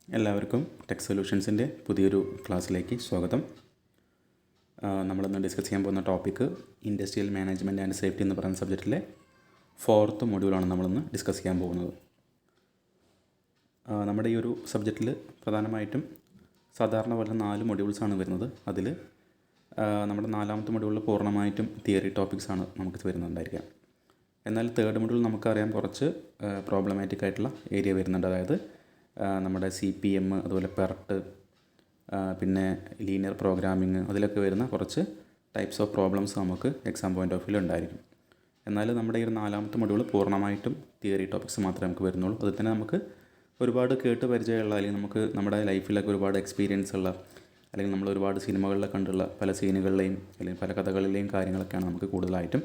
എല്ലാവർക്കും ടെക് സൊല്യൂഷൻസിൻ്റെ പുതിയൊരു ക്ലാസ്സിലേക്ക് സ്വാഗതം. നമ്മളിന്ന് ഡിസ്കസ് ചെയ്യാൻ പോകുന്ന topic industrial management and safety എന്ന് പറയുന്ന സബ്ജക്റ്റിലെ 4th മൊഡ്യൂളാണ് നമ്മളിന്ന് ഡിസ്കസ് ചെയ്യാൻ പോകുന്നത്. നമ്മുടെ ഈ ഒരു സബ്ജക്റ്റിൽ പ്രധാനമായിട്ടും സാധാരണ പോലെ 4 മൊഡ്യൂൾസാണ് വരുന്നത്. അതിൽ നമ്മുടെ 4ാമത്തെ മൊഡ്യൂളിൽ പൂർണ്ണമായിട്ടും തിയറി ടോപ്പിക്സാണ് നമുക്ക് വരുന്നുണ്ടായിരിക്കുക. എന്നാൽ 3rd മൊഡ്യൂൾ നമുക്കറിയാം കുറച്ച് പ്രോബ്ലമാറ്റിക് ആയിട്ടുള്ള ഏരിയ വരുന്നുണ്ട്. അതായത് നമ്മുടെ CPM, അതുപോലെ പെർട്ട്, പിന്നെ ലീനിയർ പ്രോഗ്രാമിങ്, അതിലൊക്കെ വരുന്ന കുറച്ച് ടൈപ്സ് ഓഫ് പ്രോബ്ലംസ് നമുക്ക് എക്സാം പോയിൻ്റ് ഓഫ് വ്യൂ ഉണ്ടായിരിക്കും. എന്നാൽ നമ്മുടെ ഈ 4ാമത്തെ മൊഡ്യൂൾ പൂർണ്ണമായിട്ടും തിയറി ടോപ്പിക്സ് മാത്രമേ നമുക്ക് വരുന്നുള്ളൂ. അതിൽ തന്നെ നമുക്ക് ഒരുപാട് കേട്ട് പരിചയമുള്ള, അല്ലെങ്കിൽ നമുക്ക് നമ്മുടെ ലൈഫിലൊക്കെ ഒരുപാട് എക്സ്പീരിയൻസ് ഉള്ള, അല്ലെങ്കിൽ നമ്മൾ ഒരുപാട് സിനിമകളിലൊക്കെ കണ്ടുള്ള പല സീനുകളിലെയും അല്ലെങ്കിൽ പല കഥകളിലെയും കാര്യങ്ങളൊക്കെയാണ് നമുക്ക് കൂടുതലായിട്ടും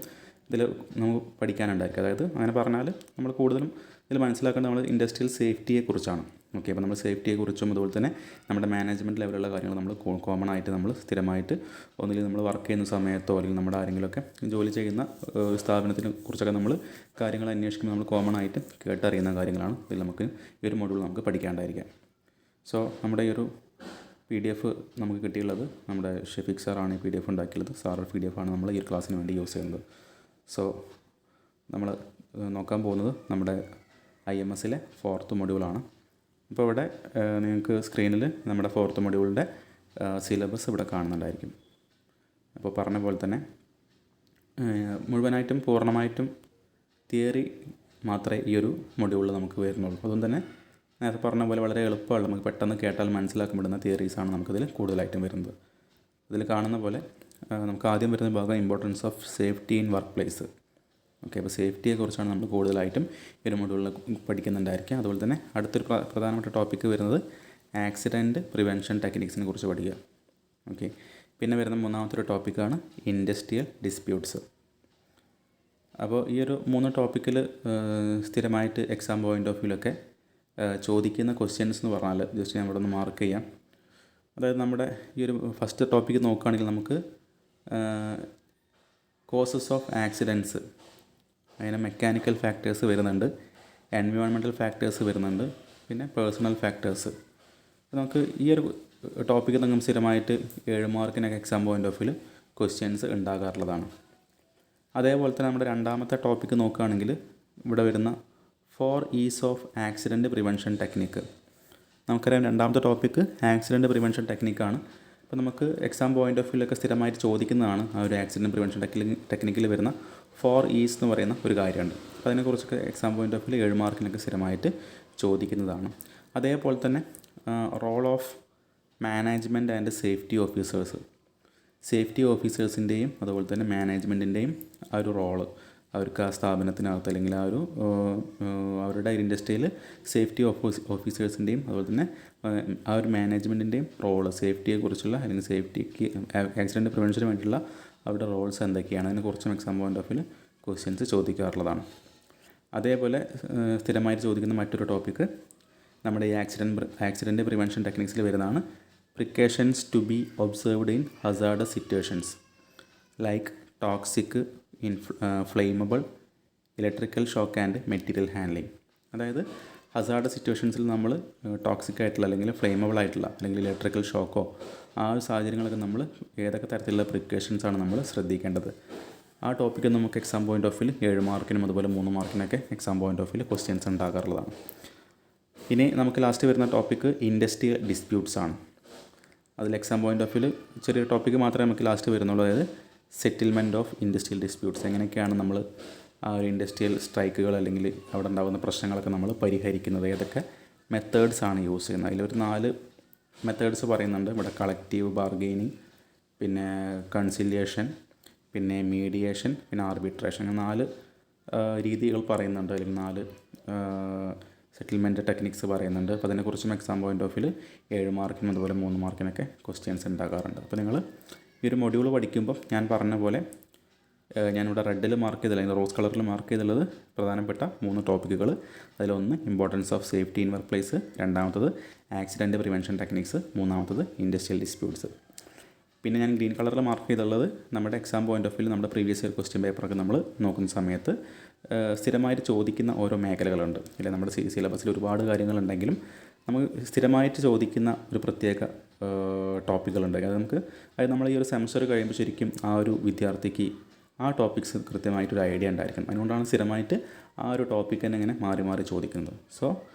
ഇതിൽ നമുക്ക് പഠിക്കാനുണ്ടായിരിക്കും. അതായത് അങ്ങനെ പറഞ്ഞാൽ നമ്മൾ കൂടുതലും ഇതിൽ മനസ്സിലാക്കേണ്ടത് നമ്മൾ ഇൻഡസ്ട്രിയൽ സേഫ്റ്റിയെക്കുറിച്ചാണ്. ഓക്കെ, അപ്പോൾ നമ്മൾ സേഫ്റ്റിയെക്കുറിച്ചും അതുപോലെ തന്നെ നമ്മുടെ മാനേജ്മെൻറ്റ് ലെവലുള്ള കാര്യങ്ങൾ നമ്മൾ കോമൺ ആയിട്ട് നമ്മൾ സ്ഥിരമായിട്ട് ഒന്നുകിൽ നമ്മൾ വർക്ക് ചെയ്യുന്ന സമയത്തോ അല്ലെങ്കിൽ നമ്മുടെ ആരെങ്കിലുമൊക്കെ ജോലി ചെയ്യുന്ന സ്ഥാപനത്തിനെ കുറിച്ചൊക്കെ നമ്മൾ കാര്യങ്ങൾ അന്വേഷിക്കുമ്പോൾ നമ്മൾ കോമൺ ആയിട്ട് കേട്ടറിയുന്ന കാര്യങ്ങളാണ് ഇതിൽ നമുക്ക് ഈ ഒരു മൊഡ്യൂൾ നമുക്ക് പഠിക്കാണ്ടായിരിക്കാം. സോ നമ്മുടെ ഈ ഒരു PDF നമുക്ക് കിട്ടിയുള്ളത് നമ്മുടെ ഷെഫീഖ് സാറാണ് ഈ PDF ഉണ്ടാക്കിയുള്ളത്. സാറ് PDF ആണ് നമ്മൾ ഈ ഒരു ക്ലാസ്സിന് വേണ്ടി യൂസ് ചെയ്യുന്നത്. സോ നമ്മൾ നോക്കാൻ പോകുന്നത് നമ്മുടെ IMSലെ 4th മൊഡ്യൂളാണ്. ഇപ്പോൾ ഇവിടെ നിങ്ങൾക്ക് സ്ക്രീനിൽ നമ്മുടെ 4th മൊഡ്യൂളിൻ്റെ സിലബസ് ഇവിടെ കാണുന്നുണ്ടായിരിക്കും. അപ്പോൾ പറഞ്ഞ പോലെ തന്നെ മുഴുവനായിട്ടും പൂർണ്ണമായിട്ടും തിയറി മാത്രമേ ഈ ഒരു മൊഡ്യൂളിൽ നമുക്ക് വരുന്നുള്ളൂ. അതുകൊണ്ട് തന്നെ നേരത്തെ പറഞ്ഞ പോലെ വളരെ എളുപ്പമുള്ള, നമുക്ക് പെട്ടെന്ന് കേട്ടാൽ മനസ്സിലാക്കാൻ പറ്റുന്ന തിയറീസാണ് നമുക്കിതിൽ കൂടുതലായിട്ടും വരുന്നത്. ഇതിൽ കാണുന്ന പോലെ നമുക്ക് ആദ്യം വരുന്ന ഭാഗം importance of safety in work place. Okay, അപ്പോൾ സേഫ്റ്റിയെക്കുറിച്ചാണ് നമ്മൾ കൂടുതലായിട്ടും ഈ ഒരു മൊഡ്യൂളിൽ പഠിക്കുന്നുണ്ടായിരിക്കുക. അതുപോലെ തന്നെ അടുത്തൊരു പ്രധാനപ്പെട്ട ടോപ്പിക്ക് വരുന്നത് ആക്സിഡൻറ്റ് പ്രിവെൻഷൻ ടെക്നിക്സിനെ കുറിച്ച് പഠിക്കുക. ഓക്കെ, പിന്നെ വരുന്ന 3ാമത്തെ ടോപ്പിക്കാണ് ഇൻഡസ്ട്രിയൽ ഡിസ്പ്യൂട്ട്സ്. അപ്പോൾ ഈ ഒരു 3 ടോപ്പിക്കിൽ സ്ഥിരമായിട്ട് എക്സാം പോയിൻ്റ് ഓഫ് വ്യൂലൊക്കെ ചോദിക്കുന്ന ക്വസ്റ്റ്യൻസ് എന്ന് പറഞ്ഞാൽ ജസ്റ്റ് ഞാൻ ഇവിടെ ഒന്ന് മാർക്ക് ചെയ്യാം. അതായത് നമ്മുടെ ഈ ഒരു ഫസ്റ്റ് ടോപ്പിക്ക് നോക്കുകയാണെങ്കിൽ നമുക്ക് കോസസ് ഓഫ് ആക്സിഡൻറ്റ്സ്, അതിന് മെക്കാനിക്കൽ ഫാക്ടേഴ്സ് വരുന്നുണ്ട്, എൻവയോൺമെൻറ്റൽ ഫാക്ടേഴ്സ് വരുന്നുണ്ട്, പിന്നെ പേഴ്സണൽ ഫാക്ടേഴ്സ്. നമുക്ക് ഈ ഒരു ടോപ്പിക്ക് നമുക്ക് സ്ഥിരമായിട്ട് 7 മാർക്കിനൊക്കെ exam point of view questions ഉണ്ടാകാറുള്ളതാണ്. അതേപോലെ തന്നെ നമ്മുടെ 2ാമത്തെ ടോപ്പിക്ക് നോക്കുകയാണെങ്കിൽ ഇവിടെ വരുന്ന 4 E's of accident prevention technique. നമുക്കറിയാം 2ാമത്തെ ടോപ്പിക്ക് ആക്സിഡൻറ്റ് പ്രിവെൻഷൻ ടെക്നിക്കാണ്. അപ്പോൾ നമുക്ക് എക്സാം പോയിൻ്റ് ഓഫ് വ്യൂലൊക്കെ സ്ഥിരമായിട്ട് ചോദിക്കുന്നതാണ് ആ ഒരു ആക്സിഡൻറ്റ് പ്രിവെൻഷൻ ടെക്നിക്കിൽ വരുന്ന 4 E's എന്ന് പറയുന്ന ഒരു കാര്യമുണ്ട്. അപ്പോൾ അതിനെക്കുറിച്ചൊക്കെ എക്സാം പോയിൻ്റ് ഓഫ് വ്യൂ 7 മാർക്കിനൊക്കെ സ്ഥിരമായിട്ട് ചോദിക്കുന്നതാണ്. അതേപോലെ തന്നെ role of management and safety officers, safety ഓഫീസേഴ്സിൻ്റെയും അതുപോലെ തന്നെ മാനേജ്മെൻറ്റിൻ്റെയും ആ ഒരു റോള്, അവർക്ക് ആ സ്ഥാപനത്തിനകത്ത് അല്ലെങ്കിൽ ആ ഒരു അവരുടെ ഇൻഡസ്ട്രിയിൽ സേഫ്റ്റി ഓഫീസേഴ്സിൻ്റെയും അതുപോലെ തന്നെ ആ ഒരു മാനേജ്മെൻറ്റിൻ്റെയും റോള്, സേഫ്റ്റിയെക്കുറിച്ചുള്ള അല്ലെങ്കിൽ സേഫ്റ്റിക്ക് ആക്സിഡൻറ്റ് പ്രിവെൻഷന് വേണ്ടിയുള്ള അവരുടെ റോൾസ് എന്തൊക്കെയാണ്, അതിനെക്കുറിച്ചും exam point of view questions ചോദിക്കാറുള്ളതാണ്. അതേപോലെ സ്ഥിരമായിട്ട് ചോദിക്കുന്ന മറ്റൊരു ടോപ്പിക്ക് നമ്മുടെ ഈ ആക്സിഡൻറ്റ് പ്രിവെൻഷൻ ടെക്നിക്സിൽ വരുന്നതാണ് precautions to be observed in hazardous situations like toxic, flammable, electrical shock and material handling. അതായത് ഹസാർഡസ് സിറ്റുവേഷൻസിൽ നമ്മൾ ടോക്സിക് ആയിട്ടുള്ള അല്ലെങ്കിൽ ഫ്ലെയിമബിൾ ആയിട്ടുള്ള അല്ലെങ്കിൽ ഇലക്ട്രിക്കൽ ഷോക്കോ ആ ഒരു സാഹചര്യങ്ങളൊക്കെ നമ്മൾ ഏതൊക്കെ തരത്തിലുള്ള പ്രിക്കോഷൻസാണ് നമ്മൾ ശ്രദ്ധിക്കേണ്ടത്. ആ ടോപ്പിക്ക് നമുക്ക് എക്സാം പോയിൻ്റ് ഓഫ് വ്യൂ 7 മാർക്കിനും അതുപോലെ 3 മാർക്കിനൊക്കെ exam point of view questions ഉണ്ടാകാറുള്ളതാണ്. ഇനി നമുക്ക് ലാസ്റ്റ് വരുന്ന ടോപ്പിക്ക് ഇൻഡസ്ട്രിയൽ ഡിസ്പ്യൂട്ട്സ് ആണ്. അതിൽ എക്സാം പോയിൻ്റ് ഓഫ് വ്യൂ ചെറിയൊരു ടോപ്പിക്ക് മാത്രമേ നമുക്ക് ലാസ്റ്റ് വരുന്നുള്ളൂ. അതായത് സെറ്റിൽമെൻറ്റ് ഓഫ് ഇൻഡസ്ട്രിയൽ ഡിസ്പ്യൂട്ട്സ്, എങ്ങനെയൊക്കെയാണ് നമ്മൾ ആ ഒരു ഇൻഡസ്ട്രിയൽ സ്ട്രൈക്കുകൾ അല്ലെങ്കിൽ അവിടെ ഉണ്ടാകുന്ന പ്രശ്നങ്ങളൊക്കെ നമ്മൾ പരിഹരിക്കുന്നത്, ഏതൊക്കെ മെത്തേഡ്സ് ആണ് യൂസ് ചെയ്യുന്നത്. അതിലൊരു 4 മെത്തേഡ്സ് പറയുന്നുണ്ട് ഇവിടെ. കളക്റ്റീവ് ബാർഗെയിനിങ്, പിന്നെ കൺസിലിയേഷൻ, പിന്നെ മീഡിയേഷൻ, പിന്നെ ആർബിട്രേഷൻ. 4 രീതികൾ പറയുന്നുണ്ട്, അല്ലെങ്കിൽ 4 സെറ്റിൽമെൻറ്റ് ടെക്നിക്സ് പറയുന്നുണ്ട്. അപ്പോൾ അതിനെക്കുറിച്ചും എക്സാം പോയിൻ്റ് ഓഫ് വ്യൂ 7 മാർക്കിനും അതുപോലെ 3 മാർക്കിനൊക്കെ ക്വസ്റ്റ്യൻസ് ഉണ്ടാകാറുണ്ട്. അപ്പോൾ നിങ്ങൾ ഈ ഒരു മൊഡ്യൂൾ പഠിക്കുമ്പോൾ ഞാൻ പറഞ്ഞ പോലെ ഞാനിവിടെ റെഡിൽ മാർക്ക് ചെയ്തില്ല, അല്ലെങ്കിൽ റോസ് കളറിൽ മാർക്ക് ചെയ്തുള്ളത് പ്രധാനപ്പെട്ട 3 ടോപ്പിക്കുകൾ. അതിലൊന്ന് importance of safety in workplace, 2ാമത്തത് ആക്സിഡൻറ്റ് പ്രിവെൻഷൻ ടെക്നിക്സ്, 3ാമത്തത് ഇൻഡസ്ട്രിയൽ ഡിസ്പ്യൂട്ട്സ്. പിന്നെ ഞാൻ ഗ്രീൻ കളറിൽ മാർക്ക് ചെയ്തുള്ളത് നമ്മുടെ എക്സാം പോയിൻ്റ് ഓഫ് വ്യൂ നമ്മുടെ പ്രീവിയസ് ഇയർ ക്വസ്റ്റ്യൻ പേപ്പറൊക്കെ നമ്മൾ നോക്കുന്ന സമയത്ത് സ്ഥിരമായിട്ട് ചോദിക്കുന്ന ഓരോ മേഖലകളുണ്ട്. ഇല്ല, നമ്മുടെ സിലബസിൽ ഒരുപാട് കാര്യങ്ങളുണ്ടെങ്കിലും നമുക്ക് സ്ഥിരമായിട്ട് ചോദിക്കുന്ന ഒരു പ്രത്യേക ടോപ്പിക്കുകളുണ്ട്. അത് നമ്മൾ ഈ ഒരു സെമസ്റ്റർ കഴിയുമ്പോൾ ശരിക്കും ആ ഒരു വിദ്യാർത്ഥിക്ക് ആ ടോപ്പിക്സ് കൃത്യമായിട്ടൊരു ഐഡിയ ഉണ്ടായിരിക്കണം. അതുകൊണ്ടാണ് സ്ഥിരമായിട്ട് ആ ഒരു ടോപ്പിക്ക് തന്നെ ഇങ്ങനെ മാറി മാറി ചോദിക്കുന്നത്. സോ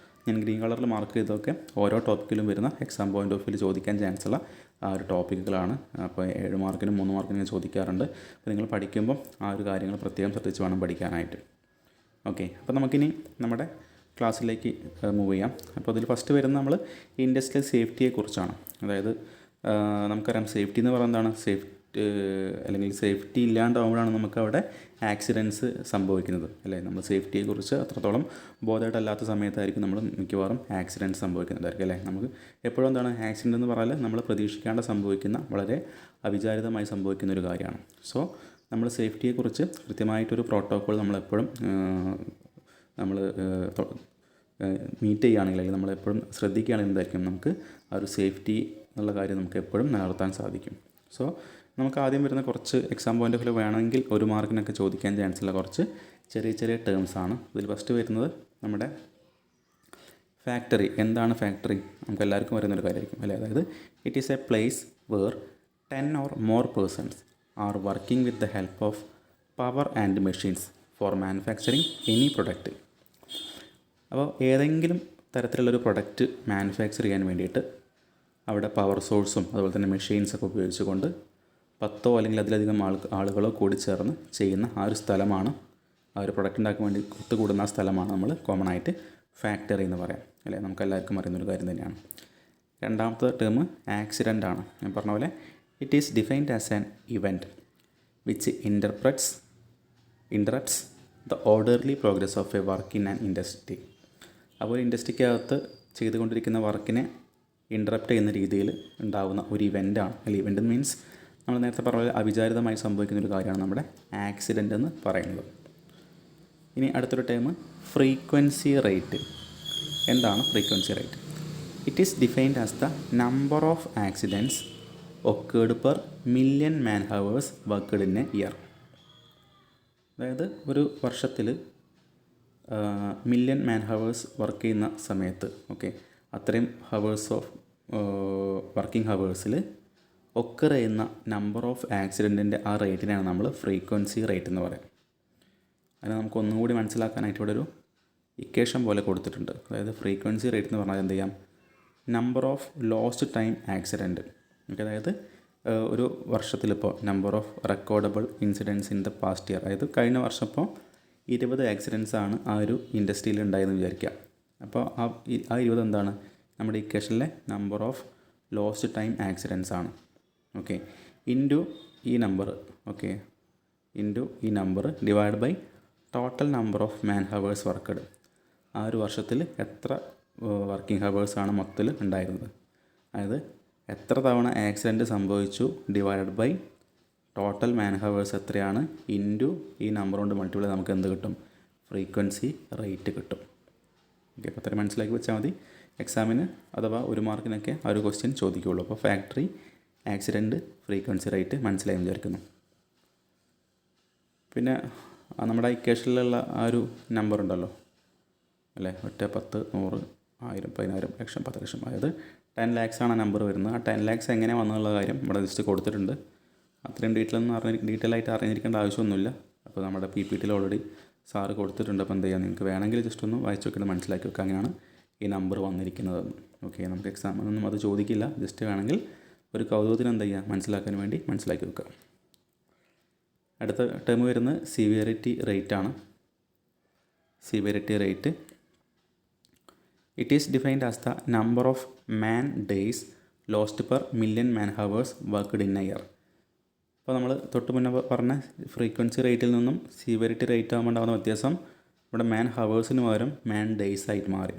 ഞാൻ ഗ്രീൻ കളറിൽ മാർക്ക് ചെയ്തൊക്കെ ഓരോ ടോപ്പിക്കിലും വരുന്ന എക്സാം പോയിൻ്റ് ഓഫ് വ്യൂവിൽ ചോദിക്കാൻ ചാൻസ് ഉള്ള ആ ഒരു ടോപ്പിക്കുകളാണ്. അപ്പോൾ 7 മാർക്കിനും 3 മാർക്കിനും ഞാൻ ചോദിക്കാറുണ്ട്. അപ്പോൾ നിങ്ങൾ പഠിക്കുമ്പോൾ ആ ഒരു കാര്യങ്ങൾ പ്രത്യേകം ശ്രദ്ധിച്ച് വേണം പഠിക്കാനായിട്ട്. ഓക്കെ, അപ്പോൾ നമുക്കിനി നമ്മുടെ ക്ലാസ്സിലേക്ക് മൂവ് ചെയ്യാം. അപ്പോൾ അതിൽ ഫസ്റ്റ് വരുന്ന നമ്മൾ ഇൻഡസ്ട്രിയൽ സേഫ്റ്റിയെക്കുറിച്ചാണ്. അതായത് നമുക്കറിയാം സേഫ്റ്റി എന്ന് പറയുന്നത് എന്താണ്, അല്ലെങ്കിൽ സേഫ്റ്റി ഇല്ലാണ്ടാവുമ്പോഴാണ് നമുക്ക് അവിടെ ആക്സിഡൻറ്റ്സ് സംഭവിക്കുന്നത് അല്ലേ. നമ്മൾ സേഫ്റ്റിയെക്കുറിച്ച് അത്രത്തോളം ബോധമായിട്ടല്ലാത്ത സമയത്തായിരിക്കും നമ്മൾ മിക്കവാറും ആക്സിഡൻറ്റ്സ് സംഭവിക്കുന്നതായിരിക്കും അല്ലേ. നമുക്ക് എപ്പോഴും എന്താണ് ആക്സിഡൻ്റ് എന്ന് പറഞ്ഞാൽ നമ്മൾ പ്രതീക്ഷിക്കാണ്ട് സംഭവിക്കുന്ന, വളരെ അവിചാരിതമായി സംഭവിക്കുന്ന ഒരു കാര്യമാണ്. സോ നമ്മൾ സേഫ്റ്റിയെക്കുറിച്ച് കൃത്യമായിട്ടൊരു പ്രോട്ടോക്കോൾ നമ്മളെപ്പോഴും മീറ്റ് ചെയ്യുകയാണെങ്കിൽ, അല്ലെങ്കിൽ നമ്മളെപ്പോഴും ശ്രദ്ധിക്കുകയാണെങ്കിൽ എന്തായിരിക്കും, നമുക്ക് ആ ഒരു സേഫ്റ്റി എന്നുള്ള കാര്യം നമുക്ക് എപ്പോഴും നിലനിർത്താൻ സാധിക്കും. സോ നമുക്ക് ആദ്യം വരുന്ന കുറച്ച് എക്സാം പോയിൻ്റ് ഓഫ് വ്യൂ വേണമെങ്കിൽ 1 മാർക്കിനൊക്കെ ചോദിക്കാൻ ചാൻസ് ഉള്ള കുറച്ച് ചെറിയ ചെറിയ ടേംസാണ്. ഇതിൽ ഫസ്റ്റ് വരുന്നത് നമ്മുടെ ഫാക്ടറി. എന്താണ് ഫാക്ടറി? നമുക്ക് എല്ലാവർക്കും വരുന്നൊരു കാര്യമായിരിക്കും അല്ലേ. അതായത് it is a place where 10 or more persons are working with the help of power and machines for manufacturing any product. അപ്പോൾ ഏതെങ്കിലും തരത്തിലുള്ളൊരു പ്രൊഡക്റ്റ് മാനുഫാക്ചർ ചെയ്യാൻ വേണ്ടിയിട്ട് അവിടെ പവർ സോഴ്സും അതുപോലെ തന്നെ മെഷീൻസൊക്കെ ഉപയോഗിച്ചുകൊണ്ട് 10 അല്ലെങ്കിൽ അതിലധികം ആളുകളോ കൂടി ചേർന്ന് ചെയ്യുന്ന ആ ഒരു സ്ഥലമാണ്, ആ ഒരു പ്രൊഡക്റ്റ് ഉണ്ടാക്കാൻ വേണ്ടി ഒത്തുകൂടുന്ന ആ സ്ഥലമാണ് നമ്മൾ കോമൺ ആയിട്ട് ഫാക്ടറി എന്ന് പറയാം അല്ലേ. നമുക്ക് എല്ലാവർക്കും അറിയുന്നൊരു കാര്യം തന്നെയാണ്. രണ്ടാമത്തെ ടേം ആക്സിഡൻ്റ് ആണ്. ഞാൻ പറഞ്ഞ പോലെ it is defined as an event which interrupts the orderly progress of a work in an industry. അപ്പോൾ ഇൻഡസ്ട്രിക്കകത്ത് ചെയ്തുകൊണ്ടിരിക്കുന്ന വർക്കിനെ ഇൻറ്ററപ്റ്റ് ചെയ്യുന്ന രീതിയിൽ ഉണ്ടാകുന്ന ഒരു ഇവൻ്റാണ്. അല്ലെങ്കിൽ ഇവൻ്റ് മീൻസ് നമ്മൾ നേരത്തെ പറഞ്ഞ അവിചാരിതമായി സംഭവിക്കുന്ന ഒരു കാര്യമാണ് നമ്മുടെ ആക്സിഡൻ്റ് എന്ന് പറയുന്നത്. ഇനി അടുത്തൊരു ടേം ഫ്രീക്വൻസി റേറ്റ്. എന്താണ് frequency rate? It is defined as the number of accidents occurred per million man hours worked in A year. അതായത് ഒരു വർഷത്തിൽ മില്യൺ മാൻ ഹവേഴ്സ് വർക്ക് ചെയ്യുന്ന സമയത്ത് അത്രയും ഹവേഴ്സ് ഓഫ് വർക്കിംഗ് ഹവേഴ്സിൽ ഒക്കർ ചെയ്യുന്ന നമ്പർ ഓഫ് ആക്സിഡൻറ്റിൻ്റെ ആ റേറ്റിനാണ് നമ്മൾ ഫ്രീക്വൻസി റേറ്റ് എന്ന് പറയാം. അതിന് നമുക്ക് ഒന്നുകൂടി മനസ്സിലാക്കാനായിട്ട് ഇവിടെ ഒരു ഇക്വേഷൻ പോലെ കൊടുത്തിട്ടുണ്ട്. അതായത് ഫ്രീക്വൻസി റേറ്റ് എന്ന് പറഞ്ഞാൽ എന്ത് ചെയ്യാം, number of lost time accident. അതായത് ഒരു വർഷത്തിലിപ്പോൾ number of recordable incidence in the past year, അതായത് കഴിഞ്ഞ വർഷം ഇപ്പോൾ 20 ആക്സിഡൻസ് ആണ് ആ ഒരു ഇൻഡസ്ട്രിയിൽ ഉണ്ടായെന്ന് വിചാരിക്കുക. അപ്പോൾ ആ 20 എന്താണ്, നമ്മുടെ ഇക്വേഷനിലെ number of lost time accidents ആണ്. ഇൻറ്റു ഈ നമ്പർ ഇൻറ്റു ഈ number divide by total number of man hours worked. ആ ഒരു വർഷത്തിൽ എത്ര വർക്കിംഗ് ഹവേഴ്സാണ് മൊത്തത്തിൽ ഉണ്ടായിരുന്നത്, അതായത് എത്ര തവണ ആക്സിഡൻറ്റ് സംഭവിച്ചു divided by total man hours എത്രയാണ് ഇൻറ്റു ഈ നമ്പർ കൊണ്ട് മൾട്ടിപ്ലൈ നമുക്ക് എന്ത് കിട്ടും, ഫ്രീക്വൻസി റേറ്റ് കിട്ടും. അപ്പോൾ അത്രയും മനസ്സിലാക്കി വെച്ചാൽ മതി. എക്സാമിന് അഥവാ 1 മാർക്കിനൊക്കെ ആ ഒരു ക്വസ്റ്റ്യൻ ചോദിക്കുകയുള്ളൂ. അപ്പോൾ ഫാക്ടറി, ആക്സിഡൻറ്റ്, ഫ്രീക്വൻസി റേറ്റ് മനസ്സിലായി വിചാരിക്കുന്നു. പിന്നെ നമ്മുടെ ഇക്വേഷനിലുള്ള ആ ഒരു നമ്പർ ഉണ്ടല്ലോ അല്ലേ, 1, 10, 100, 1000, 10000, 100000, 10 ലക്ഷം, അതായത് 10 lakhs ആണ് നമ്പർ വരുന്നത്. ആ 10 lakhs എങ്ങനെ വന്നുള്ള കാര്യം ഇവിടെ ജസ്റ്റ് കൊടുത്തിട്ടുണ്ട്. അത്രയും ഡീറ്റെയിൽ ആയിട്ട് അറിഞ്ഞിരിക്കേണ്ട ആവശ്യമൊന്നുമില്ല. അപ്പോൾ നമ്മുടെ PPTയിൽ ഓൾറെഡി സാറ് കൊടുത്തിട്ടുണ്ട്. അപ്പോൾ എന്ത് ചെയ്യാം, നിങ്ങൾക്ക് വേണമെങ്കിൽ ജസ്റ്റ് ഒന്ന് വായിച്ച് വെക്കുന്നത് മനസ്സിലാക്കി വെക്കുക, അങ്ങനെയാണ് ഈ നമ്പർ വന്നിരിക്കുന്നതെന്ന്. നമുക്ക് എക്സാമിനൊന്നും അത് ചോദിക്കില്ല, ജസ്റ്റ് വേണമെങ്കിൽ ഒരു കൗതുകത്തിന് എന്ത് ചെയ്യുക, മനസ്സിലാക്കാൻ വേണ്ടി മനസ്സിലാക്കി വെക്കുക. അടുത്ത ടേം വരുന്നത് സിവിയറിറ്റി റേറ്റ് ആണ്. Severity rate it is defined as the number of man days lost per million man hours worked in A year. അപ്പോൾ നമ്മൾ തൊട്ട് മുന്നേ പറഞ്ഞ ഫ്രീക്വൻസി റേറ്റിൽ നിന്നും സിവിയറിറ്റി റേറ്റ് ആകുമ്പോൾ ഉണ്ടാകുന്ന വ്യത്യാസം, ഇവിടെ മാൻ ഹവേഴ്സിന് പകരം മാൻ ഡേയ്സ് ആയിട്ട് മാറി.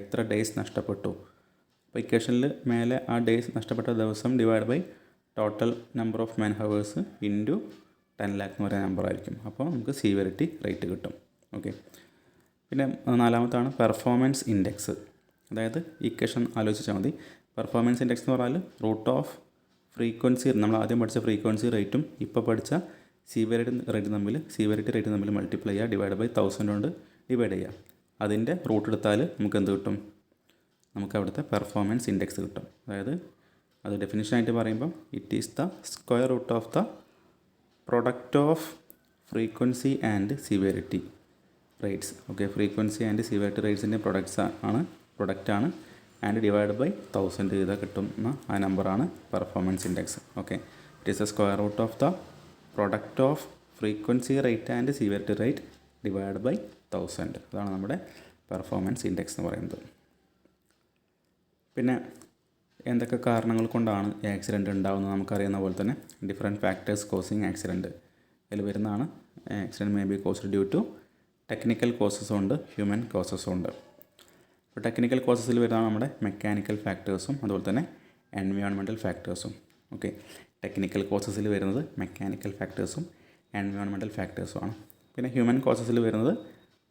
എത്ര ഡേയ്സ് നഷ്ടപ്പെട്ടു. അപ്പോൾ ഇക്വേഷനിൽ മേലെ ആ ഡേയ്സ് നഷ്ടപ്പെട്ട ദിവസം divide by total number of man hours into 10 lakh എന്ന് പറയുന്ന നമ്പർ ആയിരിക്കും. അപ്പോൾ നമുക്ക് സിവിയറിറ്റി റേറ്റ് കിട്ടും. പിന്നെ 4-മത്താണ് പെർഫോമൻസ് ഇൻഡെക്സ്. അതായത് ഇക്വേഷൻ ആലോചിച്ചാൽ മതി. പെർഫോമൻസ് ഇൻഡെക്സ് എന്ന് പറഞ്ഞാൽ റൂട്ട് ഓഫ് ഫ്രീക്വൻസി, നമ്മൾ ആദ്യം പഠിച്ച ഫ്രീക്വൻസി റേറ്റും ഇപ്പോൾ പഠിച്ച സിവിയറിറ്റി റേറ്റ് തമ്മിൽ മൾട്ടിപ്ലൈ ചെയ്യുക, ഡിവൈഡ് ബൈ 1000 കൊണ്ട് ഡിവൈഡ് ചെയ്യുക. അതിൻ്റെ റൂട്ട് എടുത്താൽ നമുക്ക് എന്ത് കിട്ടും, നമുക്ക് അവിടുത്തെ പെർഫോമൻസ് ഇൻഡെക്സ് കിട്ടും. അതായത് അത് ഡെഫിനിഷനായിട്ട് പറയുമ്പം it is the square root of the product of frequency and severity rates. Okay, frequency and severity റേറ്റ്സിൻ്റെ പ്രൊഡക്റ്റാണ് ആൻഡ് ഡിവൈഡ് ബൈ 1000 ചെയ്താൽ കിട്ടുന്ന ആ നമ്പറാണ് performance index. Okay, it is the square root of the product of frequency rate and severity rate divide by 1000. അതാണ് നമ്മുടെ performance index എന്ന് പറയുന്നത്. പിന്നെ എന്തൊക്കെ കാരണങ്ങൾ കൊണ്ടാണ് ആക്സിഡൻറ്റ് ഉണ്ടാകുന്നത് നമുക്കറിയുന്ന പോലെ തന്നെ ഡിഫറെൻറ്റ് ഫാക്ടേഴ്സ് കോസിങ് ആക്സിഡൻറ്റ് അതിൽ വരുന്നതാണ്. Accident may be caused due to technical കോസസും ഉണ്ട്, ഹ്യൂമൻ കോസസും ഉണ്ട്. ഇപ്പോൾ ടെക്നിക്കൽ കോസസിൽ വരുന്നതാണ് നമ്മുടെ മെക്കാനിക്കൽ ഫാക്ടേഴ്സും അതുപോലെ തന്നെ എൻവയോൺമെൻറ്റൽ ഫാക്ടേഴ്സും. ഓക്കെ, ടെക്നിക്കൽ കോസസിൽ വരുന്നത് മെക്കാനിക്കൽ ഫാക്ടേഴ്സും എൻവയോൺമെൻറ്റൽ ഫാക്ടേഴ്സുമാണ്. പിന്നെ ഹ്യൂമൻ കോസസിൽ വരുന്നത്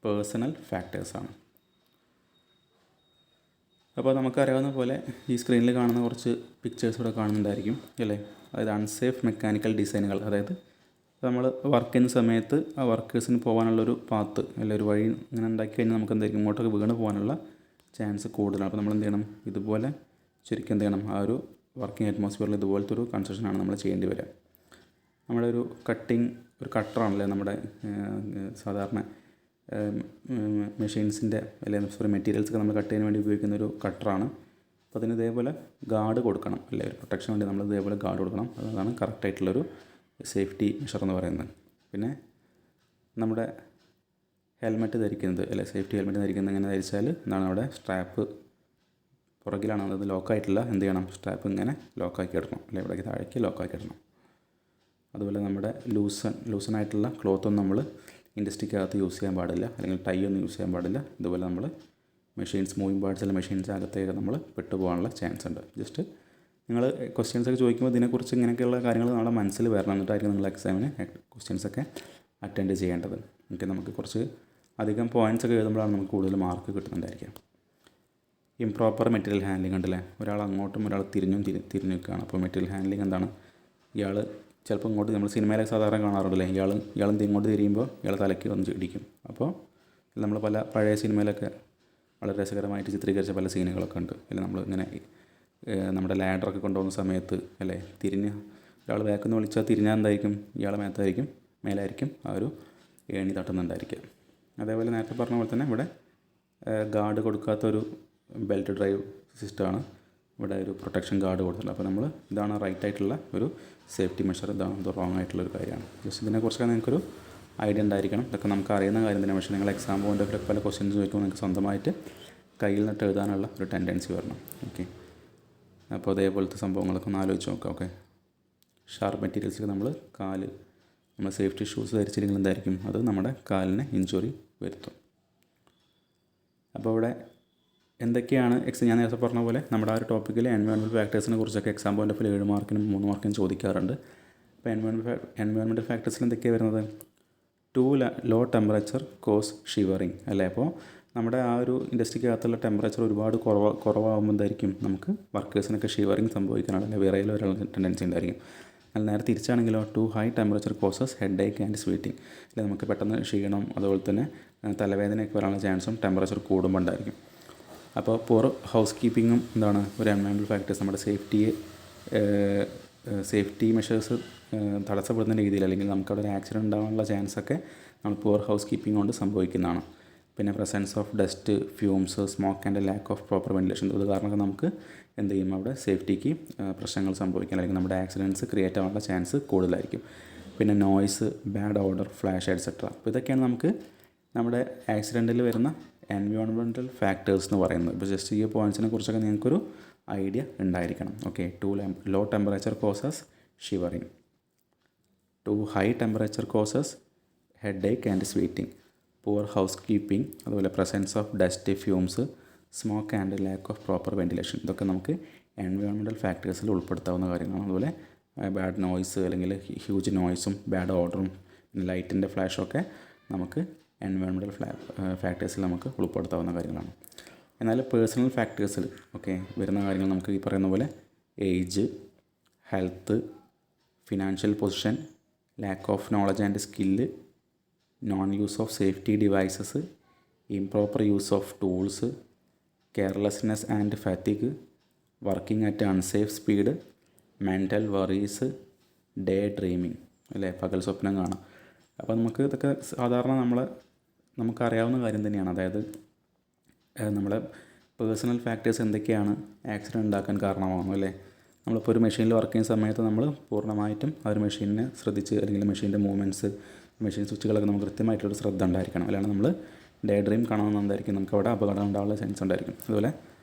പേഴ്സണൽ ഫാക്ടേഴ്സാണ്. അപ്പോൾ നമുക്കറിയാവുന്ന പോലെ ഈ സ്ക്രീനിൽ കാണുന്ന കുറച്ച് പിക്ചേഴ്സ് ഇവിടെ കാണുന്നുണ്ടായിരിക്കും അല്ലേ. അതായത് അൺസേഫ് മെക്കാനിക്കൽ ഡിസൈനുകൾ. അതായത് നമ്മൾ വർക്ക് ചെയ്യുന്ന സമയത്ത് ആ വർക്കേഴ്സിന് പോകാനുള്ളൊരു പാത്ത് അല്ലെ ഒരു വഴി ഇങ്ങനെ ഉണ്ടാക്കി കഴിഞ്ഞാൽ നമുക്ക് എന്തായിരിക്കും ഇങ്ങോട്ടൊക്കെ വീണ് പോകാനുള്ള ചാൻസ് കൂടുതലാണ്. അപ്പോൾ നമ്മൾ എന്ത് ചെയ്യണം, ഇതുപോലെ ശരിക്കും എന്ത് ചെയ്യണം, ആ ഒരു വർക്കിംഗ് അറ്റ്മോസ്ഫിയറിൽ ഇതുപോലത്തെ ഒരു കൺസ്ട്രക്ഷനാണ് നമ്മൾ ചെയ്യേണ്ടി വരിക. നമ്മുടെ ഒരു കട്ടറാണല്ലേ നമ്മുടെ സാധാരണ മെഷീൻസിൻ്റെ അല്ലെങ്കിൽ മെറ്റീരിയൽസൊക്കെ നമ്മൾ കട്ട് ചെയ്യാൻ വേണ്ടി ഉപയോഗിക്കുന്ന ഒരു കട്ടറാണ്. അപ്പോൾ അതിന് ഇതേപോലെ ഗാർഡ് കൊടുക്കണം അല്ലേ, ഒരു പ്രൊട്ടക്ഷൻ വേണ്ടി നമ്മൾ ഇതേപോലെ ഗാർഡ് കൊടുക്കണം. അതാണ് കറക്റ്റായിട്ടുള്ളൊരു സേഫ്റ്റി മെഷർ എന്ന് പറയുന്നത്. പിന്നെ നമ്മുടെ ഹെൽമെറ്റ് ധരിക്കുന്നത് അല്ലെ, സേഫ്റ്റി ഹെൽമെറ്റ് ധരിക്കുന്നത് എങ്ങനെ ധരിച്ചാൽ എന്താണ്, അവിടെ സ്ട്രാപ്പ് പുറകിലാണ്, അത് ലോക്കായിട്ടില്ല, എന്ത് ചെയ്യണം, സ്ട്രാപ്പ് ഇങ്ങനെ ലോക്കാക്കി ഇടണം അല്ലെ, ഇവിടേക്ക് താഴേക്ക് ലോക്കാക്കി ഇടണം. അതുപോലെ നമ്മുടെ ലൂസനായിട്ടുള്ള ക്ലോത്തൊന്നും നമ്മൾ ഇൻഡസ്ട്രിക്കകത്ത് യൂസ് ചെയ്യാൻ പാടില്ല, അല്ലെങ്കിൽ ടൈ ഒന്നും യൂസ് ചെയ്യാൻ പാടില്ല. ഇതുപോലെ നമ്മൾ മൂവിങ് പാർട്സ് അല്ലെങ്കിൽ മെഷീൻസ് അകത്തേക്ക് നമ്മൾ പെട്ടുപോകാനുള്ള ചാൻസ് ഉണ്ട്. ജസ്റ്റ് നിങ്ങൾ ക്വസ്റ്റ്യൻസൊക്കെ ചോദിക്കുമ്പോൾ ഇതിനെക്കുറിച്ച് ഇങ്ങനെയൊക്കെയുള്ള കാര്യങ്ങൾ നമ്മുടെ മനസ്സിൽ വരണം, എന്നിട്ടായിരിക്കും നിങ്ങൾ എക്സാമിന് ക്വസ്റ്റ്യൻസൊക്കെ അറ്റൻഡ് ചെയ്യേണ്ടത്. ഓക്കെ, നമുക്ക് കുറച്ച് അധികം പോയിൻറ്റ്സ് ഒക്കെ എഴുതുമ്പോഴാണ് നമുക്ക് കൂടുതൽ മാർക്ക് കിട്ടുന്നുണ്ടായിരിക്കാം. ഇംപ്രോപ്പർ മെറ്റീരിയൽ ഹാൻഡ്ലിംഗ് ഉണ്ടല്ലേ, ഒരാൾ അങ്ങോട്ടും ഒരാൾ തിരിഞ്ഞു നിൽക്കുകയാണ്. അപ്പോൾ മെറ്റീരിയൽ ഹാൻഡ്ലിംഗ് എന്താണ്, ഇയാൾ ചിലപ്പോൾ ഇങ്ങോട്ട് നമ്മൾ സിനിമയിലൊക്കെ സാധാരണ കാണാറുണ്ടല്ലേ, ഇയാൾ ഇങ്ങോട്ട് തിരിയുമ്പോൾ ഇയാൾ തലയ്ക്ക് വന്ന് ഇടിക്കും. അപ്പോൾ നമ്മൾ പല പഴയ സിനിമയിലൊക്കെ വളരെ രസകരമായിട്ട് ചിത്രീകരിച്ച പല സീനുകളൊക്കെ ഉണ്ട്. അല്ലെങ്കിൽ നമ്മൾ ഇങ്ങനെ നമ്മുടെ ലാഡറൊക്കെ കൊണ്ടുപോകുന്ന സമയത്ത് അല്ലേ, തിരിഞ്ഞ് ഒരാൾ ബാക്കിൽ വിളിച്ചാൽ തിരിഞ്ഞാൽ എന്തായിരിക്കും, ഇയാളെ മേലായിരിക്കും ആ ഒരു ഏണി തട്ടുന്നുണ്ടായിരിക്കുക. അതേപോലെ നേരത്തെ പറഞ്ഞ പോലെ തന്നെ ഇവിടെ ഗാർഡ് കൊടുക്കാത്തൊരു ബെൽറ്റ് ഡ്രൈവ് സിസ്റ്റമാണ് ഇവിടെ ഒരു പ്രൊട്ടക്ഷൻ ഗാർഡ് കൊടുത്തിട്ടുണ്ട്. അപ്പോൾ നമ്മൾ ഇതാണ് റൈറ്റ് ആയിട്ടുള്ള ഒരു സേഫ്റ്റി മെഷർ, ഇതാണ് റോങ് ആയിട്ടുള്ളൊരു കാര്യമാണ്. ജസ്റ്റ് ഇതിനെക്കുറിച്ചൊക്കെ നിങ്ങൾക്കൊരു ഐഡിയ ഉണ്ടായിരിക്കണം. ഇതൊക്കെ നമുക്ക് അറിയുന്ന കാര്യം തന്നെ. പക്ഷേ നിങ്ങൾ എക്സാം പോയിൻ്റ് ഓഫ് പല ക്വസ്റ്റ്യൻസ് ചോദിക്കുമ്പോൾ നിങ്ങൾക്ക് സ്വന്തമായിട്ട് കയ്യിൽ നിന്നിട്ട് എഴുതാനുള്ള ഒരു ടെൻഡൻസി വരണം. ഓക്കെ, അപ്പോൾ അതേപോലത്തെ സംഭവങ്ങളൊക്കെ ഒന്ന് ആലോചിച്ച് നോക്കാം. ഓക്കെ, ഷാർപ്പ് മെറ്റീരിയൽസ് നമ്മൾ സേഫ്റ്റി ഷൂസ് ധരിച്ചില്ലെങ്കിൽ എന്തായിരിക്കും, അത് നമ്മുടെ കാലിന് ഇഞ്ചുറി വരുത്തും. അപ്പോൾ ഇവിടെ എന്തൊക്കെയാണ് ഞാൻ നേരത്തെ പറഞ്ഞ പോലെ നമ്മുടെ ആ ഒരു ടോപ്പിക്കിൽ എൻവയോൺമെൻറ്റൽ ഫാക്ടേഴ്സിനെ കുറിച്ചൊക്കെ എക്സാം പോയിൻ്റ് ഓഫ് 7 മാർക്കിനും 3 മാർക്കിനും ചോദിക്കാറുണ്ട്. അപ്പോൾ എൻവയോൺമെൻറ്റൽ ഫാക്ടേഴ്സിൽ എന്തൊക്കെയാണ് വരുന്നത്, too low temperature cause shivering അല്ലേ. അപ്പോൾ നമ്മുടെ ആ ഒരു ഇൻഡസ്ട്രിക്കകത്തുള്ള ടെമ്പറേച്ചർ ഒരുപാട് കുറവാകുമ്പോൾ എന്തായിരിക്കും, നമുക്ക് വർക്കേഴ്സിനൊക്കെ ഷിവറിങ് സംഭവിക്കാനുള്ള അല്ലെങ്കിൽ വിറയിൽ വരാനുള്ള ടെൻഡൻസി ഉണ്ടായിരിക്കും. എന്നാൽ നേരെ തിരിച്ചാണെങ്കിലോ, too high temperature causes headache and sweating അല്ലെ, നമുക്ക് പെട്ടെന്ന് ക്ഷീണം അതുപോലെ തന്നെ തലവേദനയൊക്കെ വരാനുള്ള ചാൻസും ടെമ്പറേച്ചർ കൂടുമ്പോൾ ഉണ്ടായിരിക്കും. അപ്പോൾ പുവർ ഹൗസ് കീപ്പിങ്ങും എന്താണ് ഒരു എൻവയോൺമെൻറ്റൽ ഫാക്ടേഴ്സ്, നമ്മുടെ സേഫ്റ്റി മെഷേഴ്സ് തടസ്സപ്പെടുന്ന രീതിയിൽ അല്ലെങ്കിൽ നമുക്കവിടെ ഒരു ആക്സിഡൻറ്റ് ഉണ്ടാകാനുള്ള ചാൻസൊക്കെ നമ്മൾ പുവർ ഹൗസ് കീപ്പിംഗ് കൊണ്ട് സംഭവിക്കുന്നതാണ്. പിന്നെ presence of dust, fumes, smoke and lack of proper ventilation, ഇത് കാരണമൊക്കെ നമുക്ക് എന്ത് ചെയ്യും, അവിടെ സേഫ്റ്റിക്ക് പ്രശ്നങ്ങൾ സംഭവിക്കാൻ അല്ലെങ്കിൽ നമ്മുടെ ആക്സിഡൻറ്റ്സ് ക്രിയേറ്റ് ആവാനുള്ള ചാൻസ് കൂടുതലായിരിക്കും. പിന്നെ noise, bad order, flash et cetera. അപ്പോൾ ഇതൊക്കെയാണ് നമുക്ക് നമ്മുടെ ആക്സിഡൻറ്റിൽ വരുന്ന എൻവയോൺമെൻറ്റൽ ഫാക്ടേഴ്സ് എന്ന് പറയുന്നത്. ഇപ്പോൾ ജസ്റ്റ് ഈ പോയിൻറ്റ്സിനെ കുറിച്ചൊക്കെ നിങ്ങൾക്കൊരു ഐഡിയ ഉണ്ടായിരിക്കണം. Okay, low temperature causes shivering, too high temperature causes headache and sweating, poor housekeeping, അതുപോലെ presence of dust, fumes, smoke and lack of proper ventilation. ഇതൊക്കെ നമുക്ക് എൻവയോൺമെൻറ്റൽ ഫാക്ടേഴ്സിൽ ഉൾപ്പെടുത്താവുന്ന കാര്യങ്ങളാണ്. അതുപോലെ ബാഡ് നോയ്സ് അല്ലെങ്കിൽ ഹ്യൂജ് നോയ്സും ബാഡ് ഓർഡറും പിന്നെ ലൈറ്റിൻ്റെ ഫ്ലാഷൊക്കെ നമുക്ക് എൻവയോൺമെൻറ്റൽ ഫാക്ടേഴ്സിൽ നമുക്ക് ഉൾപ്പെടുത്താവുന്ന കാര്യങ്ങളാണ്. എന്നാൽ പേഴ്സണൽ ഫാക്ടേഴ്സിൽ വരുന്ന കാര്യങ്ങൾ നമുക്ക് ഈ പറയുന്ന പോലെ age, health, financial position, lack of knowledge and skill, non use of safety devices, improper use of tools, carelessness and fatigue, working at unsafe speed, mental worries, day dreaming, അല്ലേ, പകൽ സ്വപ്നം കാണാം. അപ്പോൾ നമുക്ക് ഇതൊക്കെ സാധാരണ നമുക്കറിയാവുന്ന കാര്യം തന്നെയാണ്. അതായത് നമ്മളെ പേഴ്സണൽ ഫാക്ടേഴ്സ് എന്തൊക്കെയാണ് ആക്സിഡൻറ്റ് ഉണ്ടാക്കാൻ കാരണമാകുന്നു, അല്ലേ. നമ്മളിപ്പോൾ ഒരു മെഷീനിൽ വർക്ക് ചെയ്യുന്ന സമയത്ത് നമ്മൾ പൂർണ്ണമായിട്ടും ആ ഒരു മെഷീനിനെ ശ്രദ്ധിച്ച്, അല്ലെങ്കിൽ മെഷീൻ്റെ മൂവ്മെൻറ്റ്സ്, മെഷീൻ സ്വിച്ചുകളൊക്കെ നമുക്ക് കൃത്യമായിട്ടൊരു ശ്രദ്ധ ഉണ്ടായിരിക്കണം. അല്ലാണ്ട് നമ്മൾ ഡേ ഡ്രീം കാണുന്നതായിരിക്കും നമുക്ക് അവിടെ അപകടം ഉണ്ടാകാനുള്ള ചാൻസ് ഉണ്ടായിരിക്കും. അതുപോലെ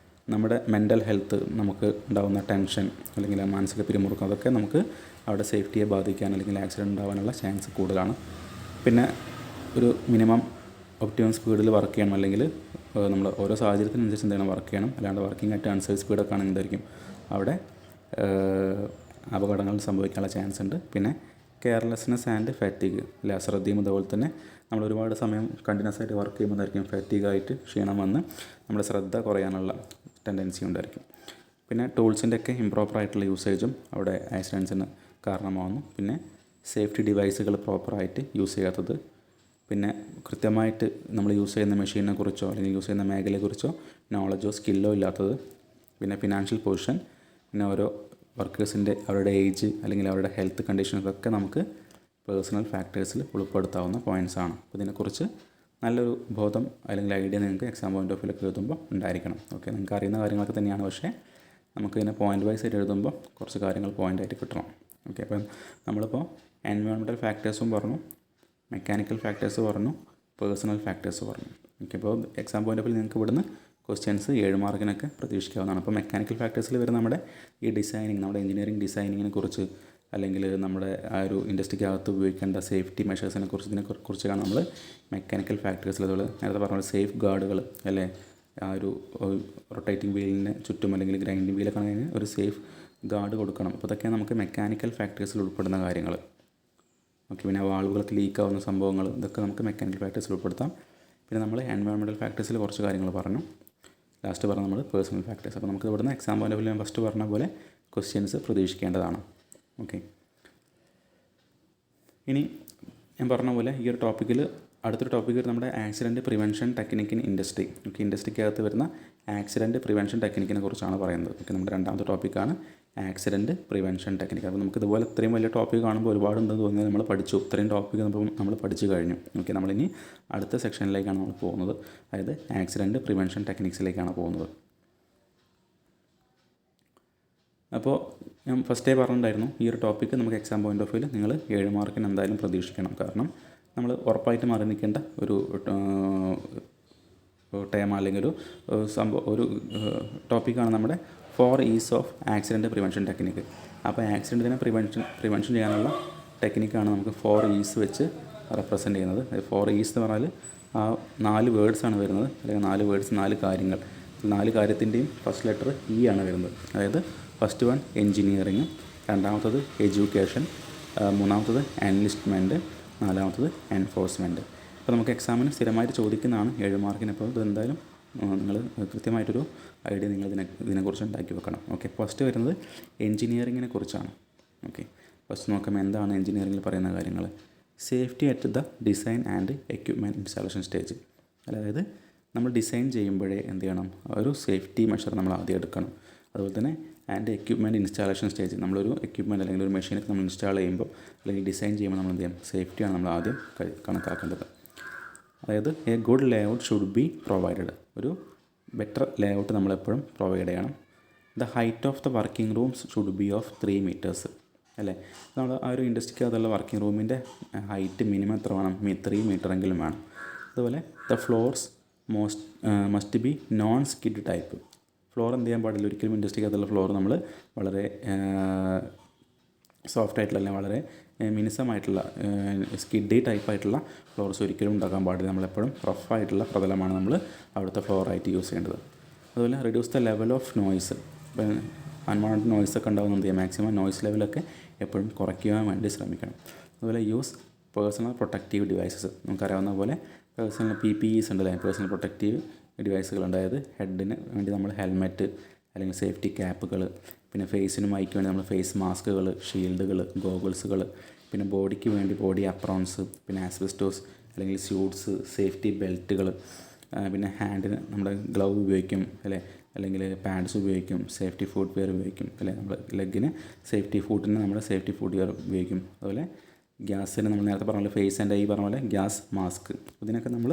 നമ്മുടെ മെൻ്റൽ ഹെൽത്ത്, നമുക്ക് ഉണ്ടാകുന്ന ടെൻഷൻ അല്ലെങ്കിൽ മാനസിക പിരിമുറുക്കം, അതൊക്കെ നമുക്ക് അവിടെ സേഫ്റ്റിയെ ബാധിക്കാൻ അല്ലെങ്കിൽ ആക്സിഡൻറ്റ് ഉണ്ടാകാനുള്ള ചാൻസ് കൂടുതലാണ്. പിന്നെ ഒരു മിനിമം ഒപ്റ്റിമം സ്പീഡിൽ വർക്ക് ചെയ്യണം, അല്ലെങ്കിൽ നമ്മൾ ഓരോ സാഹചര്യത്തിനനുസരിച്ച് എന്തെങ്കിലും വർക്ക് ചെയ്യണം. അല്ലാണ്ട് വർക്കിംഗ് അറ്റ് അൺസേഫ് സ്പീഡൊക്കെ ആണെങ്കിൽ എന്തായിരിക്കും അവിടെ അപകടങ്ങൾ സംഭവിക്കാനുള്ള ചാൻസ് ഉണ്ട്. പിന്നെ കെയർലെസ്നെസ് ആൻഡ് ഫാറ്റിഗ്, അല്ലെ, അശ്രദ്ധയും. അതുപോലെ തന്നെ നമ്മൾ ഒരുപാട് സമയം കണ്ടിന്യൂസ് ആയിട്ട് വർക്ക് ചെയ്യുമ്പോൾ എന്തായിരിക്കും ഫാറ്റിഗായിട്ട് ക്ഷീണം വന്ന് നമ്മുടെ ശ്രദ്ധ കുറയാനുള്ള ടെൻഡൻസി ഉണ്ടായിരിക്കും. പിന്നെ ടൂൾസിൻ്റെയൊക്കെ ഇംപ്രോപ്പറായിട്ടുള്ള യൂസേജും അവിടെ ആക്സിഡൻസിന് കാരണമാകുന്നു. പിന്നെ സേഫ്റ്റി ഡിവൈസുകൾ പ്രോപ്പറായിട്ട് യൂസ് ചെയ്യാത്തത്, പിന്നെ കൃത്യമായിട്ട് നമ്മൾ യൂസ് ചെയ്യുന്ന മെഷീനെ കുറിച്ചോ അല്ലെങ്കിൽ യൂസ് ചെയ്യുന്ന മേഖലയെക്കുറിച്ചോ നോളജോ സ്കില്ലോ ഇല്ലാത്തത്, പിന്നെ ഫിനാൻഷ്യൽ പൊസിഷൻ, പിന്നെ ഓരോ വർക്കേഴ്സിൻ്റെ അവരുടെ ഏജ് അല്ലെങ്കിൽ അവരുടെ ഹെൽത്ത് കണ്ടീഷൻസൊക്കെ നമുക്ക് പേഴ്സണൽ ഫാക്ടേഴ്സിൽ ഉൾപ്പെടുത്താവുന്ന പോയിൻറ്റ്സാണ്. അപ്പോൾ ഇതിനെക്കുറിച്ച് നല്ലൊരു ബോധം അല്ലെങ്കിൽ ഐഡിയ നിങ്ങൾക്ക് എക്സാം പോയിൻ്റ് ഓഫ് വ്യൂവിലൊക്കെ എഴുതുമ്പോൾ ഉണ്ടായിരിക്കണം. ഓക്കെ, നിങ്ങൾക്ക് അറിയുന്ന കാര്യങ്ങളൊക്കെ തന്നെയാണ്, പക്ഷേ നമുക്കിതിനെ പോയിൻ്റ് വൈസ് ആയിട്ട് എഴുതുമ്പോൾ കുറച്ച് കാര്യങ്ങൾ പോയിൻ്റായിട്ട് കിട്ടണം. ഓക്കെ, അപ്പം നമ്മളിപ്പോൾ എൻവയോൺമെൻറ്റൽ ഫാക്ടേഴ്സും പറഞ്ഞു, മെക്കാനിക്കൽ ഫാക്ടേഴ്സ് പറഞ്ഞു, പേഴ്സണൽ ഫാക്ടേഴ്സ് പറഞ്ഞു. ഓക്കെ, അപ്പോൾ എക്സാം പോയിൻ്റ് ഓഫ് വ്യൂ നിങ്ങൾക്ക് ഇവിടുന്ന് ക്വസ്റ്റ്യൻസ് 7 മാർക്കിനൊക്കെ പ്രതീക്ഷിക്കാവുന്നതാണ്. അപ്പോൾ മെക്കാനിക്കൽ ഫാക്ടേഴ്സിൽ വരുന്ന നമ്മുടെ ഈ ഡിസൈനിങ്, നമ്മുടെ എഞ്ചിനീയറിംഗ് ഡിസൈനിങ്ങിനെ കുറിച്ച്, അല്ലെങ്കിൽ നമ്മുടെ ആ ഒരു ഇൻഡസ്ട്രിക്കകത്ത് ഉപയോഗിക്കേണ്ട സേഫ്റ്റി മെഷേഴ്സിനെ കുറിച്ച്, ഇതിനെക്കുറിച്ചാണ് നമ്മൾ മെക്കാനിക്കൽ ഫാക്ടേഴ്സിൽ. അതുപോലെ നേരത്തെ പറഞ്ഞ സേഫ് ഗാർഡുകൾ, അല്ലേ, ആ ഒരു റൊട്ടേറ്റിംഗ് വീലിന് ചുറ്റും അല്ലെങ്കിൽ ഗ്രൈൻഡിങ് വീലൊക്കെ ആണെങ്കിൽ ഒരു സേഫ് ഗാർഡ് കൊടുക്കണം. അപ്പോൾ ഇതൊക്കെയാണ് നമുക്ക് മെക്കാനിക്കൽ ഫാക്ടേഴ്സിൽ ഉൾപ്പെടുന്ന കാര്യങ്ങൾ. ഓക്കെ, പിന്നെ വാൾവുകൾക്ക് ലീക്കാവുന്ന സംഭവങ്ങൾ, ഇതൊക്കെ നമുക്ക് മെക്കാനിക്കൽ ഫാക്ടേഴ്സിൽ ഉൾപ്പെടുത്താം. പിന്നെ നമ്മൾ എൻവയോൺമെൻറ്റൽ ഫാക്ടേഴ്സിൽ കുറച്ച് കാര്യങ്ങൾ പറഞ്ഞു. ലാസ്റ്റ് പറഞ്ഞ നമ്മൾ പേഴ്സണൽ ഫാക്ടേഴ്സ്. അപ്പോൾ നമുക്ക് ഇവിടുന്ന് എക്സാം പോയിൻ്റ് ഓഫ് വ്യൂ ഞാൻ ഫസ്റ്റ് പറഞ്ഞ പോലെ ക്വസ്റ്റ്യൻസ് പ്രതീക്ഷിക്കേണ്ടതാണ്. ഓക്കെ, ഇനി ഞാൻ പറഞ്ഞ പോലെ ഈ ഒരു ടോപ്പിക്കിൽ അടുത്തൊരു ടോപ്പിക്ക് നമ്മുടെ accident prevention technique in industry. Okay, ഇൻഡസ്ട്രിക്കകത്ത് വരുന്ന ആക്സിഡൻറ്റ് പ്രിവെൻഷൻ ടെക്നിക്കിനെ കുറിച്ചാണ് പറയുന്നത്. ഓക്കെ, നമ്മുടെ രണ്ടാമത്തെ ടോപ്പിക്കാണ് ആക്സിഡൻറ്റ് പ്രിവെൻഷൻ ടെക്നിക്ക്. അപ്പോൾ നമുക്ക് ഇതുപോലെ ഇത്രയും വലിയ ടോപ്പിക്ക് കാണുമ്പോൾ ഒരുപാടുണ്ടെന്ന് തോന്നിയത് നമ്മൾ പഠിച്ചു. ഇത്രയും ടോപ്പിക്ക് നമ്മൾ പഠിച്ചു കഴിഞ്ഞു. ഓക്കെ, നമ്മളിനി അടുത്ത സെക്ഷനിലേക്കാണ് നമ്മൾ പോകുന്നത്. അതായത് ആക്സിഡൻറ്റ് പ്രിവെൻഷൻ ടെക്നിക്സിലേക്കാണ് പോകുന്നത്. അപ്പോൾ ഞാൻ ഫസ്റ്റേ പറഞ്ഞിട്ടുണ്ടായിരുന്നു, ഈ ഒരു ടോപ്പിക്ക് നമുക്ക് എക്സാം പോയിൻ്റ് ഓഫ് വ്യൂവിൽ നിങ്ങൾ 7 മാർക്കിന് എന്തായാലും പ്രതീക്ഷിക്കണം. കാരണം നമ്മൾ ഉറപ്പായിട്ടും മാറി നിൽക്കേണ്ട ഒരു ടേം അല്ലെങ്കിൽ ഒരു ടോപ്പിക്കാണ് നമ്മുടെ 4 E's of accident prevention technique. അപ്പോൾ ആക്സിഡൻറ്റിനെ പ്രിവെൻഷൻ ചെയ്യാനുള്ള ടെക്നിക്കാണ് നമുക്ക് 4 E's വെച്ച് റെപ്രസെൻ്റ് ചെയ്യുന്നത്. 4 E's എന്ന് പറഞ്ഞാൽ ആ 4 വേർഡ്സാണ് വരുന്നത്, അല്ലെങ്കിൽ 4 വേർഡ്സ്, 4 കാര്യങ്ങൾ. 4 കാര്യത്തിൻ്റെയും ഫസ്റ്റ് ലെറ്റർ E ആണ് വരുന്നത്. അതായത് ഫസ്റ്റ് വൺ എൻജിനീയറിങ്, രണ്ടാമത്തത് എഡ്യൂക്കേഷൻ, മൂന്നാമത്തത് എൻലിസ്റ്റ്മെൻറ്റ്, നാലാമത്തത് എൻഫോഴ്സ്മെൻറ്റ്. അപ്പോൾ നമുക്ക് എക്സാമിന് സ്ഥിരമായിട്ട് ചോദിക്കുന്നതാണ് 7 മാർക്കിന്. അപ്പോൾ ഇത് എന്തായാലും നിങ്ങൾ കൃത്യമായിട്ടൊരു ഐഡിയ നിങ്ങൾ ഇതിനെക്കുറിച്ച് ഉണ്ടാക്കി വെക്കണം. ഓക്കെ, ഫസ്റ്റ് വരുന്നത് എൻജിനീയറിങ്ങിനെ കുറിച്ചാണ്. ഓക്കെ, ഫസ്റ്റ് നോക്കാം എന്താണ് എൻജിനീയറിങ്ങിൽ പറയുന്ന കാര്യങ്ങൾ. Safety at the design and equipment installation stage. അതായത് നമ്മൾ ഡിസൈൻ ചെയ്യുമ്പോഴേ എന്ത് ചെയ്യണം, ഒരു സേഫ്റ്റി മെഷർ നമ്മൾ ആദ്യം എടുക്കണം. അതുപോലെ തന്നെ ആൻഡ് എക്യുപ്മെൻറ്റ് ഇൻസ്റ്റാളേഷൻ സ്റ്റേജ്, നമ്മളൊരു എക്യുപ്മെൻറ്റ് അല്ലെങ്കിൽ ഒരു മെഷീനൊക്കെ നമ്മൾ ഇൻസ്റ്റാൾ ചെയ്യുമ്പോൾ അല്ലെങ്കിൽ ഡിസൈൻ ചെയ്യുമ്പോൾ നമ്മൾ എന്ത് ചെയ്യണം, സേഫ്റ്റിയാണ് നമ്മൾ ആദ്യം കണക്കാക്കേണ്ടത്. അതായത് a good layout should be provided, ഒരു ബെറ്റർ ലേഔട്ട് നമ്മളെപ്പോഴും പ്രൊവൈഡ് ചെയ്യണം. The height of the working rooms should be of 3 metres, അല്ലേ. നമ്മൾ ആ ഒരു ഇൻഡസ്ട്രിക്കകത്തുള്ള വർക്കിംഗ് റൂമിൻ്റെ ഹൈറ്റ് മിനിമം എത്ര വേണം, 3 മീറ്ററെങ്കിലും വേണം. അതുപോലെ the floors must be non skid type. Floor എന്ത് ചെയ്യാൻ പാടില്ല, ഒരിക്കലും ഇൻഡസ്ട്രിക്കകത്തുള്ള ഫ്ലോർ നമ്മൾ വളരെ സോഫ്റ്റ് ആയിട്ടുള്ള അല്ലെങ്കിൽ വളരെ മിനുസമായിട്ടുള്ള സ്കിഡി ടൈപ്പായിട്ടുള്ള ഫ്ലോർസ് ഒരിക്കലും ഉണ്ടാക്കാൻ പാടില്ല. നമ്മളെപ്പോഴും റഫായിട്ടുള്ള പ്രതലമാണ് നമ്മൾ അവിടുത്തെ ഫ്ലോറായിട്ട് യൂസ് ചെയ്യേണ്ടത്. അതുപോലെ reduce the level of noise. ഇപ്പം അൺവാണ്ടഡ് നോയ്സൊക്കെ ഉണ്ടാകുന്ന എന്ത് ചെയ്യുക, മാക്സിമം നോയ്സ് ലെവലൊക്കെ എപ്പോഴും കുറയ്ക്കുവാൻ വേണ്ടി ശ്രമിക്കണം. അതുപോലെ യൂസ് പേഴ്സണൽ പ്രൊട്ടക്റ്റീവ് ഡിവൈസസ്. നമുക്കറിയാവുന്ന പോലെ പേഴ്സണൽ PPEs ഉണ്ടല്ലേ, പേഴ്സണൽ പ്രൊട്ടക്റ്റീവ് ഡിവൈസുകൾ. അതായത് ഹെഡിന് വേണ്ടി നമ്മൾ ഹെൽമെറ്റ് അല്ലെങ്കിൽ സേഫ്റ്റി ക്യാപ്പുകൾ, പിന്നെ ഫേസിനും മൈക്ക് വേണ്ടി നമ്മൾ ഫേസ് മാസ്കുകൾ, ഷീൽഡുകൾ, ഗോഗിൾസുകൾ, പിന്നെ ബോഡിക്ക് വേണ്ടി ബോഡി അപ്രോൺസ്, പിന്നെ ആസ്ബസ്റ്റോസ് അല്ലെങ്കിൽ സ്യൂട്ട്സ്, സേഫ്റ്റി ബെൽറ്റുകൾ, പിന്നെ ഹാൻഡിന് നമ്മുടെ ഗ്ലൗ ഉപയോഗിക്കും അല്ലേ, അല്ലെങ്കിൽ പാഡ്സ് ഉപയോഗിക്കും, സേഫ്റ്റി ഫുഡ് വെയർ ഉപയോഗിക്കും അല്ലേ, നമ്മൾ ലെഗിന് സേഫ്റ്റി ഫുഡിന് നമ്മൾ സേഫ്റ്റി ഫുഡ് വെയർ ഉപയോഗിക്കും. അതുപോലെ ഗ്യാസിന് നമ്മൾ നേരത്തെ പറഞ്ഞ പോലെ ഫേസ് ആൻഡ് ഐ പറഞ്ഞ പോലെ ഗ്യാസ് മാസ്ക്. ഇതിനൊക്കെ നമ്മൾ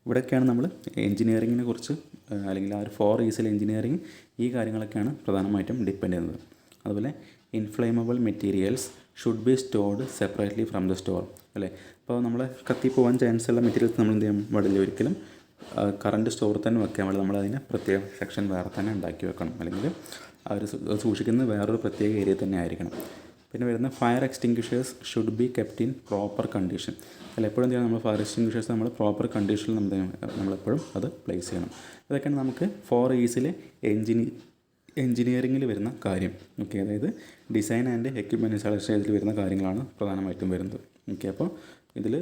ഇവിടെയൊക്കെയാണ് നമ്മൾ എഞ്ചിനീയറിങ്ങിനെ കുറിച്ച് അല്ലെങ്കിൽ ആ ഒരു 4 E's എഞ്ചിനീയറിങ് ഈ കാര്യങ്ങളൊക്കെയാണ് പ്രധാനമായിട്ടും ഡിപ്പെൻഡ് ചെയ്യുന്നത്. അതുപോലെ inflammable materials should be stored separately from the store അല്ലേ. അപ്പോൾ നമ്മൾ കത്തിപ്പോകാൻ ചാൻസ് ഉള്ള മെറ്റീരിയൽസ് നമ്മൾ എന്ത് ചെയ്യാൻ പാടില്ല, ഒരിക്കലും കറണ്ട് സ്റ്റോറിൽ തന്നെ വെക്കാൻ പാടില്ല. നമ്മളതിന് പ്രത്യേക സെക്ഷൻ വേറെ തന്നെ ഉണ്ടാക്കി വെക്കണം, അല്ലെങ്കിൽ അവർ സൂക്ഷിക്കുന്നത് വേറൊരു പ്രത്യേക ഏരിയ തന്നെ ആയിരിക്കണം. പിന്നെ വരുന്ന fire extinguishers should be kept in proper condition അല്ല. എപ്പോഴും എന്ത് ചെയ്യണം, നമ്മൾ ഫയർ എക്സ്റ്റിങ്ക്വിഷേഴ്സ് നമ്മൾ പ്രോപ്പർ കണ്ടീഷനിൽ നമ്മളെപ്പോഴും അത് പ്ലേസ് ചെയ്യണം. ഇതൊക്കെയാണ് നമുക്ക് 4 E's എഞ്ചിനീയറിങ്ങിൽ വരുന്ന കാര്യം. ഓക്കെ, അതായത് ഡിസൈൻ ആൻഡ് എക്യുപ്മെൻറ്റ് ഇൻസ്റ്റാളേഷൻ സ്റ്റേജിൽ വരുന്ന കാര്യങ്ങളാണ് പ്രധാനമായിട്ടും വരുന്നത്. ഓക്കെ, അപ്പോൾ ഇതിൽ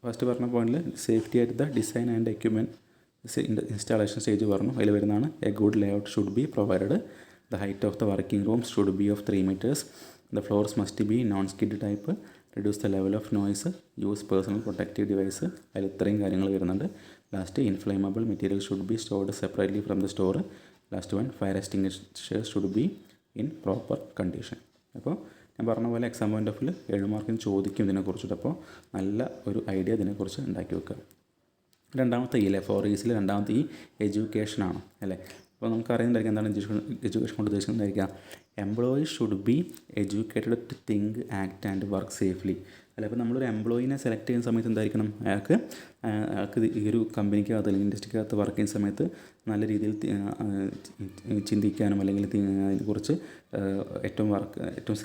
ഫസ്റ്റ് പറഞ്ഞ പോയിന്റിൽ സേഫ്റ്റി ആയിട്ട് the design and equipment installation stage പറഞ്ഞു. അതിൽ വരുന്നതാണ് A good layout should be provided, the height of the working rooms should be of 3 meters, the floors must be non-skid type, reduce the level of noise, use personal protective device. അതിൽ ഇത്രയും കാര്യങ്ങൾ വരുന്നുണ്ട്. Last inflammable material should be stored separately from the store. Last one fire extinguishers should be in proper condition. അപ്പോൾ ഞാൻ പറഞ്ഞ പോലെ exam point of view 7 മാർക്കിന് ചോദിക്കും ഇതിനെക്കുറിച്ചിട്ട്. അപ്പോൾ നല്ല ഒരു ഐഡിയ ഇതിനെക്കുറിച്ച് ഉണ്ടാക്കി വെക്കുക. രണ്ടാമത്തെ ഈ 4 E's രണ്ടാമത്തെ ഈ എഡ്യൂക്കേഷനാണ് അല്ലേ. അപ്പോൾ നമുക്കറിയുന്നുണ്ടായിരിക്കും എന്താണ് എഡ്യൂക്കേഷൻ കൊണ്ട് ഉദ്ദേശിക്കുന്നതായിരിക്കാം. Employees should be educated to think, act and work safely അല്ല. അപ്പോൾ നമ്മളൊരു എംപ്ലോയിനെ സെലക്ട് ചെയ്യുന്ന സമയത്ത് എന്തായിരിക്കണം, അയാൾക്ക് ഈ ഒരു കമ്പനിക്കകത്ത് അല്ലെങ്കിൽ ഇൻഡസ്ട്രിക്കകത്ത് വർക്ക് ചെയ്യുന്ന സമയത്ത് നല്ല രീതിയിൽ ചിന്തിക്കാനും അല്ലെങ്കിൽ അതിനെക്കുറിച്ച് ഏറ്റവും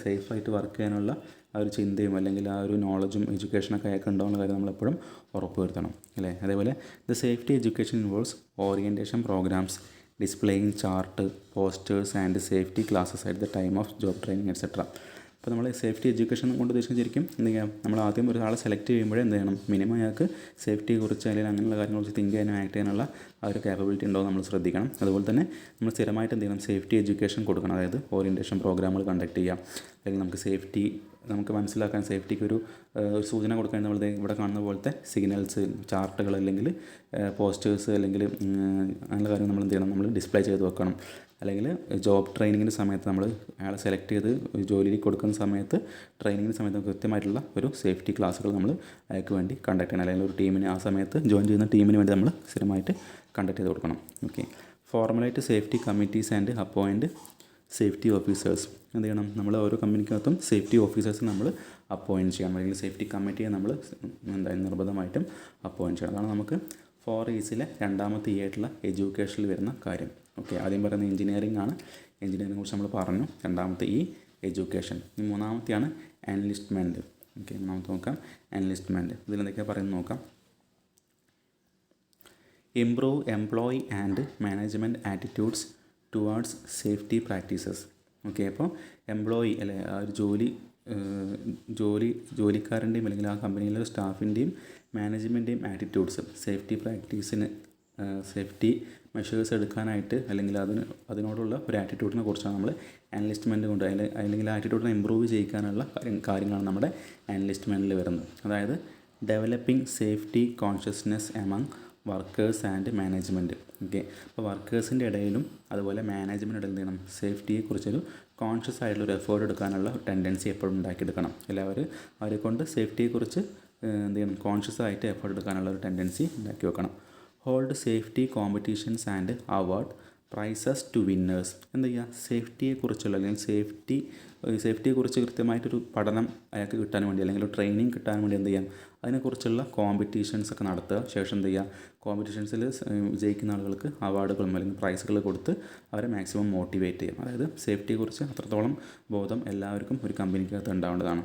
സേഫായിട്ട് വർക്ക് ചെയ്യാനുള്ള ആ ഒരു ചിന്തയും അല്ലെങ്കിൽ ആ ഒരു നോളജും എഡ്യൂക്കേഷനൊക്കെ അയാൾക്ക് ഉണ്ടാവുന്ന കാര്യം നമ്മളെപ്പോഴും ഉറപ്പ് വരുത്തണം അല്ലേ. അതേപോലെ the safety education involves orientation programmes, displaying chart, posters and safety classes at the time of job training etcetera. അപ്പോൾ നമ്മൾ സേഫ്റ്റി എഡ്യൂക്കേഷൻ കൊണ്ട് ഉദ്ദേശിക്കുന്നത് ശരിക്കും എന്ത് ചെയ്യാം, നമ്മൾ ആദ്യം ഒരാളെ സെലക്ട് ചെയ്യുമ്പോഴേ എന്ത് ചെയ്യണം, മിനിമം അയാൾക്ക് സേഫ്റ്റിയെക്കുറിച്ച് അല്ലെങ്കിൽ അങ്ങനെയുള്ള കാര്യങ്ങളെക്കുറിച്ച് തിങ്ക് ചെയ്യാനും ആക്ട് ചെയ്യാനുള്ള ആ ഒരു കാപ്പബിലിറ്റി ഉണ്ടോ നമ്മൾ ശ്രദ്ധിക്കണം. അതുപോലെ തന്നെ നമ്മൾ സ്ഥിരമായിട്ട് എന്ത് ചെയ്യണം, സേഫ്റ്റി എഡ്യൂക്കേഷൻ കൊടുക്കണം. അതായത് ഓറിയൻറ്റേഷൻ പ്രോഗ്രാമുകൾ കണ്ടക്ട് ചെയ്യാം, അല്ലെങ്കിൽ നമുക്ക് മനസ്സിലാക്കാൻ സേഫ്റ്റിക്ക് ഒരു സൂചന കൊടുക്കാൻ നമ്മൾ ഇവിടെ കാണുന്ന പോലത്തെ സിഗ്നൽസ്, ചാർട്ടുകൾ അല്ലെങ്കിൽ പോസ്റ്റേഴ്സ് അല്ലെങ്കിൽ അങ്ങനെയുള്ള കാര്യം നമ്മൾ എന്ത് ചെയ്യണം, നമ്മൾ ഡിസ്പ്ലേ ചെയ്ത് വെക്കണം. അല്ലെങ്കിൽ ജോബ് ട്രെയിനിങ്ങിൻ്റെ സമയത്ത് നമ്മൾ അയാളെ സെലക്ട് ചെയ്ത് ജോലിയിൽ കൊടുക്കുന്ന സമയത്ത് ട്രെയിനിങ്ങിൻ്റെ സമയത്ത് കൃത്യമായിട്ടുള്ള ഒരു സേഫ്റ്റി ക്ലാസ്സുകൾ നമ്മൾ അയാൾക്ക് വേണ്ടി കണ്ടക്ട് ചെയ്യണം. അല്ലെങ്കിൽ ഒരു ടീമിന് ആ സമയത്ത് ജോയിൻ ചെയ്യുന്ന ടീമിന് വേണ്ടി നമ്മൾ സ്ഥിരമായിട്ട് കണ്ടക്ട് ചെയ്ത് കൊടുക്കണം. Okay, formulate safety committees and appoint safety officers. എന്ത് ചെയ്യണം, നമ്മൾ ഓരോ കമ്പനിക്കകത്തും സേഫ്റ്റി ഓഫീസേഴ്സ് നമ്മൾ അപ്പോയിൻറ്റ് ചെയ്യണം, അല്ലെങ്കിൽ സേഫ്റ്റി കമ്മിറ്റിയെ നമ്മൾ നിർബന്ധമായിട്ടും അപ്പോയിൻറ്റ് ചെയ്യണം. അതാണ് നമുക്ക് 4 E's രണ്ടാമത്തെ ആയിട്ടുള്ള എഡ്യൂക്കേഷനിൽ വരുന്ന കാര്യം. ഓക്കെ, ആദ്യം പറയുന്നത് എഞ്ചിനീയറിംഗ് ആണ്. എഞ്ചിനീയറിംഗിനെ കുറിച്ച് നമ്മൾ പറഞ്ഞു. രണ്ടാമത്തെ ഈ എഡ്യൂക്കേഷൻ. മൂന്നാമത്തെയാണ് എൻലിസ്റ്റ്മെൻറ്റ്. ഓക്കെ, മൂന്നാമത്തെ നോക്കാം എൻലിസ്റ്റ്മെൻറ്റ്. ഇതിലെന്തൊക്കെയാണ് പറയുന്നത് നോക്കാം. Improve employee and management attitudes towards safety practices. Okay, അപ്പോൾ എംപ്ലോയി അല്ലെ, ആ ഒരു ജോലിക്കാരൻ്റെയും അല്ലെങ്കിൽ ആ കമ്പനിയിലെ സ്റ്റാഫിൻ്റെയും മാനേജ്മെൻറ്റെയും ആറ്റിറ്റ്യൂഡ്സ് സേഫ്റ്റി മെഷേഴ്സ് എടുക്കാനായിട്ട് അല്ലെങ്കിൽ അതിനോടുള്ള ഒരു ആറ്റിറ്റ്യൂഡിനെ കുറിച്ചാണ് നമ്മൾ അനലിസ്റ്റ്മെൻറ്റ് കൊണ്ട് അല്ലെങ്കിൽ ആറ്റിറ്റ്യൂഡിനെ ഇമ്പ്രൂവ് ചെയ്യിക്കാനുള്ള കാര്യങ്ങളാണ് നമ്മുടെ അനലിസ്റ്റ്മെൻറ്റിൽ വരുന്നത്. അതായത് developing safety consciousness among workers and management. Okay, അപ്പോൾ വർക്കേഴ്സിൻ്റെ ഇടയിലും അതുപോലെ മാനേജ്മെൻറ്റ് ഇടയിൽ ചെയ്യണം, സേഫ്റ്റിയെക്കുറിച്ചൊരു കോൺഷ്യസ് ആയിട്ടുള്ളൊരു എഫേർട്ട് എടുക്കാനുള്ള ടെൻഡൻസി എപ്പോഴും ഉണ്ടാക്കിയെടുക്കണം. എല്ലാവരും അവരെ കൊണ്ട് സേഫ്റ്റിയെക്കുറിച്ച് എന്ത് ചെയ്യണം, കോൺഷ്യസ് ആയിട്ട് എഫേർട്ട് എടുക്കാനുള്ള ഒരു ടെൻഡൻസി ഉണ്ടാക്കി വെക്കണം. Hold safety competitions and award prizes to winners. എന്താ ചെയ്യുക, സേഫ്റ്റിയെക്കുറിച്ചുള്ള അല്ലെങ്കിൽ സേഫ്റ്റിയെക്കുറിച്ച് കൃത്യമായിട്ടൊരു പഠനം അയാൾക്ക് കിട്ടാൻ വേണ്ടി അല്ലെങ്കിൽ ഒരു ട്രെയിനിങ് കിട്ടാൻ വേണ്ടി എന്ത് ചെയ്യാം, അതിനെക്കുറിച്ചുള്ള കോമ്പറ്റീഷൻസ് ഒക്കെ നടത്തുക. ശേഷം എന്ത് ചെയ്യുക, കോമ്പറ്റീഷൻസിൽ വിജയിക്കുന്ന ആളുകൾക്ക് അവാർഡുകളും അല്ലെങ്കിൽ പ്രൈസുകൾ കൊടുത്ത് അവരെ മാക്സിമം മോട്ടിവേറ്റ് ചെയ്യും. അതായത് സേഫ്റ്റിയെക്കുറിച്ച് അത്രത്തോളം ബോധം എല്ലാവർക്കും ഒരു കമ്പനിക്കകത്ത് ഉണ്ടാവേണ്ടതാണ്.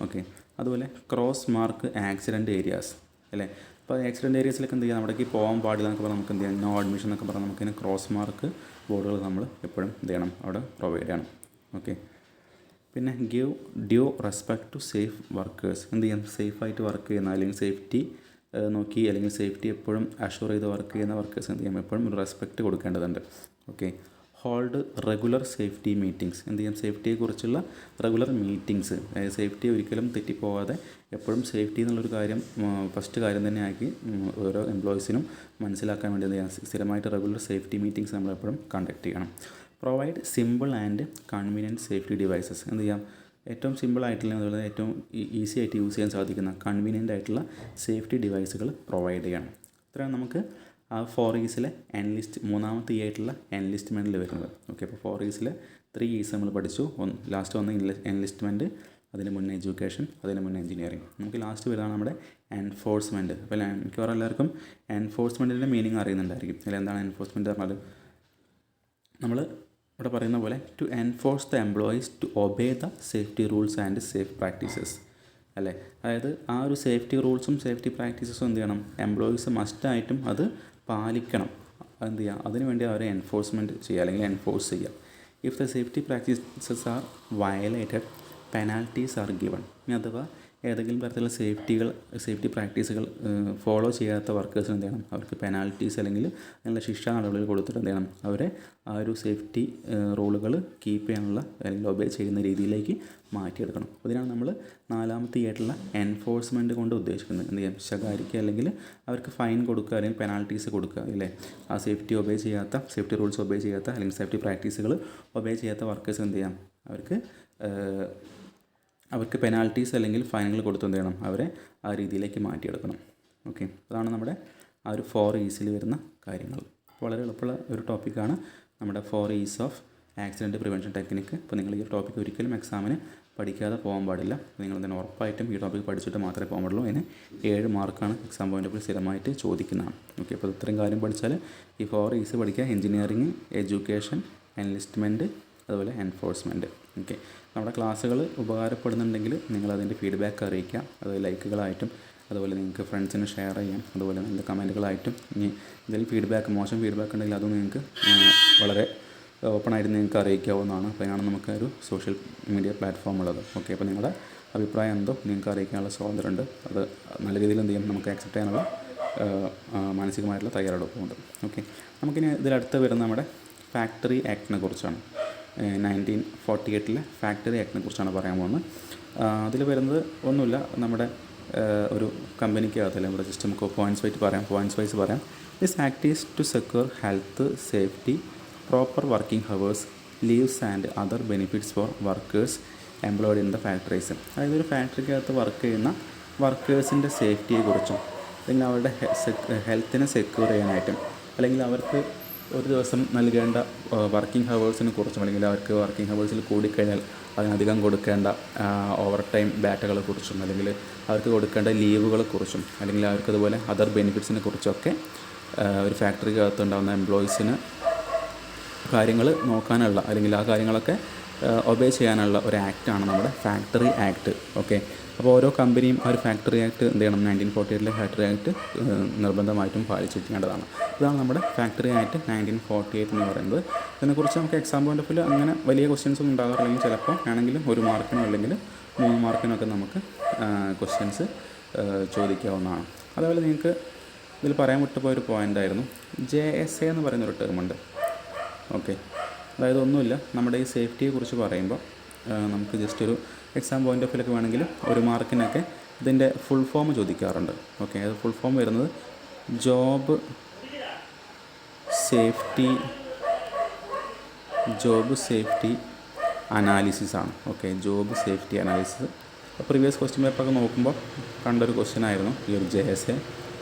ഓക്കെ, അതുപോലെ ക്രോസ് മാർക്ക് ആക്സിഡൻറ്റ് ഏരിയാസ് അല്ലേ. അപ്പോൾ ആക്സിഡൻറ്റ് ഏരിയസിലൊക്കെ എന്ത് ചെയ്യുക, അവിടേക്ക് പോകാൻ പാടില്ല എന്നൊക്കെ പറഞ്ഞാൽ നമുക്ക് എന്ത് ചെയ്യാം, നോ അഡ്മിഷൻ എന്നൊക്കെ പറഞ്ഞാൽ നമുക്കിങ്ങനെ ക്രോസ് മാർക്ക് ബോർഡുകൾ നമ്മൾ എപ്പോഴും എന്ത് ചെയ്യണം, അവിടെ പ്രൊവൈഡ് ചെയ്യണം. ഓക്കെ, പിന്നെ give due respect to safe workers. എന്ത് ചെയ്യാം, സേഫായിട്ട് വർക്ക് ചെയ്യുന്ന അല്ലെങ്കിൽ സേഫ്റ്റി നോക്കി അല്ലെങ്കിൽ സേഫ്റ്റി എപ്പോഴും അഷ്യൂർ ചെയ്ത് വർക്ക് ചെയ്യുന്ന വർക്കേഴ്സ് എന്ത് ചെയ്യാം, എപ്പോഴും ഒരു റെസ്പെക്റ്റ് കൊടുക്കേണ്ടതുണ്ട്. Okay, hold regular safety meetings. എന്ത് ചെയ്യാം, സേഫ്റ്റിയെക്കുറിച്ചുള്ള റെഗുലർ മീറ്റിംഗ്സ്, അതായത് സേഫ്റ്റി ഒരിക്കലും തെറ്റിപ്പോകാതെ എപ്പോഴും സേഫ്റ്റി എന്നുള്ളൊരു കാര്യം ഫസ്റ്റ് കാര്യം തന്നെ ആക്കി ഓരോ എംപ്ലോയീസിനും മനസ്സിലാക്കാൻ വേണ്ടി എന്ത് ചെയ്യാം, സ്ഥിരമായിട്ട് റെഗുലർ സേഫ്റ്റി മീറ്റിംഗ്സ് നമ്മളെപ്പോഴും കണ്ടക്ട് ചെയ്യണം. Provide simple and convenient safety devices. എന്ത് ചെയ്യാം, ഏറ്റവും സിമ്പിളായിട്ടുള്ള, അതുപോലെ ഏറ്റവും ഈസി ആയിട്ട് യൂസ് ചെയ്യാൻ സാധിക്കുന്ന കൺവീനിയൻ്റ് ആയിട്ടുള്ള സേഫ്റ്റി ഡിവൈസുകൾ പ്രൊവൈഡ് ചെയ്യണം. ഇത്രയാണ് നമുക്ക് ആ 4E's എൻലിസ്റ്റ്, മൂന്നാമത്തെ ഈ ആയിട്ടുള്ള എൻലിസ്റ്റ്മെൻറ്റിൽ വരുന്നത്. ഓക്കെ, അപ്പോൾ 4E's 3 E's നമ്മൾ പഠിച്ചു. ലാസ്റ്റ് വന്ന എൻലിസ്റ്റ്മെൻറ്റ്, അതിന് മുന്നേ എഡ്യൂക്കേഷൻ, അതിന് മുന്നേ എഞ്ചിനീയറിംഗ്. നമുക്ക് ലാസ്റ്റ് വരുന്നതാണ് നമ്മുടെ എൻഫോഴ്സ്മെൻറ്റ്. അപ്പോൾ മിക്കവാറും എല്ലാവർക്കും എൻഫോഴ്സ്മെൻറ്റിൻ്റെ മീനിങ് അറിയുന്നുണ്ടായിരിക്കും. അല്ലെങ്കിൽ എന്താണ് എൻഫോഴ്സ്മെൻറ്റ് പറഞ്ഞാൽ, നമ്മൾ ഇവിടെ പറയുന്ന പോലെ to enforce the employees to obey the safety rules and safe practices അല്ലേ. അതായത് ആ ഒരു സേഫ്റ്റി റൂൾസും സേഫ്റ്റി പ്രാക്ടീസസും എന്ത് ചെയ്യണം, എംപ്ലോയീസ് മസ്റ്റായിട്ടും അത് പാലിക്കണം. എന്ത് ചെയ്യുക, അതിനുവേണ്ടി അവരെ എൻഫോഴ്സ്മെൻറ്റ് ചെയ്യുക അല്ലെങ്കിൽ എൻഫോഴ്സ് ചെയ്യുക. If the safety practices are violated penalties are given. ഇനി അഥവാ ഏതെങ്കിലും തരത്തിലുള്ള സേഫ്റ്റി പ്രാക്ടീസുകൾ ഫോളോ ചെയ്യാത്ത വർക്കേഴ്സിന് എന്ത് ചെയ്യണം, അവർക്ക് പെനാൽറ്റീസ് അല്ലെങ്കിൽ നല്ല ശിക്ഷാ നടപടികൾ കൊടുത്തിട്ട് എന്ത് ചെയ്യണം, അവരെ ആ ഒരു സേഫ്റ്റി റൂളുകൾ കീപ്പ് ചെയ്യാനുള്ള അല്ലെങ്കിൽ ഒബേ ചെയ്യുന്ന രീതിയിലേക്ക് മാറ്റിയെടുക്കണം. അപ്പോൾ ഇതിനാണ് നമ്മൾ നാലാമത്തെ ആയിട്ടുള്ള എൻഫോഴ്സ്മെൻറ്റ് കൊണ്ട് ഉദ്ദേശിക്കുന്നത്. എന്ത് ചെയ്യാം, ശകാരിക്കുക അല്ലെങ്കിൽ അവർക്ക് ഫൈൻ കൊടുക്കുക അല്ലെങ്കിൽ പെനാൽറ്റീസ് കൊടുക്കുക അല്ലേ. ആ സേഫ്റ്റി റൂൾസ് ഒബേ ചെയ്യാത്ത അല്ലെങ്കിൽ സേഫ്റ്റി പ്രാക്ടീസുകൾ ഒബേ ചെയ്യാത്ത വർക്കേഴ്സ് എന്ത് ചെയ്യാം, അവർക്ക് പെനാൽറ്റീസ് അല്ലെങ്കിൽ ഫൈനുകൾ കൊടുത്ത് എന്ത് ചെയ്യണം, അവരെ ആ രീതിയിലേക്ക് മാറ്റിയെടുക്കണം. ഓക്കെ, അതാണ് നമ്മുടെ ആ ഒരു 4E's വരുന്ന കാര്യങ്ങൾ. വളരെ എളുപ്പമുള്ള ഒരു ടോപ്പിക്കാണ് നമ്മുടെ 4E's of accident prevention technique. അപ്പോൾ നിങ്ങൾ ഈ ടോപ്പിക്ക് ഒരിക്കലും എക്സാമിന് പഠിക്കാതെ പോകാൻ പാടില്ല. നിങ്ങൾ തന്നെ ഉറപ്പായിട്ടും ഈ ടോപ്പിക്ക് പഠിച്ചിട്ട് മാത്രമേ പോകാൻ പാടുള്ളൂ. അതിന് 7 മാർക്കാണ് എക്സാം പോയിൻ്റ് ഓഫ് സ്ഥിരമായിട്ട് ചോദിക്കുന്നതാണ്. ഓക്കെ, അപ്പോൾ ഇത്രയും കാര്യം പഠിച്ചാൽ ഈ 4E's പഠിക്കുക. എഞ്ചിനീയറിംഗ്, എഡ്യൂക്കേഷൻ, എൻലിസ്റ്റ്മെൻറ്റ്, അതുപോലെ എൻഫോഴ്സ്മെൻറ്റ്. ഓക്കെ, നമ്മുടെ ക്ലാസ്സുകൾ ഉപകാരപ്പെടുന്നുണ്ടെങ്കിൽ നിങ്ങളതിൻ്റെ ഫീഡ്ബാക്ക് അറിയിക്കുക. അത് ലൈക്കുകളായിട്ടും അതുപോലെ നിങ്ങൾക്ക് ഫ്രണ്ട്സിന് ഷെയർ ചെയ്യാം. അതുപോലെ നല്ല കമൻറ്റുകളായിട്ടും. ഇനി എന്തെങ്കിലും മോശം ഫീഡ്ബാക്ക് ഉണ്ടെങ്കിൽ അതും നിങ്ങൾക്ക് വളരെ ഓപ്പണായിട്ട് നിങ്ങൾക്ക് അറിയിക്കാവുന്നതാണ്. അപ്പോൾ അതിനാണ് നമുക്കൊരു സോഷ്യൽ മീഡിയ പ്ലാറ്റ്ഫോം ഉള്ളത്. ഓക്കെ, അപ്പോൾ നിങ്ങളുടെ അഭിപ്രായം എന്തോ നിങ്ങൾക്ക് അറിയിക്കാനുള്ള സ്വാതന്ത്ര്യമുണ്ട്. അത് നല്ല രീതിയിൽ എന്ത് ചെയ്യും, നമുക്ക് ആക്സെപ്റ്റ് ചെയ്യാനുള്ള മാനസികമായിട്ടുള്ള തയ്യാറെടുപ്പുണ്ട്. ഓക്കെ, നമുക്കിനി ഇതിലടുത്ത് വരുന്ന നമ്മുടെ ഫാക്ടറി ആക്ടിനെ കുറിച്ചാണ്. 1948 ഫാക്ടറി ആക്ടിനെ കുറിച്ചാണ് പറയാൻ പോകുന്നത്. അതിൽ വരുന്നത് ഒന്നുമില്ല, നമ്മുടെ ഒരു കമ്പനിക്കകത്തല്ലേ, നമ്മുടെ ജസ്റ്റ് നമുക്ക് പോയിൻറ്റ്സ് വൈസ് പറയാം. This act is to secure health, safety, proper working hours, leaves and other benefits for workers employed in the factories. അതായത് ഒരു ഫാക്ടറിക്കകത്ത് വർക്ക് ചെയ്യുന്ന വർക്കേഴ്സിൻ്റെ സേഫ്റ്റിയെക്കുറിച്ചും അല്ലെങ്കിൽ അവരുടെ ഹെൽത്തിനെ സെക്യൂർ ചെയ്യാനായിട്ടും അല്ലെങ്കിൽ അവർക്ക് ഒരു ദിവസം നൽകേണ്ട വർക്കിംഗ് ഹവേഴ്സിനെ കുറിച്ചും അല്ലെങ്കിൽ അവർക്ക് വർക്കിംഗ് ഹവേഴ്സിൽ കൂടിക്കഴിഞ്ഞാൽ അതിനധികം കൊടുക്കേണ്ട ഓവർ ടൈം ഡാറ്റകളെ കുറിച്ചും അല്ലെങ്കിൽ അവർക്ക് കൊടുക്കേണ്ട ലീവുകളെ കുറിച്ചും അല്ലെങ്കിൽ അവർക്കതുപോലെ അതർ ബെനിഫിറ്റ്സിനെ കുറിച്ചൊക്കെ ഒരു ഫാക്ടറിക്കകത്തുണ്ടാകുന്ന എംപ്ലോയീസിന് കാര്യങ്ങൾ നോക്കാനുള്ള അല്ലെങ്കിൽ ആ കാര്യങ്ങളൊക്കെ ഒബേ ചെയ്യാനുള്ള ഒരു ആക്റ്റാണ് നമ്മുടെ ഫാക്ടറി ആക്ട്. ഓക്കെ, അപ്പോൾ ഓരോ കമ്പനിയും ആ ഒരു ഫാക്ടറി ആക്ട് എന്ത് ചെയ്യണം, 1948 ഫാക്ടറി ആക്ട് നിർബന്ധമായിട്ടും പാലിച്ചിരിക്കേണ്ടതാണ്. ഇതാണ് നമ്മുടെ ഫാക്ടറി ആക്ട് 1948 എന്ന് പറയുന്നത്. ഇതിനെക്കുറിച്ച് നമുക്ക് എക്സാം പോയിൻ്റ് ഓഫ് വ്യൂ അങ്ങനെ വലിയ ക്വസ്റ്റ്യൻസ് ഒന്നും ഉണ്ടാകാറില്ലെങ്കിൽ ചിലപ്പോൾ ആണെങ്കിലും 1 മാർക്കിനോ അല്ലെങ്കിൽ 3 മാർക്കിനോ ഒക്കെ നമുക്ക് ക്വസ്റ്റ്യൻസ് ചോദിക്കാവുന്നതാണ്. അതേപോലെ നിങ്ങൾക്ക് ഇതിൽ പറയാൻ വിട്ടുപോയൊരു പോയിൻ്റായിരുന്നു JSA എന്ന് പറയുന്നൊരു ടേമുണ്ട്. ഓക്കെ, അതായത് ഒന്നുമില്ല, നമ്മുടെ ഈ സേഫ്റ്റിയെക്കുറിച്ച് പറയുമ്പോൾ നമുക്ക് ജസ്റ്റ് ഒരു എക്സാം പോയിൻ്റ് ഓഫ് വ്യൂലൊക്കെ വേണമെങ്കിൽ 1 മാർക്കിനൊക്കെ ഇതിൻ്റെ ഫുൾ ഫോം ചോദിക്കാറുണ്ട്. ഓക്കെ, അത് ഫുൾ ഫോം വരുന്നത് ജോബ് സേഫ്റ്റി അനാലിസിസ് ആണ്. Okay, job safety analysis. Previous question പേപ്പറൊക്കെ നോക്കുമ്പോൾ കണ്ടൊരു ക്വസ്റ്റ്യൻ ആയിരുന്നു ഈ ഒരു JSA.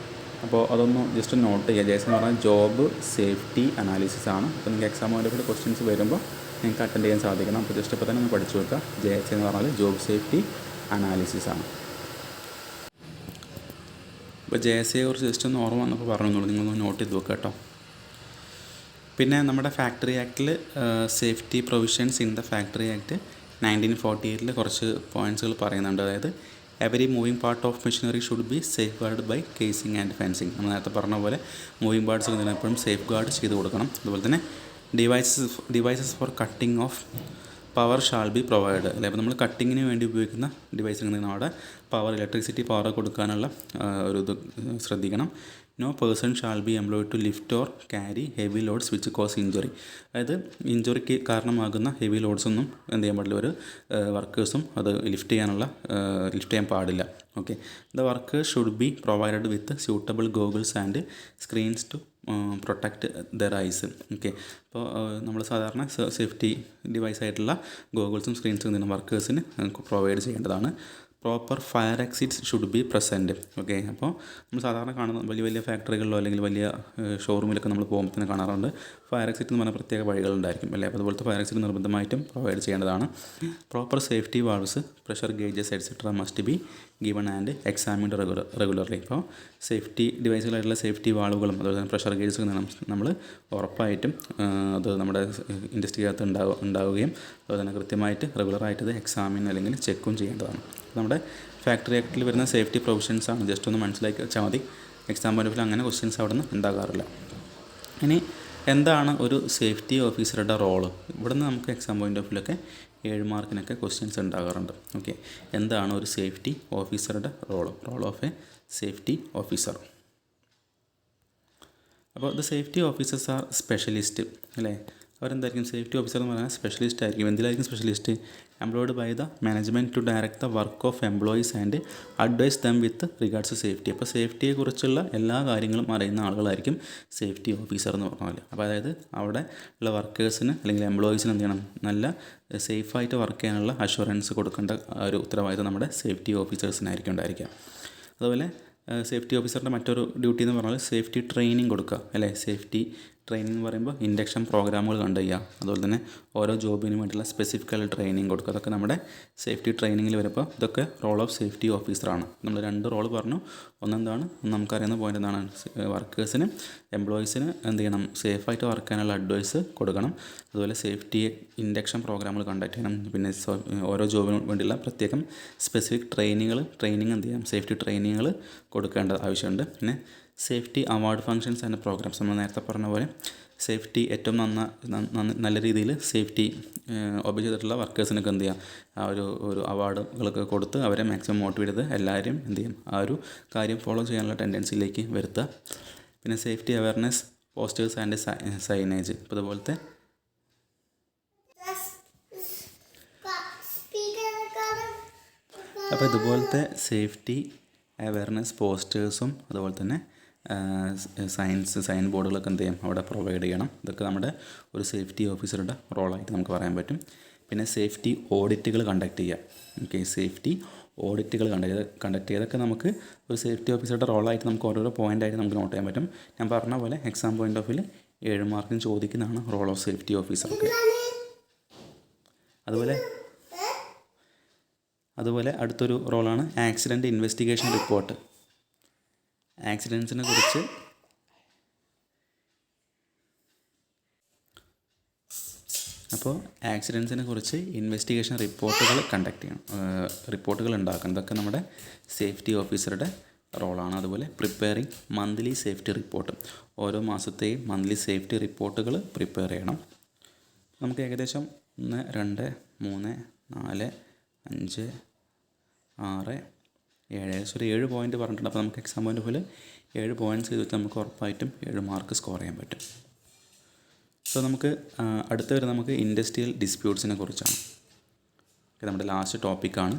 അപ്പോൾ അതൊന്ന് ജസ്റ്റ് നോട്ട് ചെയ്യുക. JSA എന്ന് പറഞ്ഞാൽ ജോബ് സേഫ്റ്റി അനാലിസിസ് ആണ്. അപ്പോൾ നിങ്ങൾക്ക് exam point of view questions വരുമ്പോൾ നിങ്ങൾക്ക് അറ്റൻഡ് ചെയ്യാൻ സാധിക്കണം. അപ്പോൾ ജസ്റ്റ് ഇപ്പോൾ തന്നെ ഒന്ന് പഠിച്ചു വെക്കുക. JSA എന്ന് പറഞ്ഞാൽ ജോബ് സേഫ്റ്റി അനാലിസിസ് ആണ്. അപ്പോൾ JSAയെ കുറിച്ച് ജസ്റ്റ് ഒന്ന് ഓർമ്മ വന്നപ്പോൾ പറഞ്ഞോളൂ, നിങ്ങളൊന്ന് നോട്ട് ചെയ്ത് വെക്കുക കേട്ടോ. പിന്നെ നമ്മുടെ ഫാക്ടറി ആക്ടിൽ safety provisions in the factory act 1948 കുറച്ച് പോയിൻറ്റ്സുകൾ പറയുന്നുണ്ട്. അതായത് every moving part of machinery should be safeguard by casing and fencing. നമ്മൾ പറഞ്ഞ പോലെ മൂവിങ് പാർട്സ് എപ്പോഴും സേഫ് ഗാർഡ് ചെയ്ത് കൊടുക്കണം. അതുപോലെ തന്നെ devices for cutting off power shall be provide. അല്ലെ, അപ്പോൾ നമ്മൾ കട്ടിങ്ങിന് വേണ്ടി ഉപയോഗിക്കുന്ന ഡിവൈസ് അവിടെ ഇലക്ട്രിസിറ്റി പവർ കൊടുക്കാനുള്ള ഒരു ഇത് ശ്രദ്ധിക്കണം. No person shall be employed to lift or carry heavy loads which cause injury. അതായത് ഇഞ്ചുറിക്ക് കാരണമാകുന്ന ഹെവി ലോഡ്സ് ഒന്നും എന്ത് ചെയ്യാൻ പാടില്ല, ഒരു വർക്കേഴ്സും അത് ലിഫ്റ്റ് ചെയ്യാൻ പാടില്ല. Okay, the workers should be provided with suitable goggles and screens to protect their eyes. Okay, അപ്പോൾ നമ്മൾ സാധാരണ സേഫ്റ്റി ഡിവൈസ് ആയിട്ടുള്ള ഗോഗിൾസും സ്ക്രീൻസും എന്തെങ്കിലും വർക്കേഴ്സിന് പ്രൊവൈഡ് ചെയ്യേണ്ടതാണ്. Proper fire exits should be present. Okay, അപ്പോൾ നമ്മൾ സാധാരണ കാണുന്ന വലിയ വലിയ ഫാക്ടറികളിലോ അല്ലെങ്കിൽ വലിയ ഷോറൂമിലൊക്കെ നമ്മൾ പോകുമ്പോൾ തന്നെ കാണാറുണ്ട് ഫയർ എക്സിറ്റ് എന്ന് പറഞ്ഞ പ്രത്യേക വഴികളുണ്ടായിരിക്കും അല്ലേ. അപ്പോൾ അതുപോലത്തെ ഫയർ എക്സിറ്റ് നിർബന്ധമായിട്ടും പ്രൊവൈഡ് ചെയ്യേണ്ടതാണ്. Proper safety valves, pressure gauges et cetera must be given and examined regularly. ഇപ്പോൾ സേഫ്റ്റി ഡിവൈസുകളായിട്ടുള്ള സേഫ്റ്റി വാൾവുകളും അതുപോലെ തന്നെ പ്രഷർ ഗേജസും നമ്മൾ ഉറപ്പായിട്ടും അത് നമ്മുടെ ഇൻഡസ്ട്രിക്കകത്ത് ഉണ്ടാവുകയും അതുപോലെ തന്നെ കൃത്യമായിട്ട് റെഗുലറായിട്ട് ഇത് എക്സാമിൻ അല്ലെങ്കിൽ ചെക്കും ചെയ്യേണ്ടതാണ്. നമ്മുടെ ഫാക്ടറി ആക്ടിൽ വരുന്ന സേഫ്റ്റി പ്രൊവിഷൻസ് ആണ്, ജസ്റ്റ് ഒന്ന് മനസ്സിലാക്കി വെച്ചാൽ മതി. എക്സാം പോയിന്റ് ഓഫ് വ്യൂ അങ്ങനെ ക്വസ്റ്റ്യൻസ് അവിടെ നിന്ന് ഉണ്ടാകാറില്ല. ഇനി എന്താണ് ഒരു സേഫ്റ്റി ഓഫീസറുടെ റോള്? ഇവിടെ നിന്ന് നമുക്ക് എക്സാം പോയിന്റ് ഓഫ് വ്യൂലൊക്കെ 7 മാർക്കിനൊക്കെ ക്വസ്റ്റ്യൻസ് ഉണ്ടാകാറുണ്ട്. ഓക്കെ, എന്താണ് ഒരു സേഫ്റ്റി ഓഫീസറുടെ role of a safety officer? അപ്പോൾ the safety officers are specialist അല്ലേ. അവരെന്തായിരിക്കും? സേഫ്റ്റി ഓഫീസർ എന്ന് പറഞ്ഞാൽ സ്പെഷ്യലിസ്റ്റ് ആയിരിക്കും. എന്തിലായിരിക്കും specialist? Employed by the management to direct the work of employees and advise them with regards to safety. അപ്പോൾ സേഫ്റ്റിയെക്കുറിച്ചുള്ള എല്ലാ കാര്യങ്ങളും അറിയുന്ന ആളുകളായിരിക്കും സേഫ്റ്റി ഓഫീസർ എന്ന് പറഞ്ഞാൽ. അപ്പോൾ അതായത് അവിടെ ഉള്ള വർക്കേഴ്സിന് അല്ലെങ്കിൽ എംപ്ലോയീസിന് എന്ത് ചെയ്യണം? നല്ല സേഫായിട്ട് വർക്ക് ചെയ്യാനുള്ള അഷുറൻസ് കൊടുക്കേണ്ട ഒരു ഉത്തരവാദിത്തം നമ്മുടെ സേഫ്റ്റി ഓഫീസേഴ്സിനായിരിക്കും ഉണ്ടായിരിക്കുക. അതുപോലെ സേഫ്റ്റി ഓഫീസറുടെ മറ്റൊരു ഡ്യൂട്ടി എന്ന് പറഞ്ഞാൽ സേഫ്റ്റി ട്രെയിനിങ് കൊടുക്കുക അല്ലേ. സേഫ്റ്റി ട്രെയിനിങ് എന്ന് പറയുമ്പോൾ ഇൻഡക്ഷൻ പ്രോഗ്രാമുകൾ കണ്ടു ചെയ്യുക, അതുപോലെ തന്നെ ഓരോ ജോബിനും വേണ്ടിയുള്ള സ്പെസിഫിക്കൽ ട്രെയിനിങ് കൊടുക്കുക. അതൊക്കെ നമ്മുടെ സേഫ്റ്റി ട്രെയിനിങ്ങിൽ വരുമ്പോൾ ഇതൊക്കെ റോൾ ഓഫ് സേഫ്റ്റി ഓഫീസറാണ്. നമ്മൾ 2 റോൾ പറഞ്ഞു. ഒന്നെന്താണ്? നമുക്കറിയുന്ന പോയിൻ്റ് എന്താണ്? വർക്കേഴ്സിന് എംപ്ലോയീസിന് എന്ത് ചെയ്യണം? സേഫായിട്ട് വർക്ക് ചെയ്യാനുള്ള അഡ്വൈസ് കൊടുക്കണം. അതുപോലെ സേഫ്റ്റി ഇൻഡക്ഷൻ പ്രോഗ്രാമുകൾ കണ്ടക്ട് ചെയ്യണം. പിന്നെ ഓരോ ജോബിനും വേണ്ടിയുള്ള പ്രത്യേകം സ്പെസിഫിക് ട്രെയിനിങ് എന്ത് ചെയ്യാം? സേഫ്റ്റി ട്രെയിനിങ്ങുകൾ കൊടുക്കേണ്ട ആവശ്യമുണ്ട്. പിന്നെ safety award functions and programmes, നമ്മൾ നേരത്തെ പറഞ്ഞ പോലെ സേഫ്റ്റി ഏറ്റവും നല്ല രീതിയിൽ സേഫ്റ്റി ഒബേ ചെയ്തിട്ടുള്ള വർക്കേഴ്സിനൊക്കെ എന്ത് ചെയ്യാം? ആ ഒരു അവാർഡുകളൊക്കെ കൊടുത്ത് അവരെ മാക്സിമം മോട്ടിവേറ്റ് ചെയ്ത് എല്ലാവരും എന്ത് ചെയ്യും? ആ ഒരു കാര്യം ഫോളോ ചെയ്യാനുള്ള ടെൻഡൻസിയിലേക്ക് വരുത്തുക. പിന്നെ safety awareness posters and signage. ഇപ്പോൾ ഇതുപോലത്തെ സേഫ്റ്റി അവയർനെസ് പോസ്റ്റേഴ്സും അതുപോലെ തന്നെ സൈൻ ബോർഡുകളൊക്കെ എന്ത് ചെയ്യും? അവിടെ പ്രൊവൈഡ് ചെയ്യണം. ഇതൊക്കെ നമ്മുടെ ഒരു സേഫ്റ്റി ഓഫീസറുടെ റോളായിട്ട് നമുക്ക് പറയാൻ പറ്റും. പിന്നെ സേഫ്റ്റി ഓഡിറ്റുകൾ കണ്ടക്ട് ചെയ്യുക. ഓക്കെ, സേഫ്റ്റി ഓഡിറ്റുകൾ കണ്ടക്ട് ചെയ്തൊക്കെ നമുക്ക് ഒരു സേഫ്റ്റി ഓഫീസറുടെ റോളായിട്ട് നമുക്ക് ഓരോരോ പോയിൻ്റായിട്ട് നമുക്ക് നോട്ട് ചെയ്യാൻ പറ്റും. ഞാൻ പറഞ്ഞ പോലെ എക്സാം പോയിൻ്റ് ഓഫ് വ്യൂവിൽ 7 മാർക്കിന് ചോദിക്കുന്നതാണ് role of safety officer. Okay, അതുപോലെ അടുത്തൊരു റോളാണ് ആക്സിഡൻറ്റ് ഇൻവെസ്റ്റിഗേഷൻ റിപ്പോർട്ട്. ആക്സിഡൻസിനെ കുറിച്ച് ഇൻവെസ്റ്റിഗേഷൻ റിപ്പോർട്ടുകൾ കണ്ടക്ട് ചെയ്യണം, റിപ്പോർട്ടുകൾ ഉണ്ടാക്കണം. ഇതൊക്കെ നമ്മുടെ സേഫ്റ്റി ഓഫീസറുടെ റോളാണ്. അതുപോലെ പ്രിപ്പയറിങ് മന്ത്ലി സേഫ്റ്റി റിപ്പോർട്ട്, ഓരോ മാസത്തെയും മന്ത്ലി സേഫ്റ്റി റിപ്പോർട്ടുകൾ പ്രിപ്പയർ ചെയ്യണം. നമുക്ക് ഏകദേശം 1 2 3 4 5 6 7 7 പോയിൻ്റ് പറഞ്ഞിട്ടുണ്ട്. അപ്പോൾ നമുക്ക് എക്സാം പോയിൻ്റ് പോലെ 7 പോയിൻറ്റ്സ് ചെയ്തിട്ട് നമുക്ക് ഉറപ്പായിട്ടും 7 മാർക്ക് സ്കോർ ചെയ്യാൻ പറ്റും. സോ നമുക്ക് അടുത്ത വരുന്നത് നമുക്ക് ഇൻഡസ്ട്രിയൽ ഡിസ്പ്യൂട്ട്സിനെ കുറിച്ചാണ്. നമ്മുടെ ലാസ്റ്റ് ടോപ്പിക്കാണ്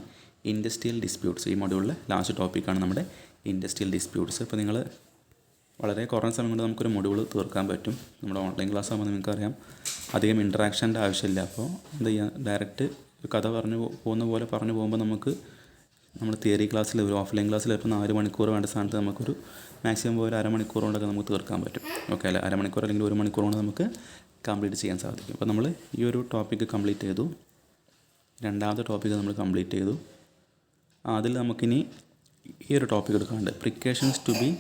ഇൻഡസ്ട്രിയൽ ഡിസ്പ്യൂട്ട്സ്. ഈ മൊഡ്യൂളിലെ ലാസ്റ്റ് ടോപ്പിക്കാണ് നമ്മുടെ ഇൻഡസ്ട്രിയൽ ഡിസ്പ്യൂട്ട്സ്. ഇപ്പോൾ നിങ്ങൾ വളരെ കുറഞ്ഞ സമയം കൊണ്ട് നമുക്കൊരു മൊഡ്യൂൾ തീർക്കാൻ പറ്റും. നമ്മുടെ ഓൺലൈൻ ക്ലാസ് ആകുമ്പോൾ നിങ്ങൾക്കറിയാം അധികം ഇൻട്രാക്ഷൻ്റെ ആവശ്യമില്ല. അപ്പോൾ എന്ത് ചെയ്യുക? ഡയറക്റ്റ് കഥ പറഞ്ഞു പോകുമ്പോൾ നമുക്ക് നമ്മൾ തിയറി ക്ലാസ്സിൽ ഒരു ഓഫ്ലൈൻ ക്ലാസ്സിൽ ഇപ്പോൾ 4 മണിക്കൂർ വേണ്ട സ്ഥാനത്ത് നമുക്കൊരു മാക്സിമം ഒരു അരമണിക്കൂർ കൊണ്ടൊക്കെ നമുക്ക് തീർക്കാൻ പറ്റും. ഓക്കെ അല്ലേ? അരമണിക്കൂർ അല്ലെങ്കിൽ 1 മണിക്കൂർ കൊണ്ട് നമുക്ക് കംപ്ലീറ്റ് ചെയ്യാൻ സാധിക്കും. അപ്പോൾ നമ്മൾ ഈ ഒരു ടോപ്പിക്ക് കംപ്ലീറ്റ് ചെയ്തു. രണ്ടാമത്തെ ടോപ്പിക്ക് നമ്മൾ കംപ്ലീറ്റ് ചെയ്തു. അതിൽ നമുക്കിനി ഈ ഒരു ടോപ്പിക്ക് എടുക്കാനുണ്ട്. Precautions to be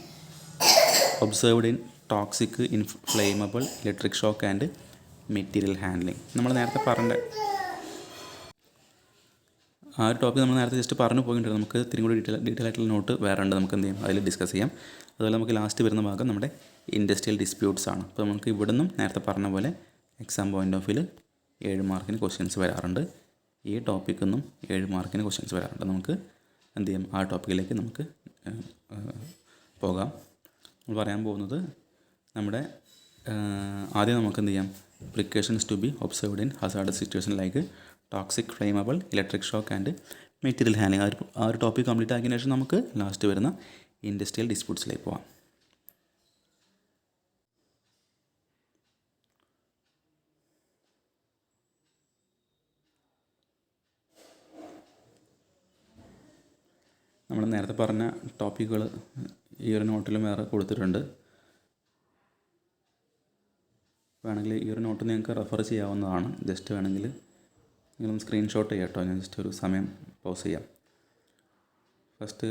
observed in toxic inflammable electric shock and material handling. നമ്മൾ നേരത്തെ പറഞ്ഞ ആ ഒരു ടോപ്പിക് നമ്മൾ നേരത്തെ ജസ്റ്റ് പറഞ്ഞു പോയിട്ടുണ്ട്. നമുക്ക് ഇത്തിരി കൂടി ഡീറ്റെയിൽ ആയിട്ടുള്ള നോട്ട് വേറെ ഉണ്ട്. നമുക്ക് എന്ത് ചെയ്യാം? അതിൽ ഡിസ്കസ് ചെയ്യാം. അതുപോലെ നമുക്ക് ലാസ്റ്റ് വരുന്ന ഭാഗം നമ്മുടെ ഇൻഡസ്ട്രിയൽ ഡിസ്പ്യൂട്ട്സ് ആണ്. അപ്പോൾ നമുക്ക് ഇവിടെ നിന്നും നേരത്തെ പറഞ്ഞ പോലെ എക്സാം പോയിൻ്റ് ഓഫ് വ്യൂവിൽ 7 മാർക്കിന് ക്വസ്റ്റ്യൻസ് വരാറുണ്ട്. ഈ ടോപ്പിക്കിൽ നിന്നും 7 മാർക്കിന് ക്വസ്റ്റ്യൻസ് വരാറുണ്ട്. നമുക്ക് എന്ത് ചെയ്യാം? ആ ടോപ്പിക്കിലേക്ക് നമുക്ക് പോകാം. നമ്മൾ പറയാൻ പോകുന്നത് നമ്മുടെ ആദ്യം നമുക്ക് എന്ത് ചെയ്യാം, precautions to be observed in hazardous situation like toxic, flammable, electric shock and material handling. ആ ഒരു ടോപ്പിക് കംപ്ലീറ്റ് ആക്കിയതിന് ശേഷം നമുക്ക് ലാസ്റ്റ് വരുന്ന ഇൻഡസ്ട്രിയൽ ഡിസ്പ്യൂട്ട്സിലേക്ക് പോകാം. നമ്മൾ നേരത്തെ പറഞ്ഞ ടോപ്പിക്കുകൾ ഈ ഒരു നോട്ടിലും വേറെ കൊടുത്തിട്ടുണ്ട്. വേണമെങ്കിൽ ഈ ഒരു നോട്ട് നിങ്ങൾക്ക് റെഫർ ചെയ്യാവുന്നതാണ്. ജസ്റ്റ് വേണമെങ്കിൽ നിങ്ങളൊന്ന് സ്ക്രീൻഷോട്ട് ചെയ്യാം കേട്ടോ. ഞാൻ ജസ്റ്റ് ഒരു സമയം പോസ് ചെയ്യാം. ഫസ്റ്റ്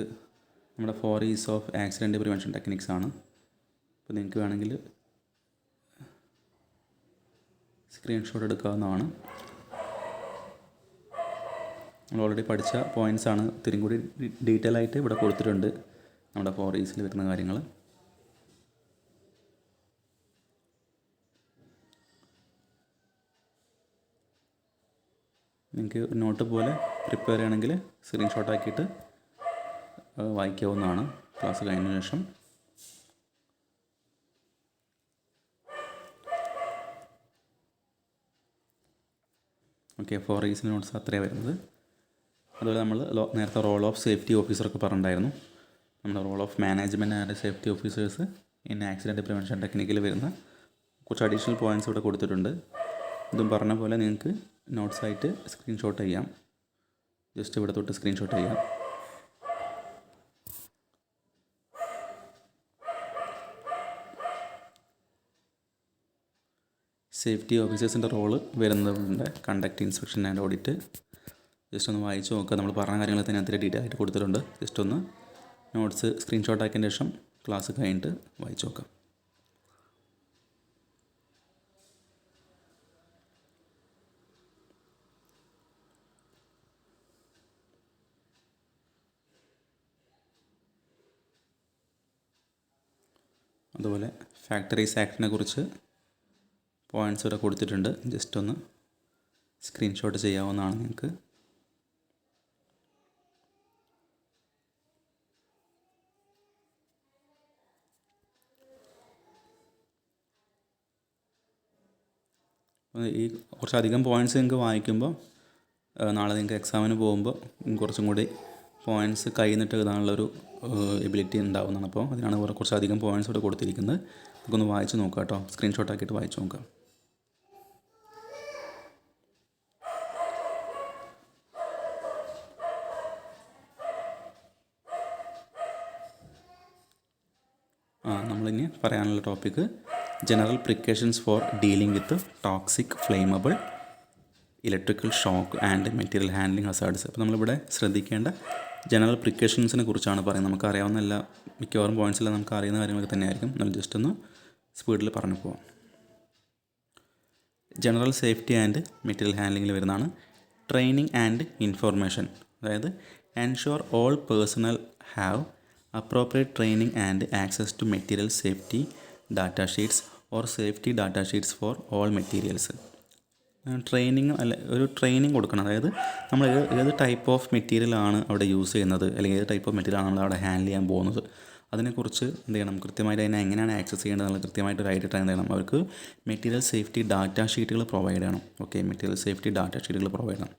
നമ്മുടെ 4 E's of accident prevention techniques ആണ്. അപ്പോൾ നിങ്ങൾക്ക് വേണമെങ്കിൽ സ്ക്രീൻഷോട്ട് എടുക്കാവുന്നതാണ്. നമ്മൾ ഓൾറെഡി പഠിച്ച പോയിൻറ്റ്സ് ആണ്, ഇത്തിരി കൂടി ഡീറ്റെയിൽ ആയിട്ട് ഇവിടെ കൊടുത്തിട്ടുണ്ട് നമ്മുടെ 4 E'സിൽ വരുന്ന കാര്യങ്ങൾ. നിങ്ങൾക്ക് നോട്ട് പോലെ പ്രിപ്പയർ ചെയ്യണമെങ്കിൽ സ്ക്രീൻഷോട്ട് ആക്കിയിട്ട് വായിക്കാവുന്നതാണ് ക്ലാസ് കഴിഞ്ഞ ശേഷം. ഓക്കെ, 4 E's നോട്ട്സ് അത്രയാണ് വരുന്നത്. അതുപോലെ നമ്മൾ നേരത്തെ റോൾ ഓഫ് സേഫ്റ്റി ഓഫീസറൊക്കെ പറഞ്ഞിട്ടുണ്ടായിരുന്നു. നമ്മുടെ role of management and safety officers in accident prevention ടെക്നിക്കിൽ വരുന്ന കുറച്ച് അഡീഷണൽ പോയിൻറ്റ്സ് ഇവിടെ കൊടുത്തിട്ടുണ്ട്. ഇതും പറഞ്ഞ പോലെ നിങ്ങൾക്ക് നോട്ട്സായിട്ട് സ്ക്രീൻഷോട്ട് ചെയ്യാം. ജസ്റ്റ് ഇവിടെ തൊട്ട് സ്ക്രീൻഷോട്ട് ചെയ്യാം. സേഫ്റ്റി ഓഫീസേഴ്സിൻ്റെ റോള് വരുന്നതുകൊണ്ട് conduct inspection and audit. Just ഒന്ന് വായിച്ച് നോക്കുക. നമ്മൾ പറഞ്ഞ കാര്യങ്ങൾ തന്നെ അതിൽ ഡീറ്റെയിൽ ആയിട്ട് കൊടുത്തിട്ടുണ്ട്. ജസ്റ്റ് ഒന്ന് നോട്ട്സ് സ്ക്രീൻഷോട്ട് ആക്കിയതിന് ശേഷം ക്ലാസ് കഴിഞ്ഞിട്ട് വായിച്ച് നോക്കാം. അതുപോലെ ഫാക്ടറീസ് ആക്ടിനെ കുറിച്ച് പോയിൻറ്റ്സ് ഇവിടെ കൊടുത്തിട്ടുണ്ട്. ജസ്റ്റ് ഒന്ന് സ്ക്രീൻഷോട്ട് ചെയ്യാവുന്നതാണ് നിങ്ങൾക്ക്. ഈ കുറച്ചധികം പോയിൻറ്റ്സ് നിങ്ങൾക്ക് വായിക്കുമ്പോൾ നാളെ നിങ്ങൾക്ക് എക്സാമിന് പോകുമ്പോൾ കുറച്ചും കൂടി പോയിൻറ്റ്സ് കയ്യിൽ നിന്നിട്ട് എഴുതാനുള്ളൊരു എബിലിറ്റി ഉണ്ടാവുന്നതാണ്. അപ്പോൾ അതിനാണ് കുറച്ചധികം പോയിൻറ്റ്സ് ഇവിടെ കൊടുത്തിരിക്കുന്നത്. നമുക്കൊന്ന് വായിച്ച് നോക്കാം കേട്ടോ. സ്ക്രീൻഷോട്ട് ആക്കിയിട്ട് വായിച്ച് നോക്കാം. നമ്മളിനി പറയാനുള്ള topic general precautions for dealing with toxic, flammable, electrical shock and material handling hazards. അപ്പോൾ നമ്മളിവിടെ ശ്രദ്ധിക്കേണ്ട ജനറൽ പ്രിക്കോഷൻസിനെ കുറിച്ചാണ് പറയുന്നത്. നമുക്കറിയാവുന്ന എല്ലാ മിക്കവാറും പോയിൻറ്റ്സെല്ലാം നമുക്ക് അറിയുന്ന കാര്യങ്ങളൊക്കെ തന്നെയായിരിക്കും. നമ്മൾ ജസ്റ്റ് ഒന്ന് സ്പീഡിൽ പറഞ്ഞു പോവാം. ജനറൽ സേഫ്റ്റി ആൻഡ് മെറ്റീരിയൽ ഹാൻഡ്ലിങ്ങിൽ വരുന്നതാണ് ട്രെയിനിങ് ആൻഡ് ഇൻഫോർമേഷൻ. അതായത് ensure all personal have appropriate training and access to material safety data sheets or safety data sheets for all materials. Training ഒരു ട്രെയിനിങ് കൊടുക്കണം. അതായത് നമ്മൾ ഏത് ടൈപ്പ് ഓഫ് മെറ്റീരിയലാണ് അവിടെ use ചെയ്യുന്നത്, അല്ലെങ്കിൽ ഏത് ടൈപ്പ് ഓഫ് മെറ്റീരിയലാണ് നമ്മൾ അവിടെ ഹാൻഡിൽ ചെയ്യാൻ പോകുന്നത്, അതിനെക്കുറിച്ച് എന്ത് ചെയ്യണം, കൃത്യമായിട്ട് അതിനെ എങ്ങനെയാണ് ആക്സസ് ചെയ്യേണ്ടത് എന്നുള്ള കൃത്യമായിട്ട് ഒരു ഐഡിയ എന്ത് ചെയ്യണം, അവർക്ക് മെറ്റീരിയൽ സേഫ്റ്റി ഡാറ്റ ഷീറ്റുകൾ പ്രൊവൈഡ് ചെയ്യണം. ഓക്കെ, മെറ്റീരിയൽ സേഫ്റ്റി ഡാറ്റ ഷീറ്റുകൾ പ്രൊവൈഡ് ചെയ്യണം.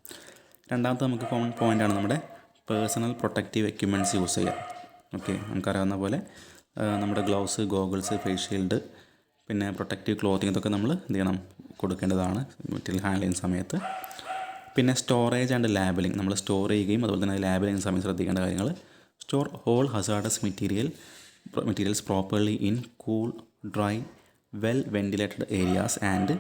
രണ്ടാമത്തെ നമുക്ക് കോമൺ പോയിൻ്റാണ് നമ്മുടെ പേഴ്സണൽ പ്രൊട്ടക്റ്റീവ് എക്യുപ്മെൻറ്റ്സ് യൂസ് ചെയ്യുക. ഓക്കെ, നമുക്കറിയാവുന്ന പോലെ നമ്മുടെ ഗ്ലൗസ്, ഗോഗിൾസ്, ഫേസ് ഷീൽഡ്, പിന്നെ പ്രൊട്ടക്റ്റീവ് ക്ലോത്തിങ്, ഇതൊക്കെ നമ്മൾ എന്ത് ചെയ്യണം, കൊടുക്കേണ്ടതാണ് മെറ്റീരിയൽ ഹാൻഡിൽ ചെയ്യുന്ന സമയത്ത്. പിന്നെ സ്റ്റോറേജ് ആൻഡ് ലാബലിംഗ്, നമ്മൾ സ്റ്റോർ ചെയ്യുകയും അതുപോലെ തന്നെ ലാബിൽ ചെയ്യുന്ന സമയത്ത് ശ്രദ്ധിക്കേണ്ട കാര്യങ്ങൾ. Store whole hazardous materials properly in cool, dry, well ventilated areas and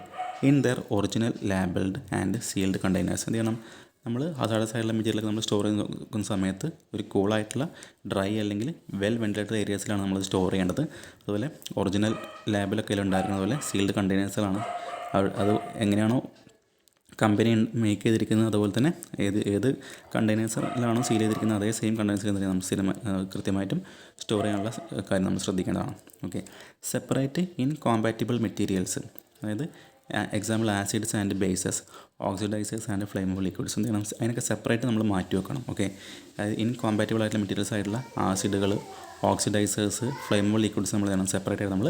in their original labelled and sealed containers. എന്ത് ചെയ്യണം, നമ്മൾ ഹസാർഡസ് ആയിട്ടുള്ള മെറ്റീരിയലൊക്കെ നമ്മൾ സ്റ്റോർ ചെയ്യുന്ന സമയത്ത് ഒരു കൂളായിട്ടുള്ള ഡ്രൈ അല്ലെങ്കിൽ വെൽ വെൻറ്റിലേറ്റഡ് ഏരിയാസിലാണ് നമ്മൾ സ്റ്റോർ ചെയ്യേണ്ടത്. അതുപോലെ ഒറിജിനൽ ലാബിലൊക്കെ ഉണ്ടായിരുന്ന പോലെ സീൽഡ് കണ്ടെയ്നേഴ്സിലാണ്. അത് എങ്ങനെയാണോ കമ്പനി മേക്ക് ചെയ്തിരിക്കുന്നത്, അതുപോലെ തന്നെ ഏത് കണ്ടെയ്നേഴ്സിലാണോ സീൽ ചെയ്തിരിക്കുന്നത് അതേ സെയിം കണ്ടെയ്നേഴ്സിൽ നമ്മൾ കൃത്യമായിട്ടും സ്റ്റോർ ചെയ്യാനുള്ള കാര്യം നമ്മൾ ശ്രദ്ധിക്കേണ്ടതാണ്. Okay, separate incompatible materials, അതായത് example acids and bases, oxidisers and flammable liquids എന്ത് ചെയ്യണം, അതിനൊക്കെ സെപ്പറേറ്റ് നമ്മൾ മാറ്റി വെക്കണം. ഓക്കെ, അതായത് ഇൻകോമ്പാറ്റബിൾ ആയിട്ടുള്ള മെറ്റീരിയൽസ് ആയിട്ടുള്ള ആസിഡുകൾ, ഓക്സിഡൈസേഴ്സ്, ഫ്ലെയിമബിൾ ലിക്വിഡ്സ് നമ്മൾ ചെയ്യണം സെപ്പറേറ്റ് ആയിട്ട് നമ്മൾ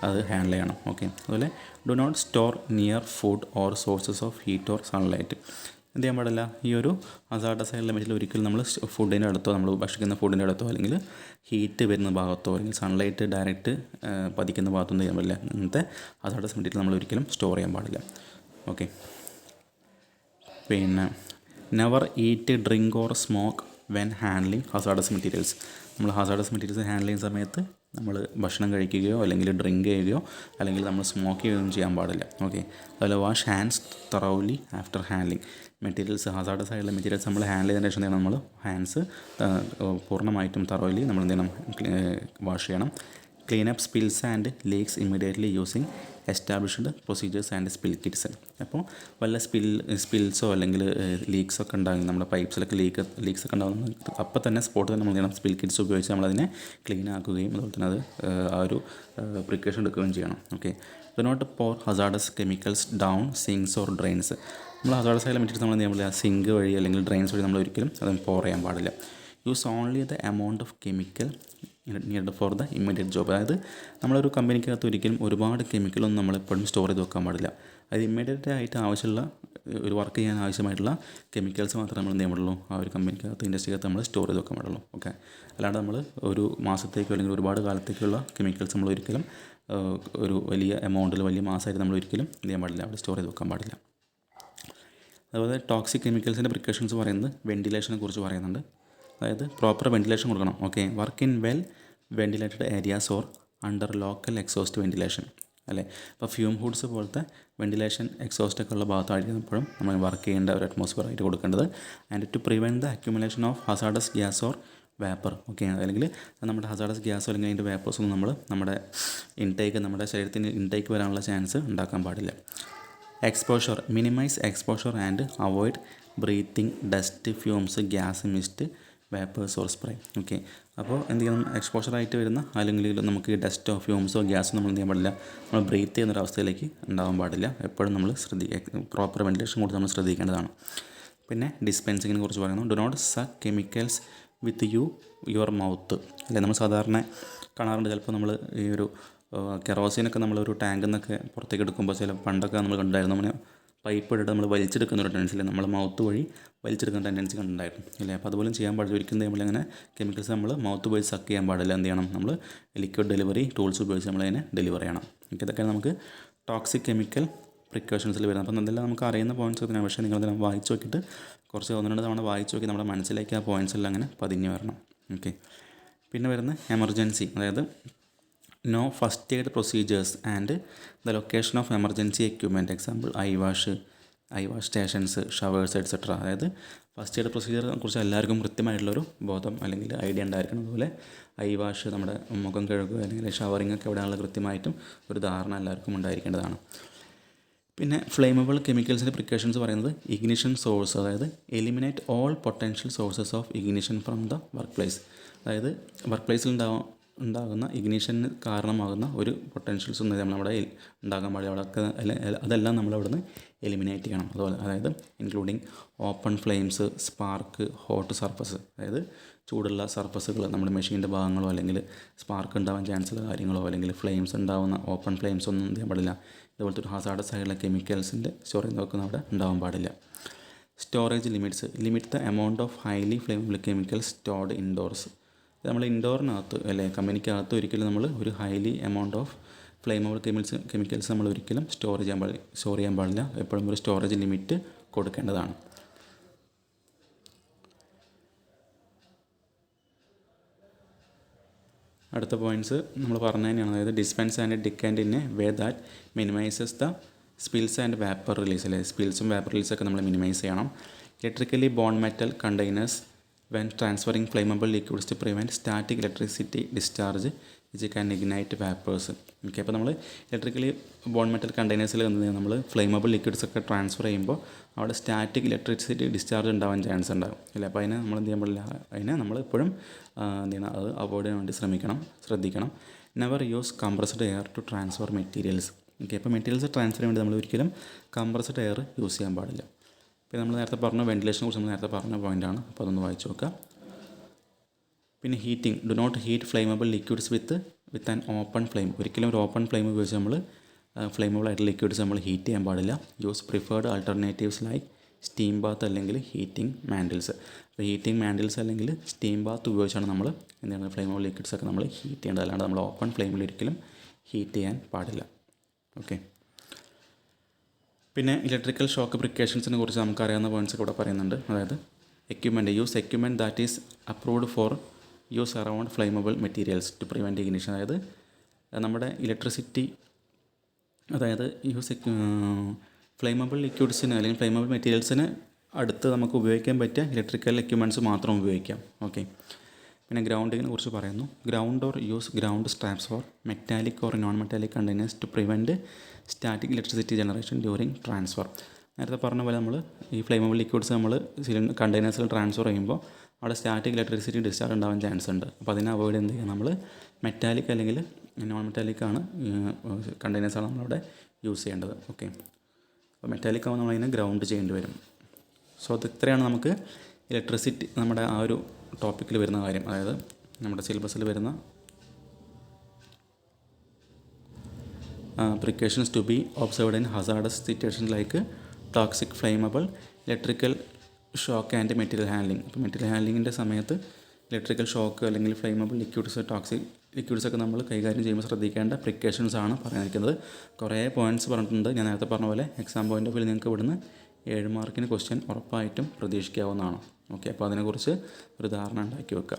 അത് ഹാൻഡിൽ ചെയ്യണം. ഓക്കെ, അതുപോലെ do not store near food or sources of heat or sunlight. എന്ത് ചെയ്യാൻ പാടില്ല, ഈ ഒരു ഹസാർഡസ് ആയിട്ടുള്ള മെറ്റീരിയൽ ഒരിക്കലും നമ്മൾ ഫുഡിൻ്റെ അടുത്തോ, നമ്മൾ ഭക്ഷിക്കുന്ന ഫുഡിൻ്റെ അടുത്തോ, അല്ലെങ്കിൽ ഹീറ്റ് വരുന്ന ഭാഗത്തോ, അല്ലെങ്കിൽ സൺലൈറ്റ് ഡയറക്റ്റ് പതിക്കുന്ന ഭാഗത്തൊന്നും ചെയ്യാൻ പാടില്ല. ഇങ്ങനത്തെ ഹസാർഡസ് മെറ്റീരിയൽ നമ്മൾ ഒരിക്കലും സ്റ്റോർ ചെയ്യാൻ പാടില്ല. ഓക്കെ, പിന്നെ never eat, drink or smoke when handling hazardous materials. നമ്മൾ ഹസാർഡസ് മെറ്റീരിയൽസ് ഹാൻഡിൽ ചെയ്യുന്ന സമയത്ത് നമ്മൾ ഭക്ഷണം കഴിക്കുകയോ അല്ലെങ്കിൽ ഡ്രിങ്ക് ചെയ്യുകയോ അല്ലെങ്കിൽ നമ്മൾ സ്മോക്ക് ചെയ്യുകയൊന്നും ചെയ്യാൻ പാടില്ല. ഓക്കെ, അതുപോലെ wash hands thoroughly after handling materials. Hazardous ആയിട്ടുള്ള മെറ്റീരിയൽസ് നമ്മൾ ഹാൻഡിൽ ചെയ്തതിന് ശേഷം നമ്മൾ ഹാൻഡ്സ് പൂർണ്ണമായിട്ടും തറൗലി നമ്മൾ എന്ത് ചെയ്യണം, വാഷ് ചെയ്യണം. Clean up spills and leaks immediately using established procedures and spill kits. അപ്പോൾ വല്ല സ്പിൽസോ അല്ലെങ്കിൽ ലീക്സ് ഒക്കെ ഉണ്ടാകും, നമ്മുടെ പൈപ്പ്സിലൊക്കെ ലീക്സ് ഒക്കെ ഉണ്ടാകുന്ന അപ്പോൾ തന്നെ സ്പോട്ട് തന്നെ നമ്മൾ ചെയ്യണം, സ്പിൽ കിറ്റ്സ് ഉപയോഗിച്ച് നമ്മളതിനെ ക്ലീൻ ആക്കുകയും അതുപോലെ തന്നെ അത് ആ ഒരു പ്രിക്കോഷൻ എടുക്കുകയും ചെയ്യണം. Okay, do not pour hazardous chemicals down sinks or drains. നമ്മൾ ഹസാർഡസ് ആയിട്ടുള്ള മെറ്റീരിയൽസ് നമ്മൾ എന്ത് ചെയ്യാൻ പാടില്ല, സിങ്ക് വഴി അല്ലെങ്കിൽ ഡ്രെയിൻസ് വഴി നമ്മൾ ഒരിക്കലും അത് പോർ ചെയ്യാൻ പാടില്ല. Use only the amount of chemical need for the immediate job. അതായത് നമ്മളൊരു കമ്പനിക്കകത്ത് ഒരിക്കലും ഒരുപാട് കെമിക്കലൊന്നും നമ്മളെപ്പോഴും സ്റ്റോർ ചെയ്ത് വെക്കാൻ പാടില്ല. അത് ഇമ്മീഡിയറ്റ് ആയിട്ട് ആവശ്യമുള്ള ഒരു വർക്ക് ചെയ്യാൻ ആവശ്യമായിട്ടുള്ള കെമിക്കൽസ് മാത്രമേ നമ്മൾ എന്ത് ചെയ്യാൻ പാടുള്ളൂ, ആ ഒരു കമ്പനിക്കകത്ത് ഇൻഡസ്ട്രിക്കകത്ത് നമ്മൾ സ്റ്റോർ ചെയ്ത് വെക്കാൻ പാടുള്ളൂ. ഓക്കെ, അല്ലാണ്ട് നമ്മൾ ഒരു മാസത്തേക്കോ അല്ലെങ്കിൽ ഒരുപാട് കാലത്തേക്കുള്ള കെമിക്കൽസ് നമ്മൾ ഒരിക്കലും ഒരു വലിയ എമൗണ്ടിൽ വലിയ മാസമായിട്ട് നമ്മൾ ഒരിക്കലും എന്ത് ചെയ്യാൻ പാടില്ല, അവിടെ സ്റ്റോർ ചെയ്ത് വെക്കാൻ പാടില്ല. അതുപോലെ ടോക്സിക് കെമിക്കൽസിൻ്റെ പ്രിക്കോഷൻസ് പറയുന്നത് വെൻറ്റിലേഷനെ കുറിച്ച് പറയുന്നുണ്ട്. അതായത് പ്രോപ്പർ വെൻറ്റിലേഷൻ കൊടുക്കണം. Okay, work in well ventilated areas or under local exhaust ventilation അല്ലേ. ഇപ്പോൾ ഫ്യൂം ഹുഡ്സ് പോലത്തെ വെൻറ്റിലേഷൻ എക്സോസ്റ്റൊക്കെ ഉള്ള ഭാഗത്തായിരിക്കും എപ്പോഴും നമ്മൾ വർക്ക് ചെയ്യേണ്ട ഒരു അറ്റ്മോസ്ഫിയർ ആയിട്ട് കൊടുക്കേണ്ടത്. And to prevent the accumulation of hazardous gas or vapour. Okay, അല്ലെങ്കിൽ നമ്മുടെ ഹസാർഡസ് ഗ്യാസ് അല്ലെങ്കിൽ അതിൻ്റെ വേപ്പേഴ്സ് ഒന്നും നമ്മൾ നമ്മുടെ നമ്മുടെ ശരീരത്തിന് ഇൻടേക്ക് വരാനുള്ള ചാൻസ് ഉണ്ടാക്കാൻ പാടില്ല. Exposure, minimise exposure and avoid breathing dust, fumes, gas, mist, vapours or spray. Okay, അപ്പോൾ എന്ത് ചെയ്യണം, എക്സ്പോഷറായിട്ട് വരുന്ന അല്ലെങ്കിൽ നമുക്ക് ഡസ്റ്റോ ഫ്യൂംസോ ഗ്യാസോ നമ്മൾ എന്ത് ചെയ്യാൻ പാടില്ല, നമ്മൾ ബ്രീത്ത് ചെയ്യുന്നൊരവസ്ഥയിലേക്ക് ഉണ്ടാകാൻ പാടില്ല. എപ്പോഴും നമ്മൾ പ്രോപ്പർ വെൻറ്റിലേഷൻ കൊടുത്ത് നമ്മൾ ശ്രദ്ധിക്കേണ്ടതാണ്. പിന്നെ ഡിസ്പെൻസിങ്ങിനെ കുറിച്ച് പറയുന്നു. Do not suck chemicals with your mouth അല്ലേ. നമ്മൾ സാധാരണ കാണാറുണ്ട്, ചിലപ്പോൾ നമ്മൾ ഈ ഒരു കെറോസിനൊക്കെ നമ്മളൊരു ടാങ്കിൽ നിന്നൊക്കെ പുറത്തേക്ക് എടുക്കുമ്പോൾ പണ്ടൊക്കെ നമ്മൾ കണ്ടായിരുന്നു, നമ്മൾ പൈപ്പ് ഇട്ടിട്ട് നമ്മൾ വലിച്ചെടുക്കുന്ന ഒരു ടെൻഡൻസി, നമ്മൾ മൗത്ത് വഴി വലിച്ചെടുക്കുന്ന ടെൻഡൻസി കണ്ടിട്ടുണ്ടായിരുന്നു അല്ലേ. അപ്പോൾ അതുപോലും ചെയ്യാൻ പാടില്ല. ഒരിക്കലും നമ്മൾ അങ്ങനെ കെമിക്കൽസ് നമ്മൾ മൗത്ത് ഉപയോഗിച്ച് സക്ക് ചെയ്യാൻ പാടില്ല. എന്ത് ചെയ്യണം, നമ്മൾ ലിക്വിഡ് ഡെലിവറി ടൂൾസ് ഉപയോഗിച്ച് നമ്മളതിനെ ഡെലിവർ ചെയ്യണം. ഇതൊക്കെയാണ് നമുക്ക് ടോക്സിക് കെമിക്കൽ പ്രിക്കോഷൻസിൽ വരുന്നത്. അപ്പോൾ എന്തെല്ലാം നമുക്ക് അറിയുന്ന പോയിൻറ്റ്സ് ഒക്കെ, പക്ഷേ നിങ്ങളതിനെ വായിച്ച് നോക്കിയിട്ട് കുറച്ച് 1-2 തവണ വായിച്ച് നോക്കി നമ്മുടെ മനസ്സിലേക്ക് ആ പോയിൻറ്റ്സ് എല്ലാം അങ്ങനെ പതിഞ്ഞ് വരണം. ഓക്കെ, പിന്നെ വരുന്ന എമർജൻസി, അതായത് know first aid procedures and the location of emergency equipment. Example eye wash stations, showers etcetera. അതായത് ഫസ്റ്റ് എയ്ഡ് പ്രൊസീജിയറിനെ കുറിച്ച് എല്ലാവർക്കും കൃത്യമായിട്ടുള്ളൊരു ബോധം അല്ലെങ്കിൽ ഐഡിയ ഉണ്ടായിരിക്കണം. അതുപോലെ ഐ വാഷ്, നമ്മുടെ മുഖം കഴുകുക അല്ലെങ്കിൽ ഷവറിങ് ഒക്കെ എവിടെയാണുള്ള കൃത്യമായിട്ടും ഒരു ധാരണ എല്ലാവർക്കും ഉണ്ടായിരിക്കേണ്ടതാണ്. പിന്നെ ഫ്ലെയിമബിൾ കെമിക്കൽസിൻ്റെ പ്രിക്കോഷൻസ് പറയുന്നത് ഇഗ്നിഷൻ സോഴ്സ്, അതായത് eliminate all potential sources of ignition from the work place. അതായത് വർക്ക് പ്ലേസിൽ ഉണ്ടാകുന്ന ഇഗ്നിഷന് കാരണമാകുന്ന ഒരു പൊട്ടൻഷ്യൽസ് ഒന്നും നമ്മളവിടെ ഉണ്ടാകാൻ പാടില്ല. അവിടെയൊക്കെ അതെല്ലാം നമ്മളവിടുന്ന് എലിമിനേറ്റ് ചെയ്യണം. അതുപോലെ അതായത് including open flames, spark, hot surface, അതായത് ചൂടുള്ള സർഫസുകൾ, നമ്മുടെ മെഷീൻ്റെ ഭാഗങ്ങളോ അല്ലെങ്കിൽ സ്പാർക്ക് ഉണ്ടാവാൻ ചാൻസുള്ള കാര്യങ്ങളോ അല്ലെങ്കിൽ ഫ്ലെയിംസ് ഉണ്ടാകുന്ന ഓപ്പൺ ഫ്ലെയിംസ് ഒന്നും ചെയ്യാൻ പാടില്ല. ഇതുപോലത്തെ ഒരു ഹസാർഡസ് ആയിട്ടുള്ള കെമിക്കൽസിൻ്റെ സ്റ്റോർ ചെയ്ത് വെക്കുന്ന അവിടെ ഉണ്ടാവാൻ പാടില്ല. Storage limits, limit the amount of highly flammable chemicals stored indoors. നമ്മൾ ഇൻഡോറിനകത്ത് അല്ലെ കമ്പനിക്കകത്ത് ഒരിക്കലും നമ്മൾ ഒരു highly amount of flammable chemicals നമ്മൾ ഒരിക്കലും സ്റ്റോർ ചെയ്യാൻ പാടില്ല. എപ്പോഴും ഒരു സ്റ്റോറേജ് ലിമിറ്റ് കൊടുക്കേണ്ടതാണ്. അടുത്ത പോയിൻറ്റ്സ് നമ്മൾ പറഞ്ഞു തന്നെയാണ്. അതായത് dispense and decant in a way that minimises the spills and vapour release അല്ലേ. സ്പിൽസും വേപ്പർ റിലീസൊക്കെ നമ്മൾ മിനിമൈസ് ചെയ്യണം. Electrically bond metal containers when transferring flammable liquids to prevent static electricity discharge which can ignite vapors. Okay, അപ്പോൾ നമ്മൾ electrically bond metal കണ്ടെയ്നേഴ്സിൽ നമ്മൾ flammable liquids ഒക്കെ transfer ചെയ്യുമ്പോൾ അവിടെ സ്റ്റാറ്റിക് ഇലക്ട്രിസിറ്റി ഡിസ്ചാർജ് ഉണ്ടാവാൻ ചാൻസ് ഉണ്ടാകും അല്ലേ. അപ്പോൾ അതിനെ നമ്മൾ എന്ത് ചെയ്യാൻ പാടില്ല, അതിനെ നമ്മൾ എപ്പോഴും എന്ത് ചെയ്യണം, അത് അവോയ്ഡ് ചെയ്യാൻ വേണ്ടി ശ്രദ്ധിക്കണം. Never use compressed air to transfer materials. Okay, അപ്പോൾ മെറ്റീരിയൽസ് ട്രാൻസ്ഫർ ചെയ്യാൻ വേണ്ടി നമ്മൾ ഒരിക്കലും കംപ്രസ്ഡ് എയർ യൂസ് ചെയ്യാൻ പാടില്ല. പിന്നെ നമ്മൾ നേരത്തെ പറഞ്ഞ വെന്റിലേഷനെ കുറിച്ച് നമ്മൾ നേരത്തെ പറഞ്ഞ പോയിൻ്റാണ്, അപ്പോൾ അതൊന്ന് വായിച്ച് നോക്കാം. പിന്നെ heating, do not heat flammable liquids with an open flame. ഒരിക്കലും ഒരു ഓപ്പൺ ഫ്ലെയിം ഉപയോഗിച്ച് നമ്മൾ ഫ്ലെയിമബിൾ ആയിട്ടുള്ള ലിക്വിഡ്സ് നമ്മൾ ഹീറ്റ് ചെയ്യാൻ പാടില്ല. Use preferred alternatives like steam Baat അല്ലെങ്കിൽ ഹീറ്റിംഗ് മാൻഡിൽസ്. അപ്പോൾ ഹീറ്റിംഗ് മാൻഡിൽസ് അല്ലെങ്കിൽ സ്റ്റീം ബാത്ത് ഉപയോഗിച്ചാണ് നമ്മൾ എന്താണ് ഫ്ലെയിമബിൾ ലിക്വിഡ്സ് ഒക്കെ നമ്മൾ ഹീറ്റ് ചെയ്യേണ്ടത്. അല്ലാണ്ട് നമ്മൾ ഓപ്പൺ ഫ്ലെയിമിൽ ഒരിക്കലും ഹീറ്റ് ചെയ്യാൻ പാടില്ല. ഓക്കെ, പിന്നെ ഇലക്ട്രിക്കൽ ഷോക്ക് പ്രിക്കോഷൻസിനെ കുറിച്ച് നമുക്കറിയാവുന്ന പോയിൻറ്റ്സ് ഒക്കെ ഇവിടെ പറയുന്നുണ്ട്. അതായത് equipment, use equipment that is approved for use around flammable materials to prevent ignition. അതായത് നമ്മുടെ ഇലക്ട്രിസിറ്റി, അതായത് യൂസ് ഫ്ലെയിമബിൾ ലിക്വിഡ്സിന് അല്ലെങ്കിൽ ഫ്ലെയിമബിൾ മെറ്റീരിയൽസിന് അടുത്ത് നമുക്ക് ഉപയോഗിക്കാൻ പറ്റിയ ഇലക്ട്രിക്കൽ എക്യുപ്മെൻറ്റ്സ് മാത്രം ഉപയോഗിക്കാം. ഓക്കെ, പിന്നെ ഗ്രൗണ്ടിങ്ങിനെ കുറിച്ച് പറയുന്നു. Ground or use ground straps for metallic or non metallic containers to prevent static electricity generation during transfer. നേരത്തെ പറഞ്ഞ പോലെ നമ്മൾ ഈ ഫ്ലെയിമബിൾ ലിക്വിഡ്സ് നമ്മൾ കണ്ടെയ്നേഴ്സിൽ ട്രാൻസ്ഫർ ചെയ്യുമ്പോൾ അവിടെ സ്റ്റാറ്റിക് ഇലക്ട്രിസിറ്റി ഡിസ്ചാർജ് ഉണ്ടാവാൻ ചാൻസ് ഉണ്ട്. അപ്പോൾ അതിനെ അവോയ്ഡ് എന്ത് ചെയ്യുക, നമ്മൾ മെറ്റാലിക് അല്ലെങ്കിൽ നോൺ മെറ്റാലിക്കാണ് കണ്ടെയ്നേഴ്സാണ് നമ്മളവിടെ യൂസ് ചെയ്യേണ്ടത്. ഓക്കെ, അപ്പോൾ മെറ്റാലിക് ആകുമ്പോൾ നമ്മളതിനെ ഗ്രൗണ്ട് ചെയ്യേണ്ടി വരും. സോ അത് ഇത്രയാണ് നമുക്ക് ഇലക്ട്രിസിറ്റി നമ്മുടെ ആ ഒരു ടോപ്പിക്കിൽ വരുന്ന കാര്യം. അതായത് നമ്മുടെ സിലബസിൽ വരുന്ന precautions to be observed in hazardous situations like toxic flammable electrical shock and material handling. അപ്പോൾ മെറ്റീരിയൽ ഹാൻഡ്ലിങ്ങിൻ്റെ സമയത്ത് ഇലക്ട്രിക്കൽ ഷോക്ക് അല്ലെങ്കിൽ ഫ്ലെയിമബിൾ ലിക്വിഡ്സ്, ടോക്സിക് ലിക്വിഡ്സ് ഒക്കെ നമ്മൾ കൈകാര്യം ചെയ്യുമ്പോൾ ശ്രദ്ധിക്കേണ്ട പ്രിക്കോഷൻസ് ആണ് പറഞ്ഞിരിക്കുന്നത്. കുറേ പോയിൻറ്റ്സ് പറഞ്ഞിട്ടുണ്ട്. ഞാൻ നേരത്തെ പറഞ്ഞ പോലെ എക്സാം പോയിൻ്റ് ഓഫ് വ്യൂ നിങ്ങൾക്ക് ഇവിടുന്ന് 7 മാർക്കിന് ക്വസ്റ്റ്യൻ ഉറപ്പായിട്ടും പ്രതീക്ഷിക്കാവുന്നതാണ്. ഓക്കെ, അപ്പോൾ അതിനെക്കുറിച്ച് ഒരു ധാരണ ഉണ്ടാക്കി വെക്കുക.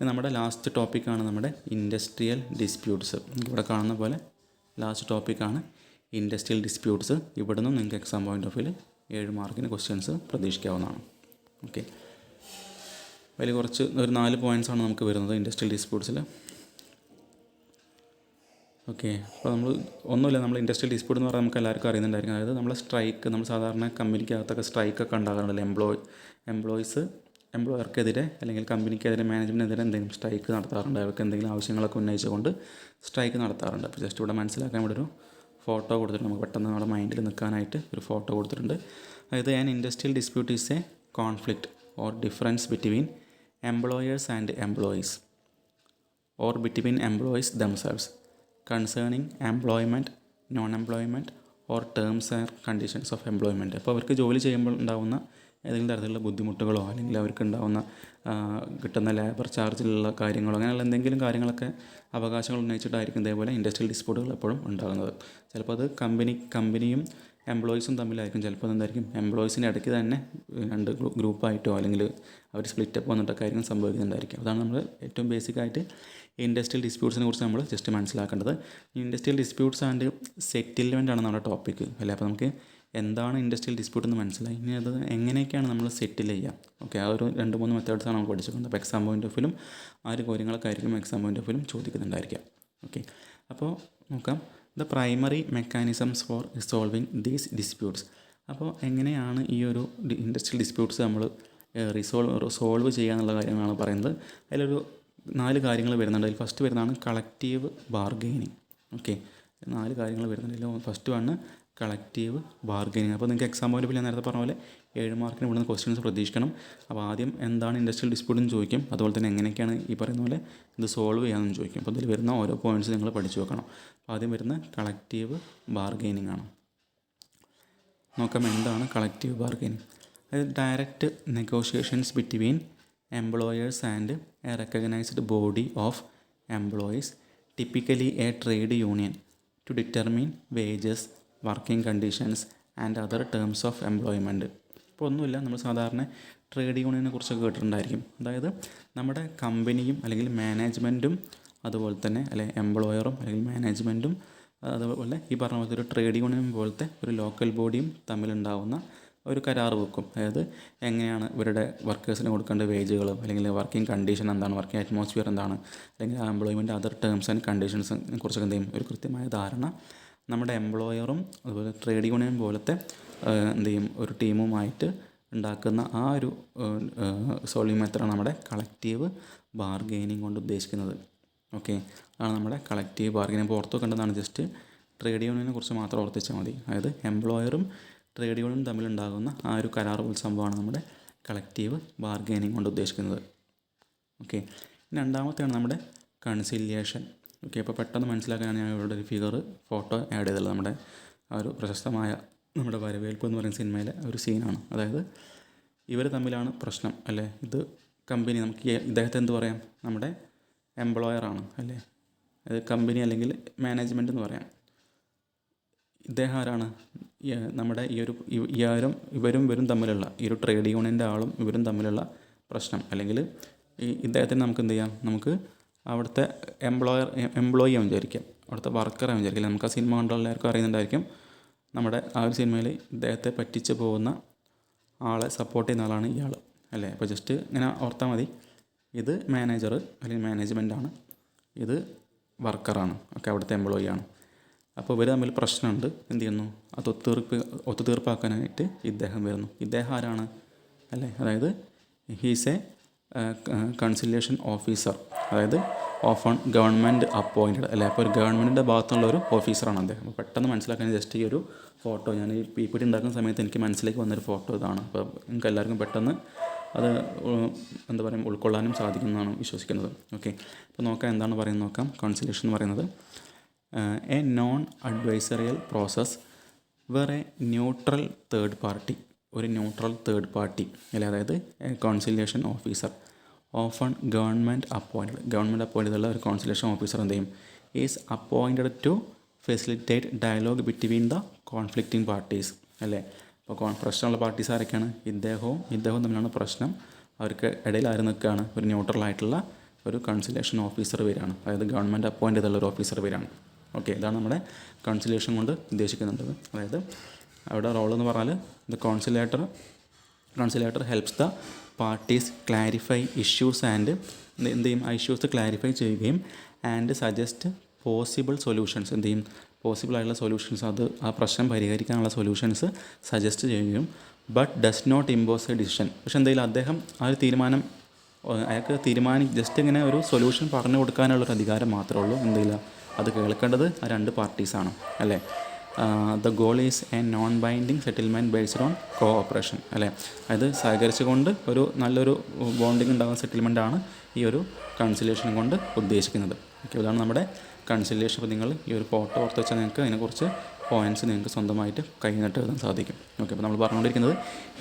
നമ്മുടെ ലാസ്റ്റ് ടോപ്പിക്കാണ് നമ്മുടെ ഇൻഡസ്ട്രിയൽ ഡിസ്പ്യൂട്ട്സ്. ഇവിടെ കാണുന്ന പോലെ ലാസ്റ്റ് ടോപ്പിക്കാണ് ഇൻഡസ്ട്രിയൽ ഡിസ്പ്യൂട്ട്സ്. ഇവിടെ നിന്നും നിങ്ങൾക്ക് എക്സാം പോയിൻ്റ് ഓഫ് വ്യൂ 7 മാർക്കിന് ക്വസ്റ്റ്യൻസ് പ്രതീക്ഷിക്കാവുന്നതാണ്. ഓക്കെ, അതിൽ കുറച്ച് ഒരു 4 പോയിൻറ്റ്സാണ് നമുക്ക് വരുന്നത് ഇൻഡസ്ട്രിയൽ ഡിസ്പ്യൂട്ട്സിൽ. ഓക്കെ, അപ്പോൾ നമ്മൾ ഇൻഡസ്ട്രിയൽ ഡിസ്പ്യൂട്ട് എന്ന് പറഞ്ഞാൽ നമുക്ക് എല്ലാവർക്കും അറിയുന്നുണ്ടായിരിക്കും. അതായത് നമ്മൾ സ്ട്രൈക്ക്, നമ്മൾ സാധാരണ കമ്പനിക്കകത്തൊക്കെ സ്ട്രൈക്കൊക്കെ ഉണ്ടാകാറുണ്ടല്ലോ. എംപ്ലോയർക്കെതിരെ അല്ലെങ്കിൽ കമ്പനിക്കെതിരെ, മാനേജ്മെൻറ്റിനെതിരെ എന്തെങ്കിലും സ്ട്രൈക്ക് നടത്താറുണ്ട്. അവർക്ക് എന്തെങ്കിലും ആവശ്യങ്ങളൊക്കെ ഉന്നയിച്ചുകൊണ്ട് സ്ട്രൈക്ക് നടത്താറുണ്ട്. അപ്പോൾ ജസ്റ്റ് ഇവിടെ മനസ്സിലാക്കാൻ ഇവിടെ ഒരു ഫോട്ടോ കൊടുത്തിട്ടുണ്ട്. നമുക്ക് പെട്ടെന്ന് നമ്മുടെ മൈൻഡിൽ നിൽക്കാനായിട്ട് ഒരു ഫോട്ടോ കൊടുത്തിട്ടുണ്ട്. അതായത് an industrial dispute is A conflict or difference between employers and employees or between employees themselves concerning employment, non employment or terms and conditions of employment. അപ്പോൾ അവർക്ക് ജോലി ചെയ്യുമ്പോൾ ഉണ്ടാകുന്ന ഏതെങ്കിലും തരത്തിലുള്ള ബുദ്ധിമുട്ടുകളോ അല്ലെങ്കിൽ അവർക്ക് ഉണ്ടാകുന്ന കിട്ടുന്ന ലേബർ ചാർജിലുള്ള കാര്യങ്ങളോ അങ്ങനെയുള്ള എന്തെങ്കിലും കാര്യങ്ങളൊക്കെ അവകാശങ്ങൾ ഉന്നയിച്ചിട്ടായിരിക്കും ഇതേപോലെ ഇൻഡസ്ട്രിയൽ ഡിസ്പ്യൂട്ടുകൾ എപ്പോഴും ഉണ്ടാകുന്നത്. ചിലപ്പോൾ അത് കമ്പനിയും എംപ്ലോയീസും തമ്മിലായിരിക്കും. ചിലപ്പോൾ എന്തായിരിക്കും എംപ്ലോയീസിൻ്റെ ഇടയ്ക്ക് തന്നെ 2 ഗ്രൂപ്പായിട്ടോ അല്ലെങ്കിൽ അവർ സ്പ്ലിറ്റപ്പ് വന്നിട്ടൊക്കെ ആയിരിക്കും സംഭവിക്കുന്നുണ്ടായിരിക്കും. അതാണ് നമ്മൾ ഏറ്റവും ബേസിക്കായിട്ട് ഇൻഡസ്ട്രിയൽ ഡിസ്പ്യൂട്ട്സിനെ കുറിച്ച് നമ്മൾ ജസ്റ്റ് മനസ്സിലാക്കേണ്ടത്. ഇൻഡസ്ട്രിയൽ ഡിസ്പ്യൂട്ട്സ് ആൻഡ് സെറ്റിൽമെൻ്റ് ആണ് നമ്മുടെ ടോപ്പിക്ക് അല്ലേ. അപ്പോൾ നമുക്ക് എന്താണ് ഇൻഡസ്ട്രിയൽ ഡിസ്പ്യൂട്ട് എന്ന് മനസ്സിലായി. ഇനി അത് എങ്ങനെയൊക്കെയാണ് നമ്മൾ സെറ്റിൽ ചെയ്യുക. ഓക്കെ, ആ ഒരു 2-3 മെത്തേഡ്സാണ് നമ്മൾ പഠിച്ചിട്ടുണ്ട്. അപ്പോൾ എക്സാം പോയിൻ്റ് ഓഫ് വ്യൂലും ആ ഒരു കാര്യങ്ങളൊക്കെ ആയിരിക്കും എക്സാം പോയിൻ്റ് ഓഫ് വ്യൂലും ചോദിക്കുന്നുണ്ടായിരിക്കാം. ഓക്കെ, അപ്പോൾ നോക്കാം the primary mechanisms for resolving these disputes. അപ്പോൾ എങ്ങനെയാണ് ഈ ഒരു ഇൻഡസ്ട്രിയൽ ഡിസ്പ്യൂട്ട്സ് നമ്മൾ സോൾവ് ചെയ്യുക എന്നുള്ള കാര്യങ്ങളാണ് പറയുന്നത്. അതിലൊരു 4 കാര്യങ്ങൾ വരുന്നുണ്ട്. അതിൽ ഫസ്റ്റ് വരുന്നതാണ് കളക്റ്റീവ് ബാർഗെയിനിങ്. ഓക്കെ, 4 കാര്യങ്ങൾ വരുന്നുണ്ട്. അതിൽ ഫസ്റ്റ് വണ് കളക്റ്റീവ് ബാർഗെയിനിങ്. അപ്പോൾ നിങ്ങൾക്ക് എക്സാം പോയിൻ്റ് ഓഫ് വ്യൂ ഞാൻ നേരത്തെ പറഞ്ഞ പോലെ 7 മാർക്കിന് ഇവിടുന്ന് ക്വസ്റ്റ്യൻസ് പ്രതീക്ഷിക്കണം. അപ്പോൾ ആദ്യം എന്താണ് ഇൻഡസ്ട്രിയൽ ഡിസ്പ്യൂട്ട് എന്ന് ചോദിക്കും. അതുപോലെ തന്നെ എങ്ങനെയൊക്കെയാണ് ഈ പറയുന്ന പോലെ ഇത് സോൾവ് ചെയ്യാമെന്ന് ചോദിക്കും. അപ്പോൾ ഇതിൽ വരുന്ന ഓരോ പോയിൻറ്റ്സ് നിങ്ങൾ പഠിച്ചു വെക്കണം. അപ്പോൾ ആദ്യം വരുന്ന കളക്റ്റീവ് ബാർഗെയിനിങ് ആണ്. നോക്കാം എന്താണ് കളക്റ്റീവ് ബാർഗെയിനിങ്. അതായത് direct negotiations between employers and a recognised body of employees, typically a trade union, to determine wages, working conditions and other terms of employment. ഇപ്പോൾ ഒന്നുമില്ല, നമ്മൾ സാധാരണ ട്രേഡ് യൂണിയനെ കുറിച്ചൊക്കെ കേട്ടിട്ടുണ്ടായിരിക്കും. അതായത് നമ്മുടെ കമ്പനിയും അല്ലെങ്കിൽ മാനേജ്മെൻറ്റും അതുപോലെ തന്നെ എംപ്ലോയറും അല്ലെങ്കിൽ മാനേജ്മെൻറ്റും അതുപോലെ ഈ പറഞ്ഞ പോലത്തെ ഒരു ട്രേഡ് യൂണിയൻ പോലത്തെ ഒരു ലോക്കൽ ബോഡിയും തമ്മിലുണ്ടാവുന്ന ഒരു കരാർ വെക്കും. അതായത് എങ്ങനെയാണ് ഇവരുടെ വർക്കേഴ്സിന് കൊടുക്കേണ്ട വേജുകൾ അല്ലെങ്കിൽ വർക്കിംഗ് കണ്ടീഷൻ എന്താണ്, വർക്കിംഗ് അറ്റ്മോസ്ഫിയർ എന്താണ്, അല്ലെങ്കിൽ ആ എംപ്ലോയ്മെൻറ്റ് അതർ ടേംസ് ആൻഡ് കണ്ടീഷൻസിനെ കുറിച്ചൊക്കെ എന്ത് ചെയ്യും ഒരു കൃത്യമായ ധാരണ നമ്മുടെ എംപ്ലോയറും അതുപോലെ ട്രേഡ് യൂണിയൻ പോലത്തെ എന്ത് ചെയ്യും ഒരു ടീമുമായിട്ട് ഉണ്ടാക്കുന്ന ആ ഒരു സോൾവിങ് മെത്തേഡാണ് നമ്മുടെ കളക്റ്റീവ് ബാർഗെയിനിങ് കൊണ്ട് ഉദ്ദേശിക്കുന്നത്. ഓക്കെ, അതാണ് നമ്മുടെ കളക്റ്റീവ് ബാർഗെയിനിങ്. പുറത്തു കണ്ടതാണ് ജസ്റ്റ് ട്രേഡ് യൂണിയനെ കുറിച്ച് മാത്രം ഓർത്തിച്ചാൽ മതി. അതായത് എംപ്ലോയറും ട്രേഡ് യൂണിയനും തമ്മിലുണ്ടാകുന്ന ആ ഒരു കരാർ പോൽ സംഭവമാണ് നമ്മുടെ കളക്റ്റീവ് ബാർഗെയിനിങ് കൊണ്ട് ഉദ്ദേശിക്കുന്നത്. ഓക്കെ, രണ്ടാമത്തെയാണ് നമ്മുടെ കൺസിലിയേഷൻ. ഓക്കെ, അപ്പോൾ പെട്ടെന്ന് മനസ്സിലാക്കാനാണ് ഞാൻ ഇവിടെ ഒരു ഫോട്ടോ ആഡ് ചെയ്തുള്ളത്. നമ്മുടെ ആ ഒരു പ്രശസ്തമായ നമ്മുടെ വരവേൽപ്പ് എന്ന് പറയുന്ന സിനിമയിലെ ഒരു സീനാണ്. അതായത് ഇവർ തമ്മിലാണ് പ്രശ്നം അല്ലേ. ഇത് കമ്പനി, നമുക്ക് ഇദ്ദേഹത്തെ എന്ത് പറയാം, നമ്മുടെ എംപ്ലോയറാണ് അല്ലേ. അത് കമ്പനി അല്ലെങ്കിൽ മാനേജ്മെൻറ്റ് എന്ന് പറയാം. ഇദ്ദേഹം ആരാണ്, നമ്മുടെ ഇവരും തമ്മിലുള്ള ഈ ഒരു ട്രേഡ് യൂണിയൻ്റെ ആളും ഇവരും തമ്മിലുള്ള പ്രശ്നം. അല്ലെങ്കിൽ ഇദ്ദേഹത്തിന് നമുക്ക് എന്ത് ചെയ്യാം, നമുക്ക് അവിടുത്തെ എംപ്ലോയി ആവും വിചാരിക്കാം, അവിടുത്തെ വർക്കറാവും വിചാരിക്കില്ല. നമുക്ക് ആ സിനിമ കണ്ടുള്ള എല്ലാവർക്കും അറിയുന്നുണ്ടായിരിക്കും. നമ്മുടെ ആ ഒരു സിനിമയിൽ ഇദ്ദേഹത്തെ പറ്റിച്ച് പോകുന്ന ആളെ സപ്പോർട്ട് ചെയ്യുന്ന ആളാണ് ഇയാൾ അല്ലേ. അപ്പോൾ ജസ്റ്റ് ഇങ്ങനെ ഓർത്താൽ മതി, ഇത് മാനേജർ അല്ലെങ്കിൽ മാനേജ്മെൻറ്റാണ്, ഇത് വർക്കറാണ്, ഒക്കെ അവിടുത്തെ എംപ്ലോയി ആണ്. അപ്പോൾ ഇവർ തമ്മിൽ പ്രശ്നമുണ്ട്. എന്ത് ചെയ്യുന്നു, അത് ഒത്തുതീർപ്പാക്കാനായിട്ട് ഇദ്ദേഹം വരുന്നു. ഇദ്ദേഹം ആരാണ് അല്ലേ, അതായത് ഹീസ് എ കൺസിലിയേഷൻ ഓഫീസർ, അതായത് ഓൺ ഗവൺമെൻറ് അപ്പോയിൻറ്റഡ് അല്ലേ. അപ്പോൾ ഒരു ഗവൺമെൻറ്റിൻ്റെ ഭാഗത്തുള്ള ഒരു ഓഫീസറാണ് അദ്ദേഹം. അപ്പോൾ പെട്ടെന്ന് മനസ്സിലാക്കാൻ ജസ്റ്റ് ഈ ഒരു ഫോട്ടോ, ഞാൻ ഈ PPT ഉണ്ടാക്കുന്ന സമയത്ത് എനിക്ക് മനസ്സിലേക്ക് വന്നൊരു ഫോട്ടോ ഇതാണ്. അപ്പോൾ നിങ്ങൾക്ക് എല്ലാവർക്കും പെട്ടെന്ന് അത് എന്താ പറയുക ഉൾക്കൊള്ളാനും സാധിക്കുന്നതാണ് വിശ്വസിക്കുന്നത്. ഓക്കെ, അപ്പോൾ നോക്കാം എന്താണ് പറയുന്നത് നോക്കാം. കൺസിലിയേഷൻ എന്ന് പറയുന്നത് a non adversarial process where a neutral third party, ഒരു ന്യൂട്രൽ തേർഡ് പാർട്ടി അല്ലേ, അതായത് conciliation officer often government appointed ഉള്ള ഒരു കൺസിലിയേഷൻ ഓഫീസർ എന്ത് ചെയ്യും, is appointed to facilitate dialogue between the conflicting parties അല്ലേ. അപ്പോൾ പ്രശ്നമുള്ള പാർട്ടീസ് ആരൊക്കെയാണ്, ഇദ്ദേഹവും തമ്മിലാണ് പ്രശ്നം. അവർക്ക് ഇടയിൽ ആര് നിൽക്കുകയാണ്, ഒരു ന്യൂട്രലായിട്ടുള്ള ഒരു കൺസിലിയേഷൻ ഓഫീസർ വരികയാണ്, അതായത് ഗവൺമെൻറ് അപ്പോയിൻറ്റ് ചെയ്തുള്ള ഒരു ഓഫീസർ വരികയാണ്. ഓക്കെ, ഇതാണ് നമ്മുടെ കൺസിലിയേഷൻ കൊണ്ട് ഉദ്ദേശിക്കുന്നുണ്ട്. അതായത് അവിടെ റോൾ എന്ന് പറഞ്ഞാൽ the conciliator helps the parties clarify issues and എന്ത് ചെയ്യും, ആ ഇഷ്യൂസ് ക്ലാരിഫൈ ചെയ്യുകയും ആൻഡ് സജസ്റ്റ് പോസിബിൾ സൊല്യൂഷൻസ്, എന്ത് ചെയ്യും, പോസിബിളായിട്ടുള്ള സൊല്യൂഷൻസ്, അത് ആ പ്രശ്നം പരിഹരിക്കാനുള്ള സൊല്യൂഷൻസ് സജസ്റ്റ് ചെയ്യുകയും but does not impose a decision. പക്ഷെ എന്തെങ്കിലും അദ്ദേഹം ആ ഒരു തീരുമാനം അയാൾക്ക് ജസ്റ്റ് ഇങ്ങനെ ഒരു സൊല്യൂഷൻ പറഞ്ഞു കൊടുക്കാനുള്ളൊരു അധികാരം മാത്രമേ ഉള്ളൂ. എന്തെങ്കിലും അത് കേൾക്കേണ്ടത് ആ രണ്ട് പാർട്ടീസാണ് അല്ലേ. The goal is A non binding settlement based on cooperation അല്ലേ. അത് സഹകരിച്ചുകൊണ്ട് ഒരു നല്ലൊരു ബോണ്ടിങ് ഉണ്ടാകുന്ന സെറ്റിൽമെൻറ്റാണ് ഈ ഒരു കൺസിലിയേഷൻ കൊണ്ട് ഉദ്ദേശിക്കുന്നത്. ഓക്കെ, ഇതാണ് നമ്മുടെ കൺസിലിയേഷൻ. അപ്പോൾ നിങ്ങൾ ഈ ഒരു ഫോട്ടോ ഓർത്ത് വെച്ചാൽ നിങ്ങൾക്ക് അതിനെക്കുറിച്ച് പോയിൻറ്റ്സ് നിങ്ങൾക്ക് സ്വന്തമായിട്ട് കൈന്നിട്ട് എഴുതാൻ സാധിക്കും. ഓക്കെ, അപ്പോൾ നമ്മൾ പറഞ്ഞുകൊണ്ടിരിക്കുന്നത്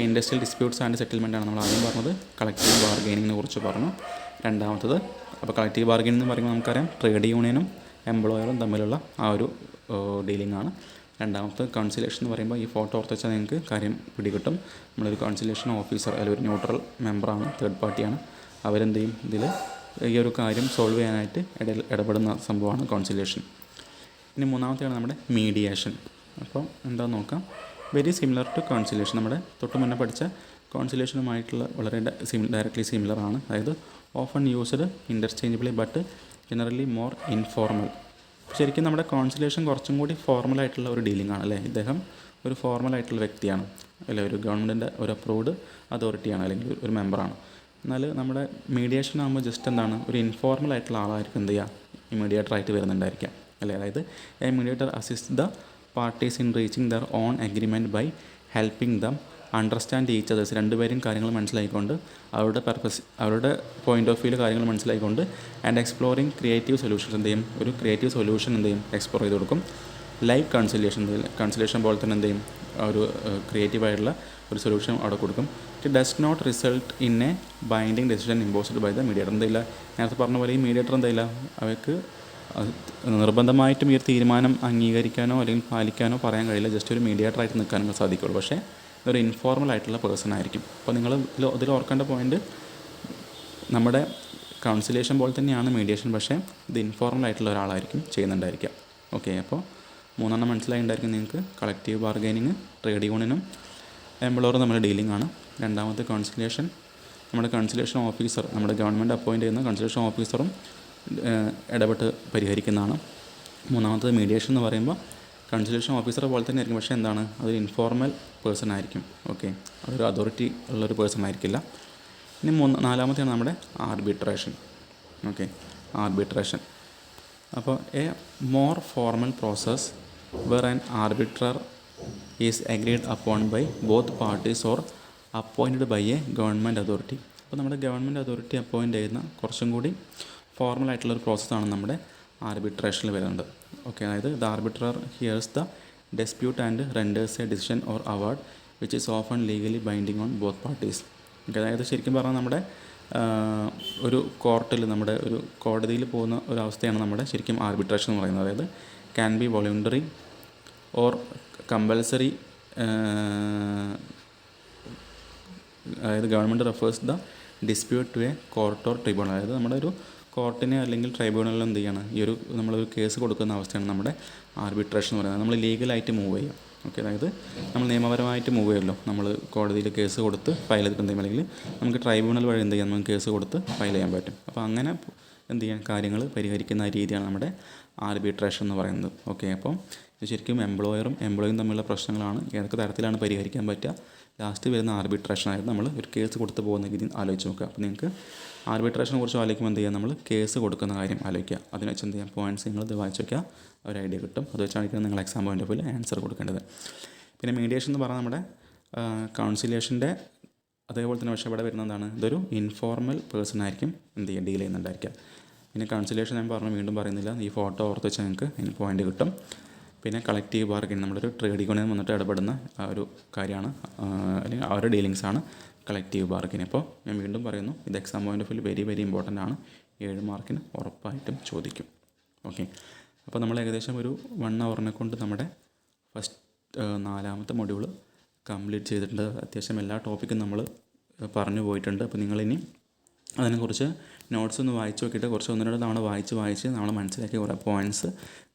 ഇൻഡസ്ട്രിയൽ ഡിസ്പ്യൂട്ട്സ് ആൻഡ് സെറ്റിൽമെൻറ്റാണ്. നമ്മൾ ആദ്യം പറഞ്ഞത് കളക്റ്റീവ് ബാർഗെയിനിങ്ങിനെ കുറിച്ച് പറഞ്ഞു. രണ്ടാമത്തത്, അപ്പോൾ കളക്റ്റീവ് ബാർഗെയിനിങ് എന്ന് പറയുമ്പോൾ നമുക്കറിയാം ട്രേഡ് യൂണിയനും എംപ്ലോയറും തമ്മിലുള്ള ആ ഒരു ഡീലിംഗ് ആണ്. രണ്ടാമത്തെ കൺസിലേഷൻ എന്ന് പറയുമ്പോൾ ഈ ഫോട്ടോ ഓർത്ത് വെച്ചാൽ നിങ്ങൾക്ക് കാര്യം പിടികിട്ടും. നമ്മളൊരു കൺസിലേഷൻ ഓഫീസർ അല്ലെങ്കിൽ ഒരു ന്യൂട്രൽ മെമ്പറാണ്, തേർഡ് പാർട്ടിയാണ്. അവരെന്ത് ചെയ്യും, ഇതിൽ ഈ ഒരു കാര്യം സോൾവ് ചെയ്യാനായിട്ട് ഇടപെടുന്ന സംഭവമാണ് കൺസിലേഷൻ. ഇനി മൂന്നാമത്തെയാണ് നമ്മുടെ മീഡിയേഷൻ. അപ്പോൾ എന്താണെന്ന് നോക്കാം. വെരി സിമിലർ ടു കൺസിലേഷൻ, നമ്മുടെ തൊട്ട് മുന്നേ പഠിച്ച കൺസിലേഷനുമായിട്ടുള്ള വളരെ ഡയറക്റ്റ്ലി സിമിലർ ആണ്. അതായത് often used interchangeably but generally more informal. ശരിക്കും നമ്മുടെ കോൺസിലേഷൻ കുറച്ചും കൂടി ഫോർമലായിട്ടുള്ള ഒരു ഡീലിംഗ് ആണ് അല്ലേ. ഇദ്ദേഹം ഒരു ഫോർമലായിട്ടുള്ള വ്യക്തിയാണ് അല്ലേ, ഒരു ഗവൺമെൻറ്റിൻ്റെ ഒരു അപ്രൂവ്ഡ് അതോറിറ്റിയാണ് അല്ലെങ്കിൽ ഒരു മെമ്പറാണ്. എന്നാൽ നമ്മുടെ മീഡിയേഷൻ ആകുമ്പോൾ ജസ്റ്റ് എന്താണ്, ഒരു ഇൻഫോർമലായിട്ടുള്ള ആളായിരിക്കും എന്ത് ചെയ്യുക, ഈ മീഡിയേറ്ററായിട്ട് വരുന്നുണ്ടായിരിക്കാം അല്ലേ. അതായത് a mediator assist the parties in reaching their own agreement by helping them understand each others. രണ്ടുപേരും കാര്യങ്ങൾ മനസ്സിലാക്കിക്കൊണ്ട് അവരുടെ പോയിൻ്റ് ഓഫ് വ്യൂവിൽ കാര്യങ്ങൾ മനസ്സിലാക്കിക്കൊണ്ട് ആൻഡ് എക്സ്പ്ലോറിങ് ക്രിയേറ്റീവ് സൊല്യൂഷൻസ് എന്ത് ചെയ്യും, ഒരു ക്രിയേറ്റീവ് സൊല്യൂഷൻ എന്ത് ചെയ്യും, എക്സ്പ്ലോർ ചെയ്ത് കൊടുക്കും. ലൈക്ക് കൺസിലേഷൻ പോലെ തന്നെ എന്ത് ചെയ്യും, ഒരു ക്രിയേറ്റീവായിട്ടുള്ള ഒരു സൊല്യൂഷൻ അവിടെ കൊടുക്കും. It does not result in a binding decision imposed by the mediator. എന്തില്ല, നേരത്തെ പറഞ്ഞ പോലെ ഈ മീഡിയേറ്റർ എന്തില്ല, അവർക്ക് നിർബന്ധമായിട്ടും ഈ ഒരു തീരുമാനം അംഗീകരിക്കാനോ അല്ലെങ്കിൽ പാലിക്കാനോ പറയാൻ കഴിയില്ല. ജസ്റ്റ് ഒരു മീഡിയേറ്ററായിട്ട് നിൽക്കാനോ സാധിക്കുള്ളൂ. പക്ഷേ ഒരു ഇൻഫോർമൽ ആയിട്ടുള്ള പേഴ്സൺ ആയിരിക്കും. അപ്പോൾ നിങ്ങൾ ഇതിൽ ഓർക്കേണ്ട പോയിൻ്റ്, നമ്മുടെ കൗൺസിലേഷൻ പോലെ തന്നെയാണ് മീഡിയേഷൻ, പക്ഷേ ഇത് ഇൻഫോർമൽ ആയിട്ടുള്ള ഒരാളായിരിക്കും ചെയ്യുന്നുണ്ടായിരിക്കാം. ഓക്കെ, അപ്പോൾ മൂന്നെണ്ണം മനസ്സിലായിട്ടുണ്ടായിരിക്കും നിങ്ങൾക്ക്. കളക്റ്റീവ് ബാർഗൈനിങ് ട്രേഡ് യൂണിയനും എംപ്ലോയറും തമ്മിൽ ഡീലിംഗ് ആണ്. രണ്ടാമത്തെ കൗൺസിലേഷൻ, നമ്മുടെ കൺസിലേഷൻ ഓഫീസർ, നമ്മുടെ ഗവൺമെൻറ് അപ്പോയിൻറ്റ് ചെയ്യുന്ന കൺസിലേഷൻ ഓഫീസറും ഇടപെട്ട് പരിഹരിക്കുന്നതാണ്. മൂന്നാമത്തത് മീഡിയേഷൻ എന്ന് പറയുമ്പോൾ കൺസിലേഷൻ ഓഫീസറെ പോലെ തന്നെ ആയിരിക്കും, പക്ഷേ എന്താണ്, അതൊരു ഇൻഫോർമൽ പേഴ്സൺ ആയിരിക്കും. ഓക്കെ, അതൊരു അതോറിറ്റി ഉള്ളൊരു പേഴ്സൺ ആയിരിക്കില്ല. ഇനി നാലാമത്തെയാണ് നമ്മുടെ ആർബിട്രേഷൻ. Okay, arbitration. അപ്പോൾ a more formal process where an arbiter is agreed upon by both parties or appointed by a government authority. അപ്പോൾ നമ്മുടെ ഗവൺമെൻറ് അതോറിറ്റി അപ്പോയിൻ്റ് ചെയ്യുന്ന കുറച്ചും കൂടി ഫോർമൽ ആയിട്ടുള്ളൊരു പ്രോസസ്സാണ് നമ്മുടെ ആർബിട്രേഷനിൽ വരുന്നത്. ഓക്കെ, അതായത് the arbitrator hears the dispute and renders a decision or award which is often legally binding on both parties. Okay, അതായത് ശരിക്കും പറഞ്ഞാൽ നമ്മുടെ ഒരു കോർട്ടിൽ, നമ്മുടെ ഒരു കോടതിയിൽ പോകുന്ന ഒരു അവസ്ഥയാണ് നമ്മുടെ ശരിക്കും ആർബിട്രേഷൻ എന്ന് പറയുന്നത്. അതായത് can be voluntary or compulsory. അതായത് government refers the dispute to a court or tribunal. അതായത് നമ്മുടെ ഒരു കോർട്ടിനെ അല്ലെങ്കിൽ ട്രൈബ്യൂണലിൽ എന്ത് ചെയ്യാണ്, ഈ ഒരു നമ്മളൊരു കേസ് കൊടുക്കുന്ന അവസ്ഥയാണ് നമ്മുടെ ആർബിട്രേഷൻ എന്ന് പറയുന്നത്. നമ്മൾ ലീഗലായിട്ട് മൂവ് ചെയ്യാം. ഓക്കെ, അതായത് നമ്മൾ നിയമപരമായിട്ട് മൂവ് ചെയ്യുമല്ലോ. നമ്മൾ കോടതിയിൽ കേസ് കൊടുത്ത് ഫയൽ ചെയ്തിട്ടുണ്ടെങ്കിൽ അല്ലെങ്കിൽ നമുക്ക് ട്രൈബ്യൂണൽ വഴി എന്ത് ചെയ്യാം, നമുക്ക് കേസ് കൊടുത്ത് ഫയൽ ചെയ്യാൻ പറ്റും. അപ്പോൾ അങ്ങനെ എന്ത് ചെയ്യാൻ കാര്യങ്ങൾ പരിഹരിക്കുന്ന രീതിയാണ് നമ്മുടെ ആർബിട്രേഷൻ എന്ന് പറയുന്നത്. ഓക്കെ, അപ്പോൾ ഇത് ശരിക്കും എംപ്ലോയറും എംപ്ലോയിയും തമ്മിലുള്ള പ്രശ്നങ്ങളാണ്. ഏതൊക്കെ തരത്തിലാണ് പരിഹരിക്കാൻ പറ്റുക, ലാസ്റ്റ് വരുന്ന ആർബിട്രേഷനായിരുന്നു നമ്മൾ ഒരു കേസ് കൊടുത്ത് പോകുന്ന രീതി ആലോചിച്ച് നോക്കുക. അപ്പോൾ നിങ്ങൾക്ക് ആർബിട്രേഷനെ കുറിച്ച് ആലോചിക്കുമ്പോൾ എന്ത് ചെയ്യാം, നമ്മൾ കേസ് കൊടുക്കുന്ന കാര്യം ആലോചിക്കുക. അതിന് വെച്ച് എന്ത് ചെയ്യാം, പോയിൻറ്റ്സ് നിങ്ങൾ ഇത് വായിച്ച് വയ്ക്കുക, ഒരു ഐഡിയ കിട്ടും. അത് വെച്ചാണ് നിങ്ങൾ exam point of view answer കൊടുക്കേണ്ടത്. പിന്നെ മീഡിയേഷൻ എന്ന് പറഞ്ഞാൽ നമ്മുടെ കൗൺസിലേഷൻ്റെ അതേപോലെ തന്നെ പക്ഷേ ഇവിടെ വരുന്നതാണ്, ഇതൊരു ഇൻഫോർമൽ പേഴ്സൺ ആയിരിക്കും എന്ത് ചെയ്യുക, ഡീൽ ചെയ്യുന്നുണ്ടായിരിക്കുക. പിന്നെ കൗൺസിലേഷൻ ഞാൻ വീണ്ടും പറയുന്നില്ല, ഈ ഫോട്ടോ ഓർത്ത് വെച്ചാൽ നിങ്ങൾക്ക് അതിന് പോയിൻ്റ് കിട്ടും. പിന്നെ കളക്റ്റീവ് ബാർഗൈൻ, നമ്മളൊരു ട്രേഡ് യൂണിയൻ വന്നിട്ട് ഇടപെടുന്ന ആ ഒരു കാര്യമാണ്, അല്ലെങ്കിൽ അവരുടെ ഡീലിങ്സാണ് കളക്റ്റീവ് ബാർഗൈൻ. അപ്പോൾ ഞാൻ വീണ്ടും പറയുന്നു, ഇത് exam point of view very very important ആണ്. 7 മാർക്കിന് ഉറപ്പായിട്ടും ചോദിക്കും. ഓക്കെ, അപ്പോൾ നമ്മൾ ഏകദേശം ഒരു 1 hour കൊണ്ട് നമ്മുടെ ഫസ്റ്റ് 4ാമത്തെ മൊഡ്യൂൾ കംപ്ലീറ്റ് ചെയ്തിട്ടുണ്ട്. അത്യാവശ്യം എല്ലാ ടോപ്പിക്കും നമ്മൾ പറഞ്ഞു പോയിട്ടുണ്ട്. അപ്പോൾ നിങ്ങളിനി അതിനെക്കുറിച്ച് നോട്ട്സ് ഒന്ന് വായിച്ച് നോക്കിയിട്ട് കുറച്ച് 1-2 തവണ വായിച്ച് നമ്മൾ മനസ്സിലാക്കി കുറേ പോയിൻറ്റ്സ്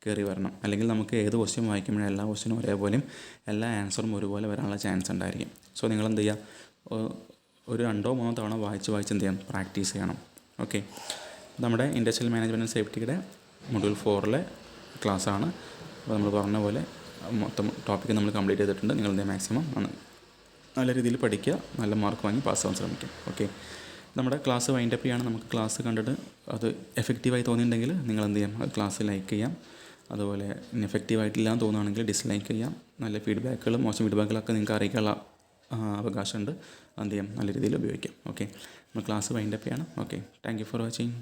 കയറി വരണം. അല്ലെങ്കിൽ നമുക്ക് ഏത് ക്വസ്റ്റ്യൻ വായിക്കുമ്പോഴും എല്ലാ ക്വസ്റ്റ്യനും ഒരേപോലെയും എല്ലാ ആൻസറും ഒരുപോലെ വരാനുള്ള ചാൻസ് ഉണ്ടായിരിക്കും. സോ നിങ്ങൾ എന്ത് ചെയ്യുക, ഒരു 2-3 തവണ വായിച്ച് എന്ത് ചെയ്യണം, പ്രാക്ടീസ് ചെയ്യണം. ഓക്കെ, നമ്മുടെ ഇൻഡസ്ട്രിയൽ മാനേജ്മെൻറ്റ് ആൻഡ് സേഫ്റ്റിയുടെ മൊഡ്യൂൾ 4 ക്ലാസ്സാണ്. അപ്പോൾ നമ്മൾ പറഞ്ഞ പോലെ മൊത്തം ടോപ്പിക്ക് നമ്മൾ കംപ്ലീറ്റ് ചെയ്തിട്ടുണ്ട്. നിങ്ങൾ എന്ത് മാക്സിമം നല്ല രീതിയിൽ പഠിക്കുക, നല്ല മാർക്ക് വാങ്ങി പാസ്സാവാൻ ശ്രമിക്കുക. ഓക്കെ, നമ്മുടെ ക്ലാസ് വൈൻഡപ്പ് ചെയ്യാണ്. നമുക്ക് ക്ലാസ് കണ്ടിട്ട് അത് എഫക്റ്റീവായി തോന്നിയിട്ടുണ്ടെങ്കിൽ നിങ്ങൾ എന്ത് ചെയ്യാം, അത് ക്ലാസ് ലൈക്ക് ചെയ്യാം. അതുപോലെ എഫക്റ്റീവായിട്ടില്ല എന്ന് തോന്നുകയാണെങ്കിൽ ഡിസ്ലൈക്ക് ചെയ്യാം. നല്ല ഫീഡ്ബാക്കുകളും മോശം ഫീഡ്ബാക്കുകളൊക്കെ നിങ്ങൾക്ക് അറിയിക്കാനുള്ള അവകാശമുണ്ട്. എന്ത് ചെയ്യാം, നല്ല രീതിയിൽ ഉപയോഗിക്കാം. ഓക്കെ, നമ്മൾ ക്ലാസ് വൈൻഡപ്പ് ചെയ്യണം. Okay, thank you for watching.